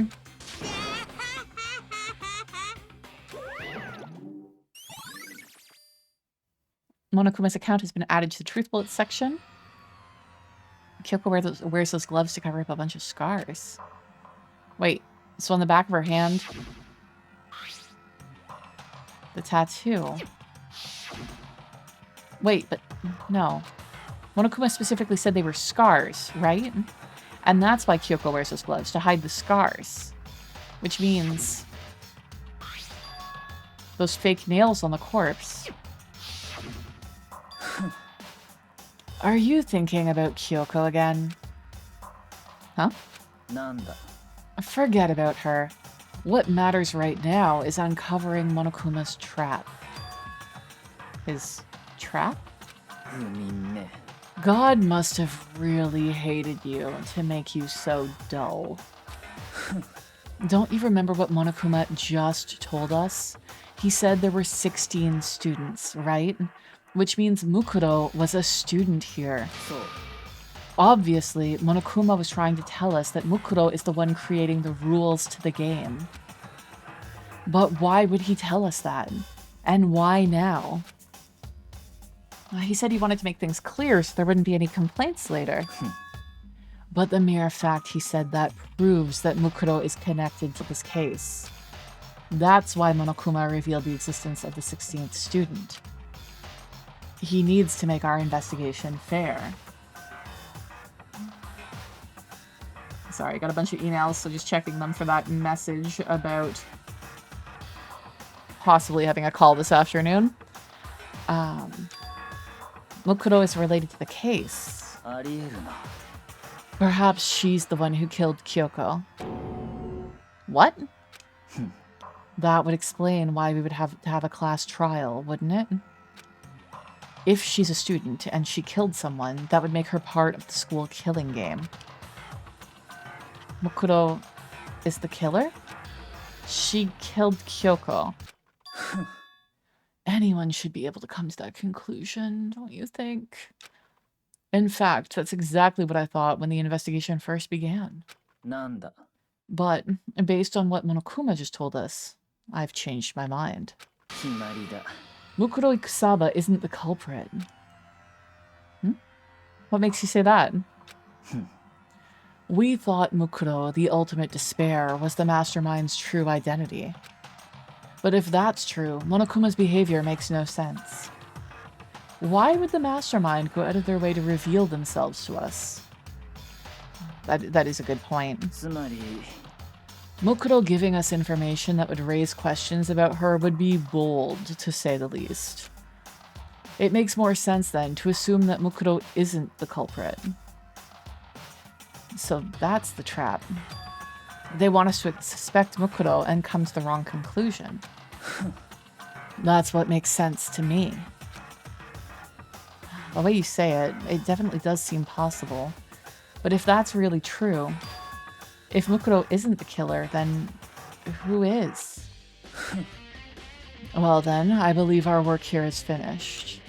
Monokuma's account has been added to the Truth Bullets section. Kyoko wears those gloves to cover up a bunch of scars. Wait, so on the back of her hand, the tattoo. Wait, but no. Monokuma specifically said they were scars, right? And that's why Kyoko wears those gloves, to hide the scars. Which means those fake nails on the corpse. Are you thinking about Kyoko again? Huh? Nanda. Forget about her. What matters right now is uncovering Monokuma's trap. His trap? God must have really hated you to make you so dull. Don't you remember what Monokuma just told us? He said there were 16 students, right? Which means Mukuro was a student here. Obviously, Monokuma was trying to tell us that Mukuro is the one creating the rules to the game. But why would he tell us that? And why now? He said he wanted to make things clear so there wouldn't be any complaints later. But the mere fact he said that proves that Mukuro is connected to this case. That's why Monokuma revealed the existence of the 16th student. He needs to make our investigation fair. Sorry, I got a bunch of emails, so just checking them for that message about possibly having a call this afternoon. Mukuro is related to the case. ありえるな。 Perhaps she's the one who killed Kyoko. What? That would explain why we would have to have a class trial, wouldn't it? If she's a student and she killed someone, that would make her part of the school killing game. Mukuro is the killer? She killed Kyoko. Anyone should be able to come to that conclusion, don't you think? In fact, that's exactly what I thought when the investigation first began. なんだ。 But, based on what Monokuma just told us, I've changed my mind. 決まりだ。 Mukuro Ikusaba isn't the culprit. What makes you say that? We thought Mukuro, the ultimate despair, was the mastermind's true identity. But if that's true, Monokuma's behavior makes no sense. Why would the mastermind go out of their way to reveal themselves to us? That is a good point. つまり Mukuro giving us information that would raise questions about her would be bold, to say the least. It makes more sense, then, to assume that Mukuro isn't the culprit. So that's the trap. They want us to suspect Mukuro and come to the wrong conclusion. That's what makes sense to me. The way you say it, it definitely does seem possible. But if that's really true, if Mukuro isn't the killer, then who is? Well then, I believe our work here is finished.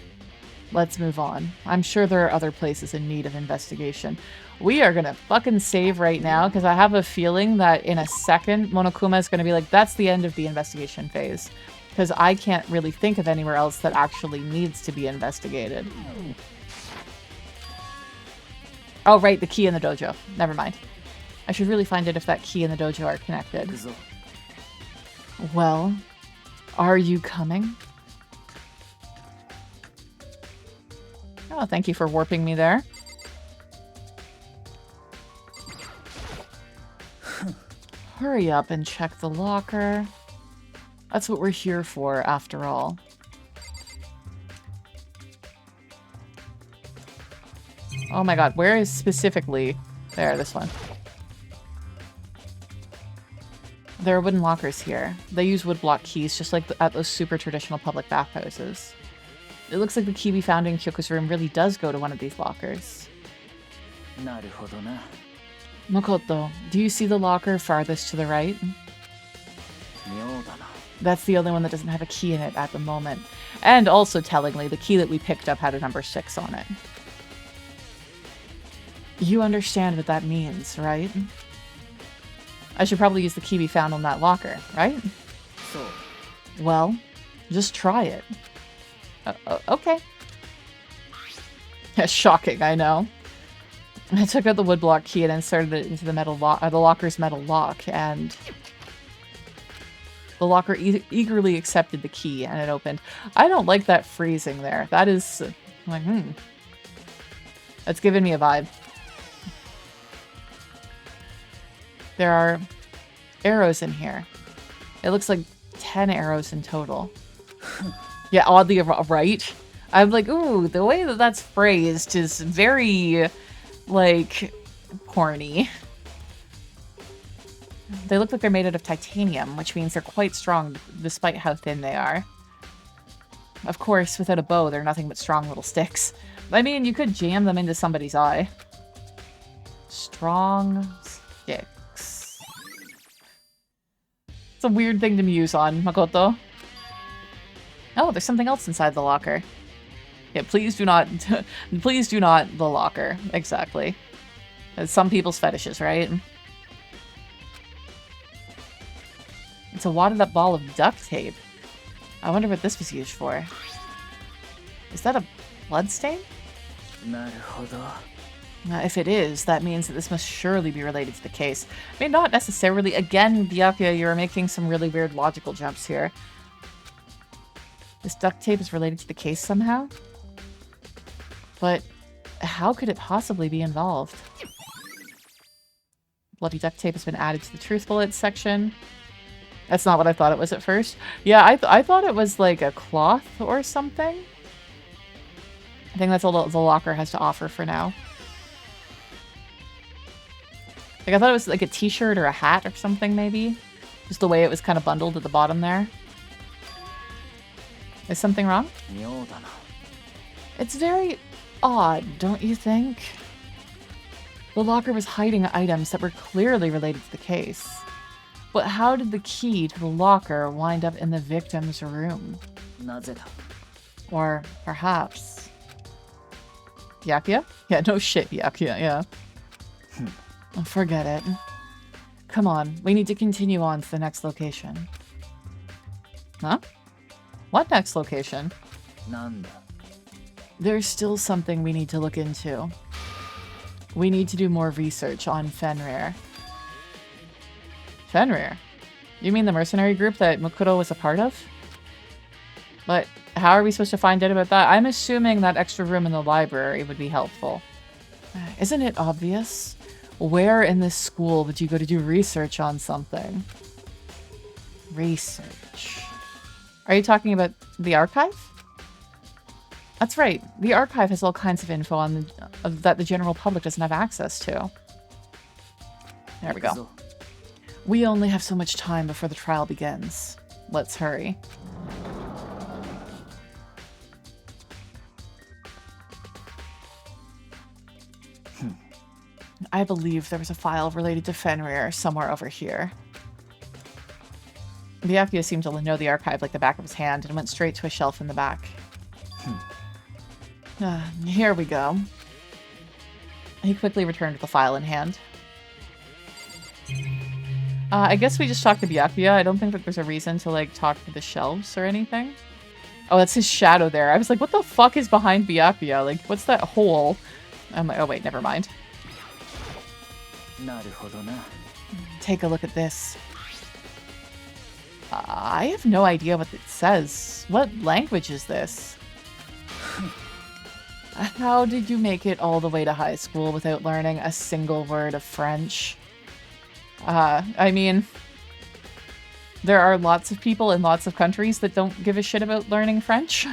Let's move on. I'm sure there are other places in need of investigation. We are gonna fucking save right now, because I have a feeling that in a second, Monokuma is gonna be like, that's the end of the investigation phase. Because I can't really think of anywhere else that actually needs to be investigated. Oh, right, the key in the dojo. Never mind. I should really find out if that key and the dojo are connected. Well, are you coming? Oh, thank you for warping me there. Hurry up and check the locker. That's what we're here for, after all. Oh my god, where is specifically... There, this one. There are wooden lockers here. They use woodblock keys, just like at those super traditional public bathhouses. It looks like the key we found in Kyoko's room really does go to one of these lockers. なるほどな。 Makoto, do you see the locker farthest to the right? 妙だな。 That's the only one that doesn't have a key in it at the moment. And also, tellingly, the key that we picked up had a number 6 on it. You understand what that means, right? I should probably use the key we found on that locker, right? そう。 Well, just try it. Okay. Shocking, I know. I took out the woodblock key and inserted it into the the locker's metal lock, and the locker eagerly accepted the key, and it opened. I don't like that freezing there. That is... like, That's giving me a vibe. There are arrows in here. It looks like 10 arrows in total. Yeah, oddly, right? I'm like, ooh, the way that that's phrased is very, like, corny. They look like they're made out of titanium, which means they're quite strong despite how thin they are. Of course, without a bow, they're nothing but strong little sticks. I mean, you could jam them into somebody's eye. Strong sticks. It's a weird thing to muse on, Makoto. Oh, there's something else inside the locker. Yeah, please do not... please do not the locker. Exactly. It's some people's fetishes, right? It's a wadded up ball of duct tape. I wonder what this was used for. Is that a bloodstain? なるほど。If it is, that means that this must surely be related to the case. I mean, not necessarily. Again, Byakuya, you're making some really weird logical jumps here. This duct tape is related to the case somehow? But how could it possibly be involved? Bloody duct tape has been added to the truth bullets section. That's not what I thought it was at first. Yeah, I thought it was like a cloth or something. I think that's all the locker has to offer for now. Like, I thought it was like a t-shirt or a hat or something, maybe. Just the way it was kind of bundled at the bottom there. Is something wrong? 妙だな。 It's very odd, don't you think? The locker was hiding items that were clearly related to the case. But how did the key to the locker wind up in the victim's room? なぜだ。 Or perhaps... Byakuya? Yeah, no shit, Byakuya, yeah. Forget it. Come on, we need to continue on to the next location. Huh? What next location? なんだ。 There's still something we need to look into. We need to do more research on Fenrir. Fenrir? You mean the mercenary group that Mukuro was a part of? But how are we supposed to find out about that? I'm assuming that extra room in the library would be helpful. Isn't it obvious? Where in this school would you go to do research on something? Research. Are you talking about the archive? That's right. The archive has all kinds of info on that the general public doesn't have access to. There we go. We only have so much time before the trial begins. Let's hurry. I believe there was a file related to Fenrir somewhere over here. Byakuya seemed to know the archive like the back of his hand and went straight to a shelf in the back. Here we go. He quickly returned with the file in hand. I guess we just talked to Byakuya. I don't think that there's a reason to, like, talk to the shelves or anything. Oh, that's his shadow there. I was like, what the fuck is behind Byakuya? Like, what's that hole? I'm like, oh wait, never mind. なるほどな。 Take a look at this. I have no idea what it says. What language is this? How did you make it all the way to high school without learning a single word of French? I mean, there are lots of people in lots of countries that don't give a shit about learning French.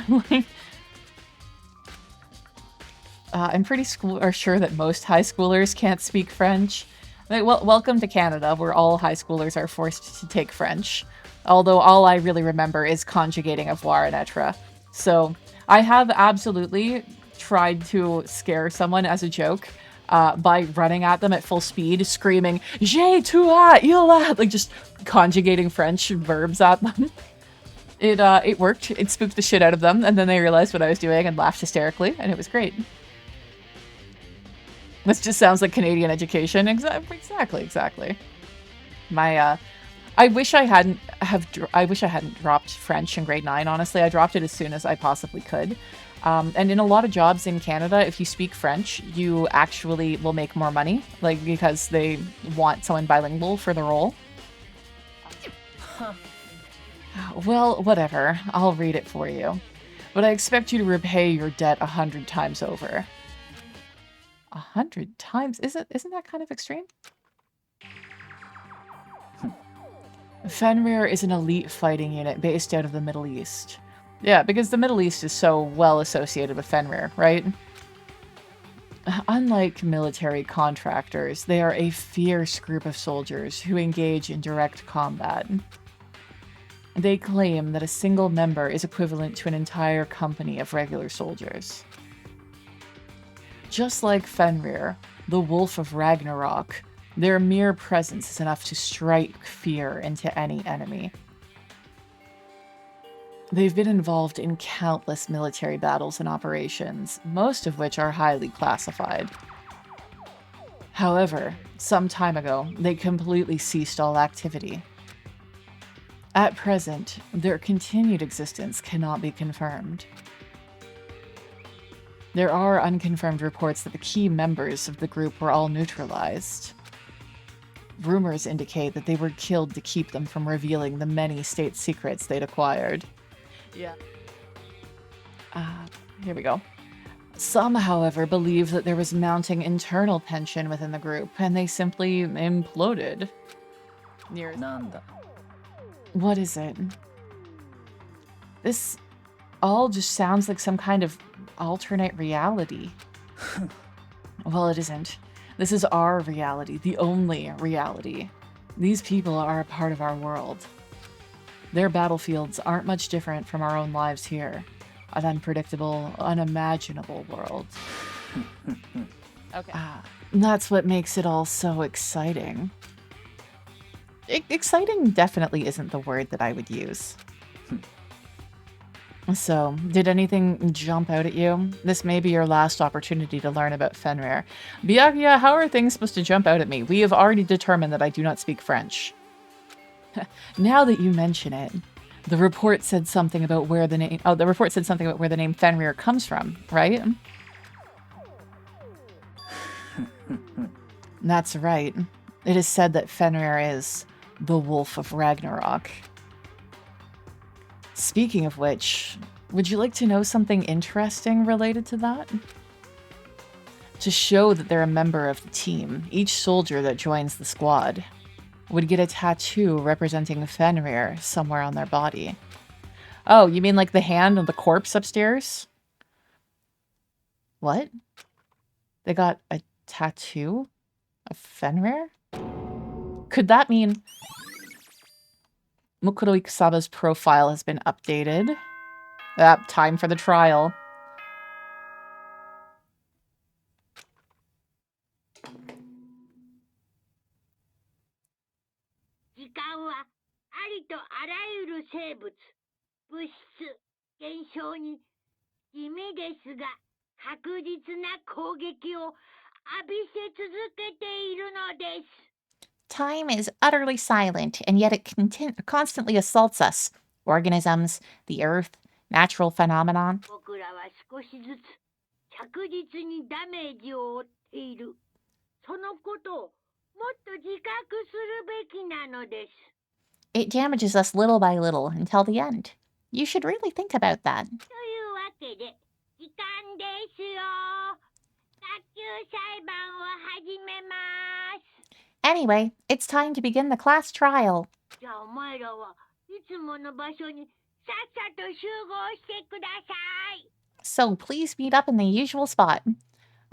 I'm pretty sure that most high schoolers can't speak French. Like, well, welcome to Canada, where all high schoolers are forced to take French. Although all I really remember is conjugating avoir and être. So I have absolutely tried to scare someone as a joke by running at them at full speed, screaming, "J'ai, toi, il a," like just conjugating French verbs at them. It worked. It spooked the shit out of them, and then they realized what I was doing and laughed hysterically, and it was great. This just sounds like Canadian education. Exactly. My, I wish I hadn't dropped French in grade 9, honestly. I dropped it as soon as I possibly could. And in a lot of jobs in Canada, if you speak French, you actually will make more money, like, because they want someone bilingual for the role. Well, whatever. I'll read it for you. But I expect you to repay your debt 100 times over. 100 times? Isn't that kind of extreme? Fenrir is an elite fighting unit based out of the Middle East. Yeah, because the Middle East is so well associated with Fenrir, right? Unlike military contractors, they are a fierce group of soldiers who engage in direct combat. They claim that a single member is equivalent to an entire company of regular soldiers. Just like Fenrir, the Wolf of Ragnarok, their mere presence is enough to strike fear into any enemy. They've been involved in countless military battles and operations, most of which are highly classified. However, some time ago, they completely ceased all activity. At present, their continued existence cannot be confirmed. There are unconfirmed reports that the key members of the group were all neutralized. Rumors indicate that they were killed to keep them from revealing the many state secrets they'd acquired. Yeah. Here we go. Some, however, believe that there was mounting internal tension within the group, and they simply imploded. Nanda. What is it? This all just sounds like some kind of alternate reality. Well, it isn't. This is our reality, the only reality. These people are a part of our world. Their battlefields aren't much different from our own lives here. An unpredictable, unimaginable world. Okay. That's what makes it all so exciting. Exciting definitely isn't the word that I would use. So, did anything jump out at you? This may be your last opportunity to learn about Fenrir. Byakuya, how are things supposed to jump out at me? We have already determined that I do not speak French. Now that you mention it, the report said something about where the name... Oh, the report said something about where the name Fenrir comes from, right? That's right. It is said that Fenrir is the Wolf of Ragnarok. Speaking of which, would you like to know something interesting related to that? To show that they're a member of the team, each soldier that joins the squad would get a tattoo representing Fenrir somewhere on their body. Oh, you mean like the hand of the corpse upstairs? What? They got a tattoo of Fenrir? Could that mean Mukuro Ikusaba's profile has been updated? Time for the trial. Time is utterly silent, and yet it constantly assaults us. Organisms, the earth, natural phenomenon. It damages us little by little until the end. You should really think about that. Anyway, it's time to begin the class trial. So please meet up in the usual spot.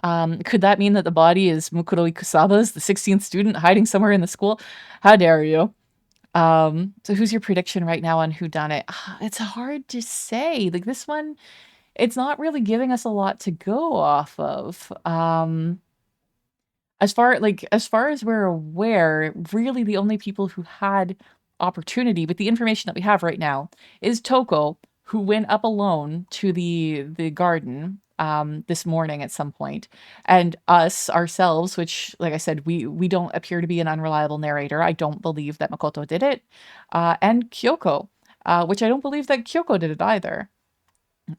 Could that mean that the body is Mukuro Ikusaba's, the 16th student hiding somewhere in the school? How dare you? So who's your prediction right now on who done it? It's hard to say. Like this one, it's not really giving us a lot to go off of. As far as we're aware, really the only people who had opportunity with the information that we have right now is Toko, who went up alone to the garden this morning at some point, and us ourselves, which, like I said, we don't appear to be an unreliable narrator. I don't believe that Makoto did it, and Kyoko, which I don't believe that Kyoko did it either.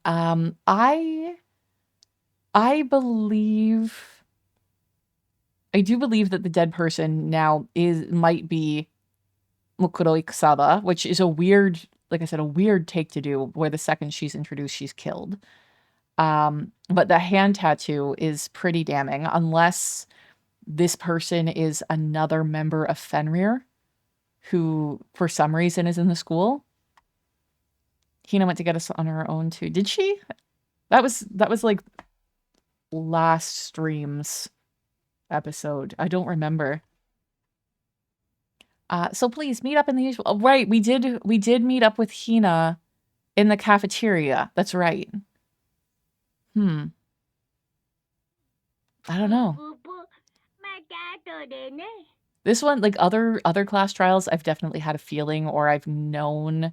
I believe. I do believe that the dead person now might be Mukuro Ikusaba, which is a weird, like I said, a weird take to do, where the second she's introduced, she's killed. But the hand tattoo is pretty damning, unless this person is another member of Fenrir, who, for some reason, is in the school. Hina went to get us on her own, too. Did she? That was like last stream's episode. I don't remember. So please meet up in the usual. Oh, right, we did meet up with Hina in the cafeteria. That's right. I don't know. This one, like other class trials, I've definitely had a feeling, or I've known,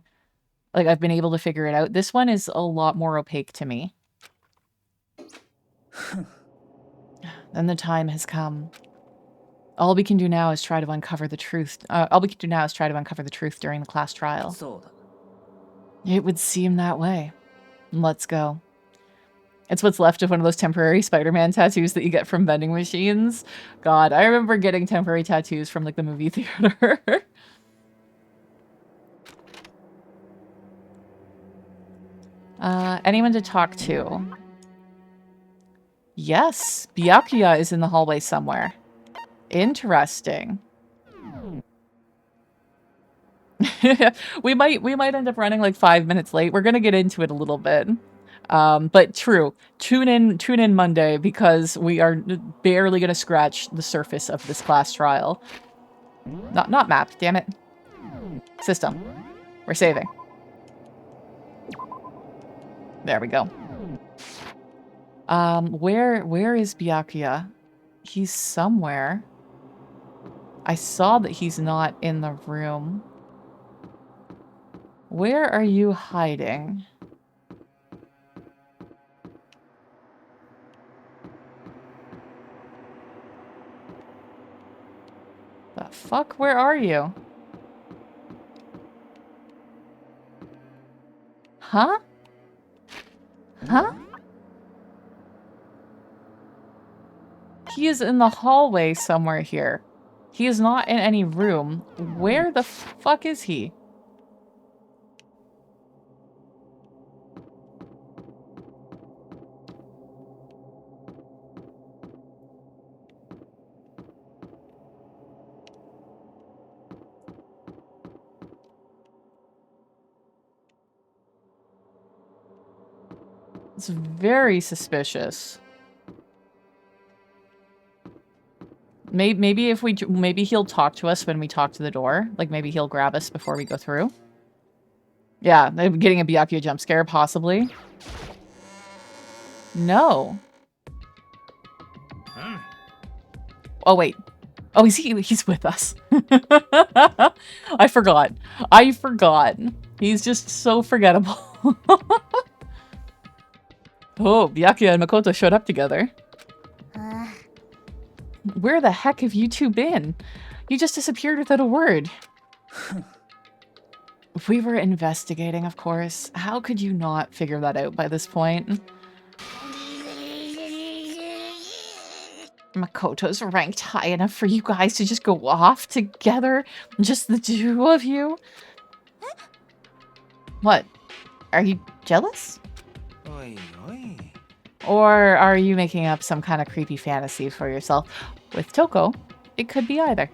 like I've been able to figure it out. This one is a lot more opaque to me. Then the time has come. All we can do now is try to uncover the truth. All we can do now is try to uncover the truth during the class trial. It would seem that way. Let's go. It's what's left of one of those temporary Spider-Man tattoos that you get from vending machines. God, I remember getting temporary tattoos from like the movie theater. Anyone to talk to? Yes, Byakuya is in the hallway somewhere. Interesting. we might end up running like 5 minutes late. We're gonna get into it a little bit. But true. Tune in Monday because we are barely gonna scratch the surface of this class trial. Not map, damn it. System. We're saving. There we go. Where is Byakuya? He's somewhere. I saw that he's not in the room. Where are you hiding? The fuck? Where are you? Huh? Huh? He is in the hallway somewhere here. He is not in any room. Where the fuck is he? It's very suspicious. Maybe if maybe he'll talk to us when we talk to the door. Like maybe he'll grab us before we go through. Yeah, getting a Byakuya jump scare, possibly. No. Oh, wait. Oh, he's with us. I forgot. I forgot. He's just so forgettable. Oh, Byakuya and Makoto showed up together. Where the heck have you two been? You just disappeared without a word. We were investigating, of course. How could you not figure that out by this point? Makoto's ranked high enough for you guys to just go off together? Just the two of you? What? Are you jealous? Oi, oi. Or are you making up some kind of creepy fantasy for yourself? With Toko, it could be either.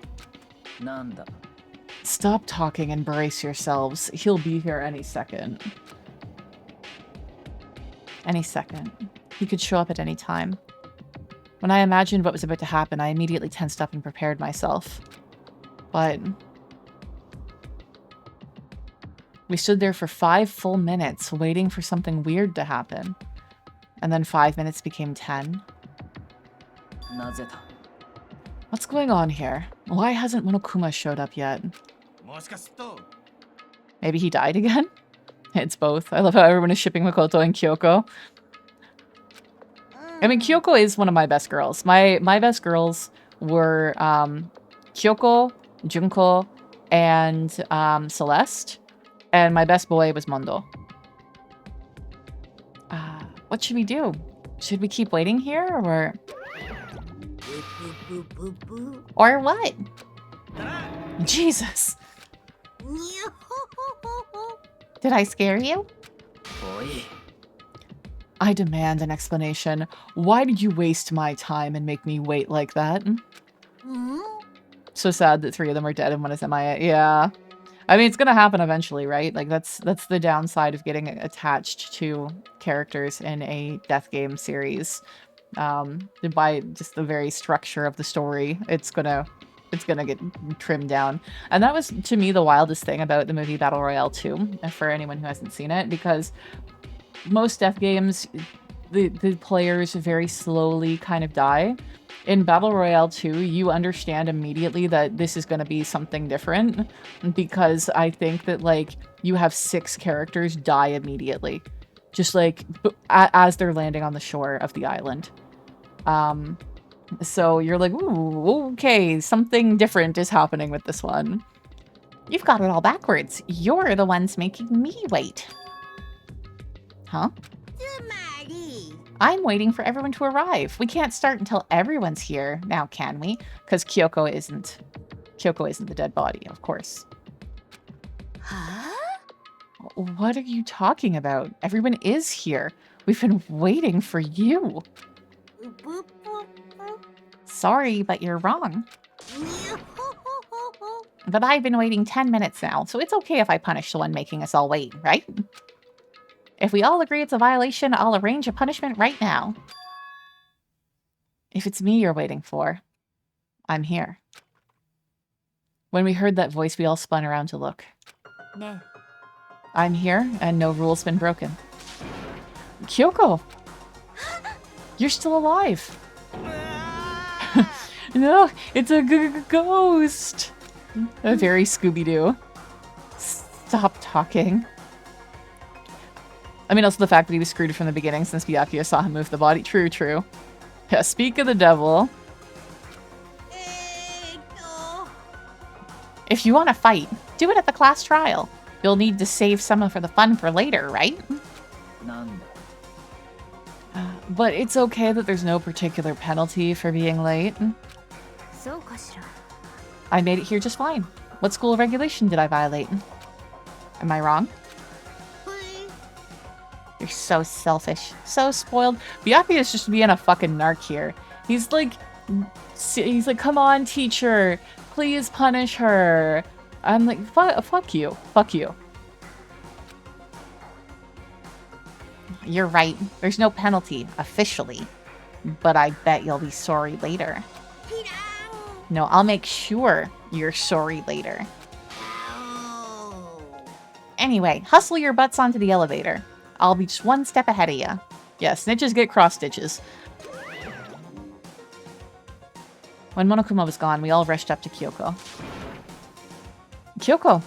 なんだ Stop talking and brace yourselves. He'll be here any second. Any second. He could show up at any time. When I imagined what was about to happen, I immediately tensed up and prepared myself. But we stood there for 5 full minutes, waiting for something weird to happen. And then 5 minutes became 10. なぜだ What's going on here? Why hasn't Monokuma showed up yet? もしかすると Maybe he died again? It's both. I love how everyone is shipping Makoto and Kyoko. I mean, Kyoko is one of my best girls. My best girls were Kyoko, Junko, and Celeste. And my best boy was Mondo. What should we do? Should we keep waiting here, or... Or what? Jesus! Did I scare you? おい I demand an explanation. Why did you waste my time and make me wait like that? So sad that 3 of them are dead and 1 is MIA. Yeah. I mean, it's gonna happen eventually, right? Like, that's the downside of getting attached to characters in a death game series. By just the very structure of the story, it's gonna get trimmed down. And that was, to me, the wildest thing about the movie Battle Royale 2, for anyone who hasn't seen it, because most death games, the players very slowly kind of die. In Battle Royale 2, you understand immediately that this is going to be something different, because I think that, like, you have 6 characters die immediately. Just, like, as they're landing on the shore of the island. So you're like, ooh, okay, something different is happening with this one. You've got it all backwards. You're the ones making me wait. Huh? I'm waiting for everyone to arrive. We can't start until everyone's here. Now, can we? Because Kyoko isn't the dead body, of course. Huh? What are you talking about? Everyone is here. We've been waiting for you. Sorry, but you're wrong. But I've been waiting 10 minutes now, so it's okay if I punish the one making us all wait, right? If we all agree it's a violation, I'll arrange a punishment right now. If it's me you're waiting for, I'm here. When we heard that voice, we all spun around to look. Ne. I'm here, and no rule's been broken. Kyoko! You're still alive! No, it's a ghost! A very Scooby-Doo. Stop talking. I mean, also the fact that he was screwed from the beginning since Byakuya saw him move the body. True, true. Yeah, speak of the devil. If you want to fight, do it at the class trial. You'll need to save some for the fun for later, right? なんだ But it's okay that there's no particular penalty for being late. そうかしら。 I made it here just fine. What school regulation did I violate? Am I wrong? You're so selfish. So spoiled. Byakuya is just being a fucking narc here. He's like, come on, teacher. Please punish her. I'm like, fuck you. Fuck you. You're right. There's no penalty, officially. But I bet you'll be sorry later. No, I'll make sure you're sorry later. Anyway, hustle your butts onto the elevator. I'll be just one step ahead of you. Yeah, snitches get cross stitches. When Monokuma was gone, we all rushed up to Kyoko. Kyoko!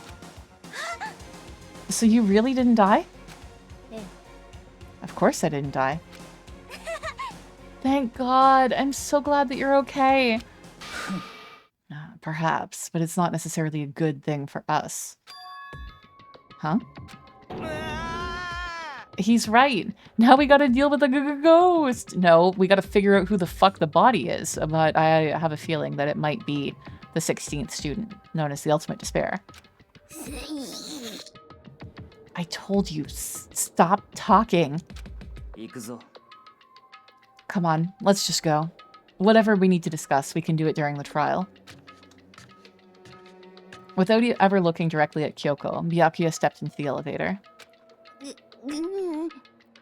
So you really didn't die? Eh. Of course I didn't die. Thank God. I'm so glad that you're okay. Perhaps, but it's not necessarily a good thing for us. Huh? He's right. Now we gotta deal with the ghost. No, we gotta figure out who the fuck the body is. But I have a feeling that it might be the 16th student, known as the Ultimate Despair. I told you, stop talking. 行くぞ Come on, let's just go. Whatever we need to discuss, we can do it during the trial. Without ever looking directly at Kyoko, Byakuya stepped into the elevator.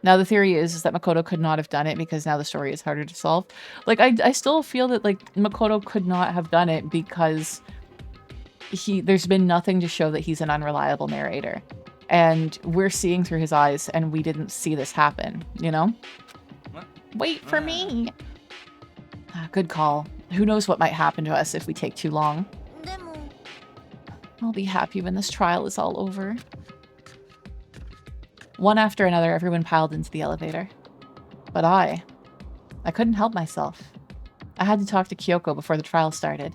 Now the theory is that Makoto could not have done it because now the story is harder to solve. Like, I still feel that, like, Makoto could not have done it because there's been nothing to show that he's an unreliable narrator. And we're seeing through his eyes and we didn't see this happen, you know? Wait for me! Good call. Who knows what might happen to us if we take too long. でも I'll be happy when this trial is all over. One after another, everyone piled into the elevator. But I couldn't help myself. I had to talk to Kyoko before the trial started.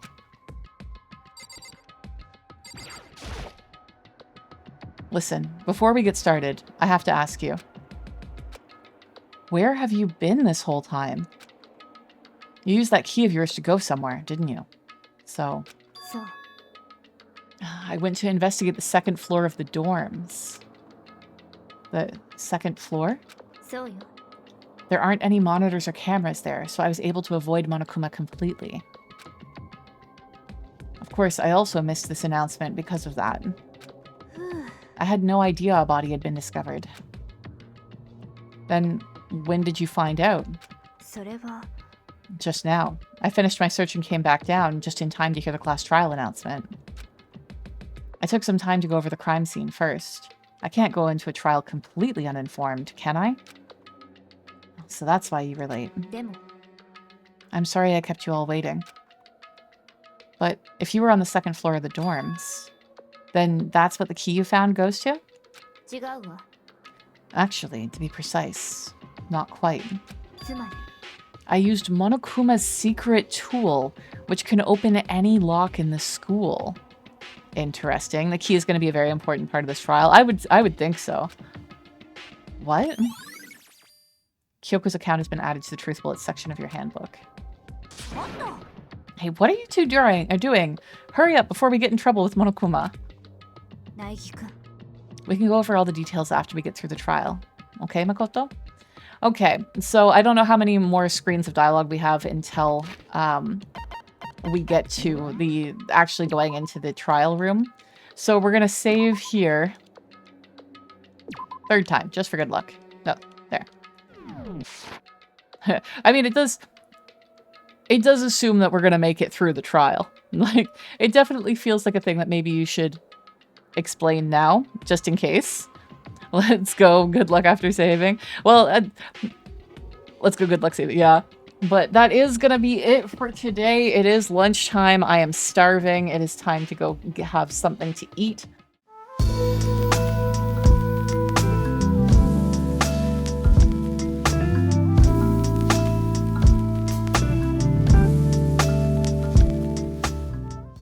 Listen, before we get started, I have to ask you. Where have you been this whole time? You used that key of yours to go somewhere, didn't you? So... そう I went to investigate the second floor of the dorms. The second floor? そうよ There aren't any monitors or cameras there, so I was able to avoid Monokuma completely. Of course, I also missed this announcement because of that. I had no idea a body had been discovered. Then, when did you find out? それは Just now. I finished my search and came back down, just in time to hear the class trial announcement. I took some time to go over the crime scene first. I can't go into a trial completely uninformed, can I? So that's why you were late. でも I'm sorry I kept you all waiting. But if you were on the second floor of the dorms, then that's what the key you found goes to? 違うわ Actually, to be precise, not quite. つまり I used Monokuma's secret tool, which can open any lock in the school. Interesting. The key is going to be a very important part of this trial. I would think so. What? Kyoko's account has been added to the Truth Bullets section of your handbook. もっと Hey, what are you two doing? Hurry up before we get in trouble with Monokuma. 苗木くん We can go over all the details after we get through the trial. Okay, Makoto? Okay, so I don't know how many more screens of dialogue we have until we get to the actually going into the trial room. So we're gonna save here. Third time, just for good luck. No, there. I mean, it does assume that we're going to make it through the trial. Like, it definitely feels like a thing that maybe you should explain now, just in case. Let's go good luck after saving. Well, let's go good luck saving, yeah. But that is going to be it for today. It is lunchtime. I am starving. It is time to go have something to eat.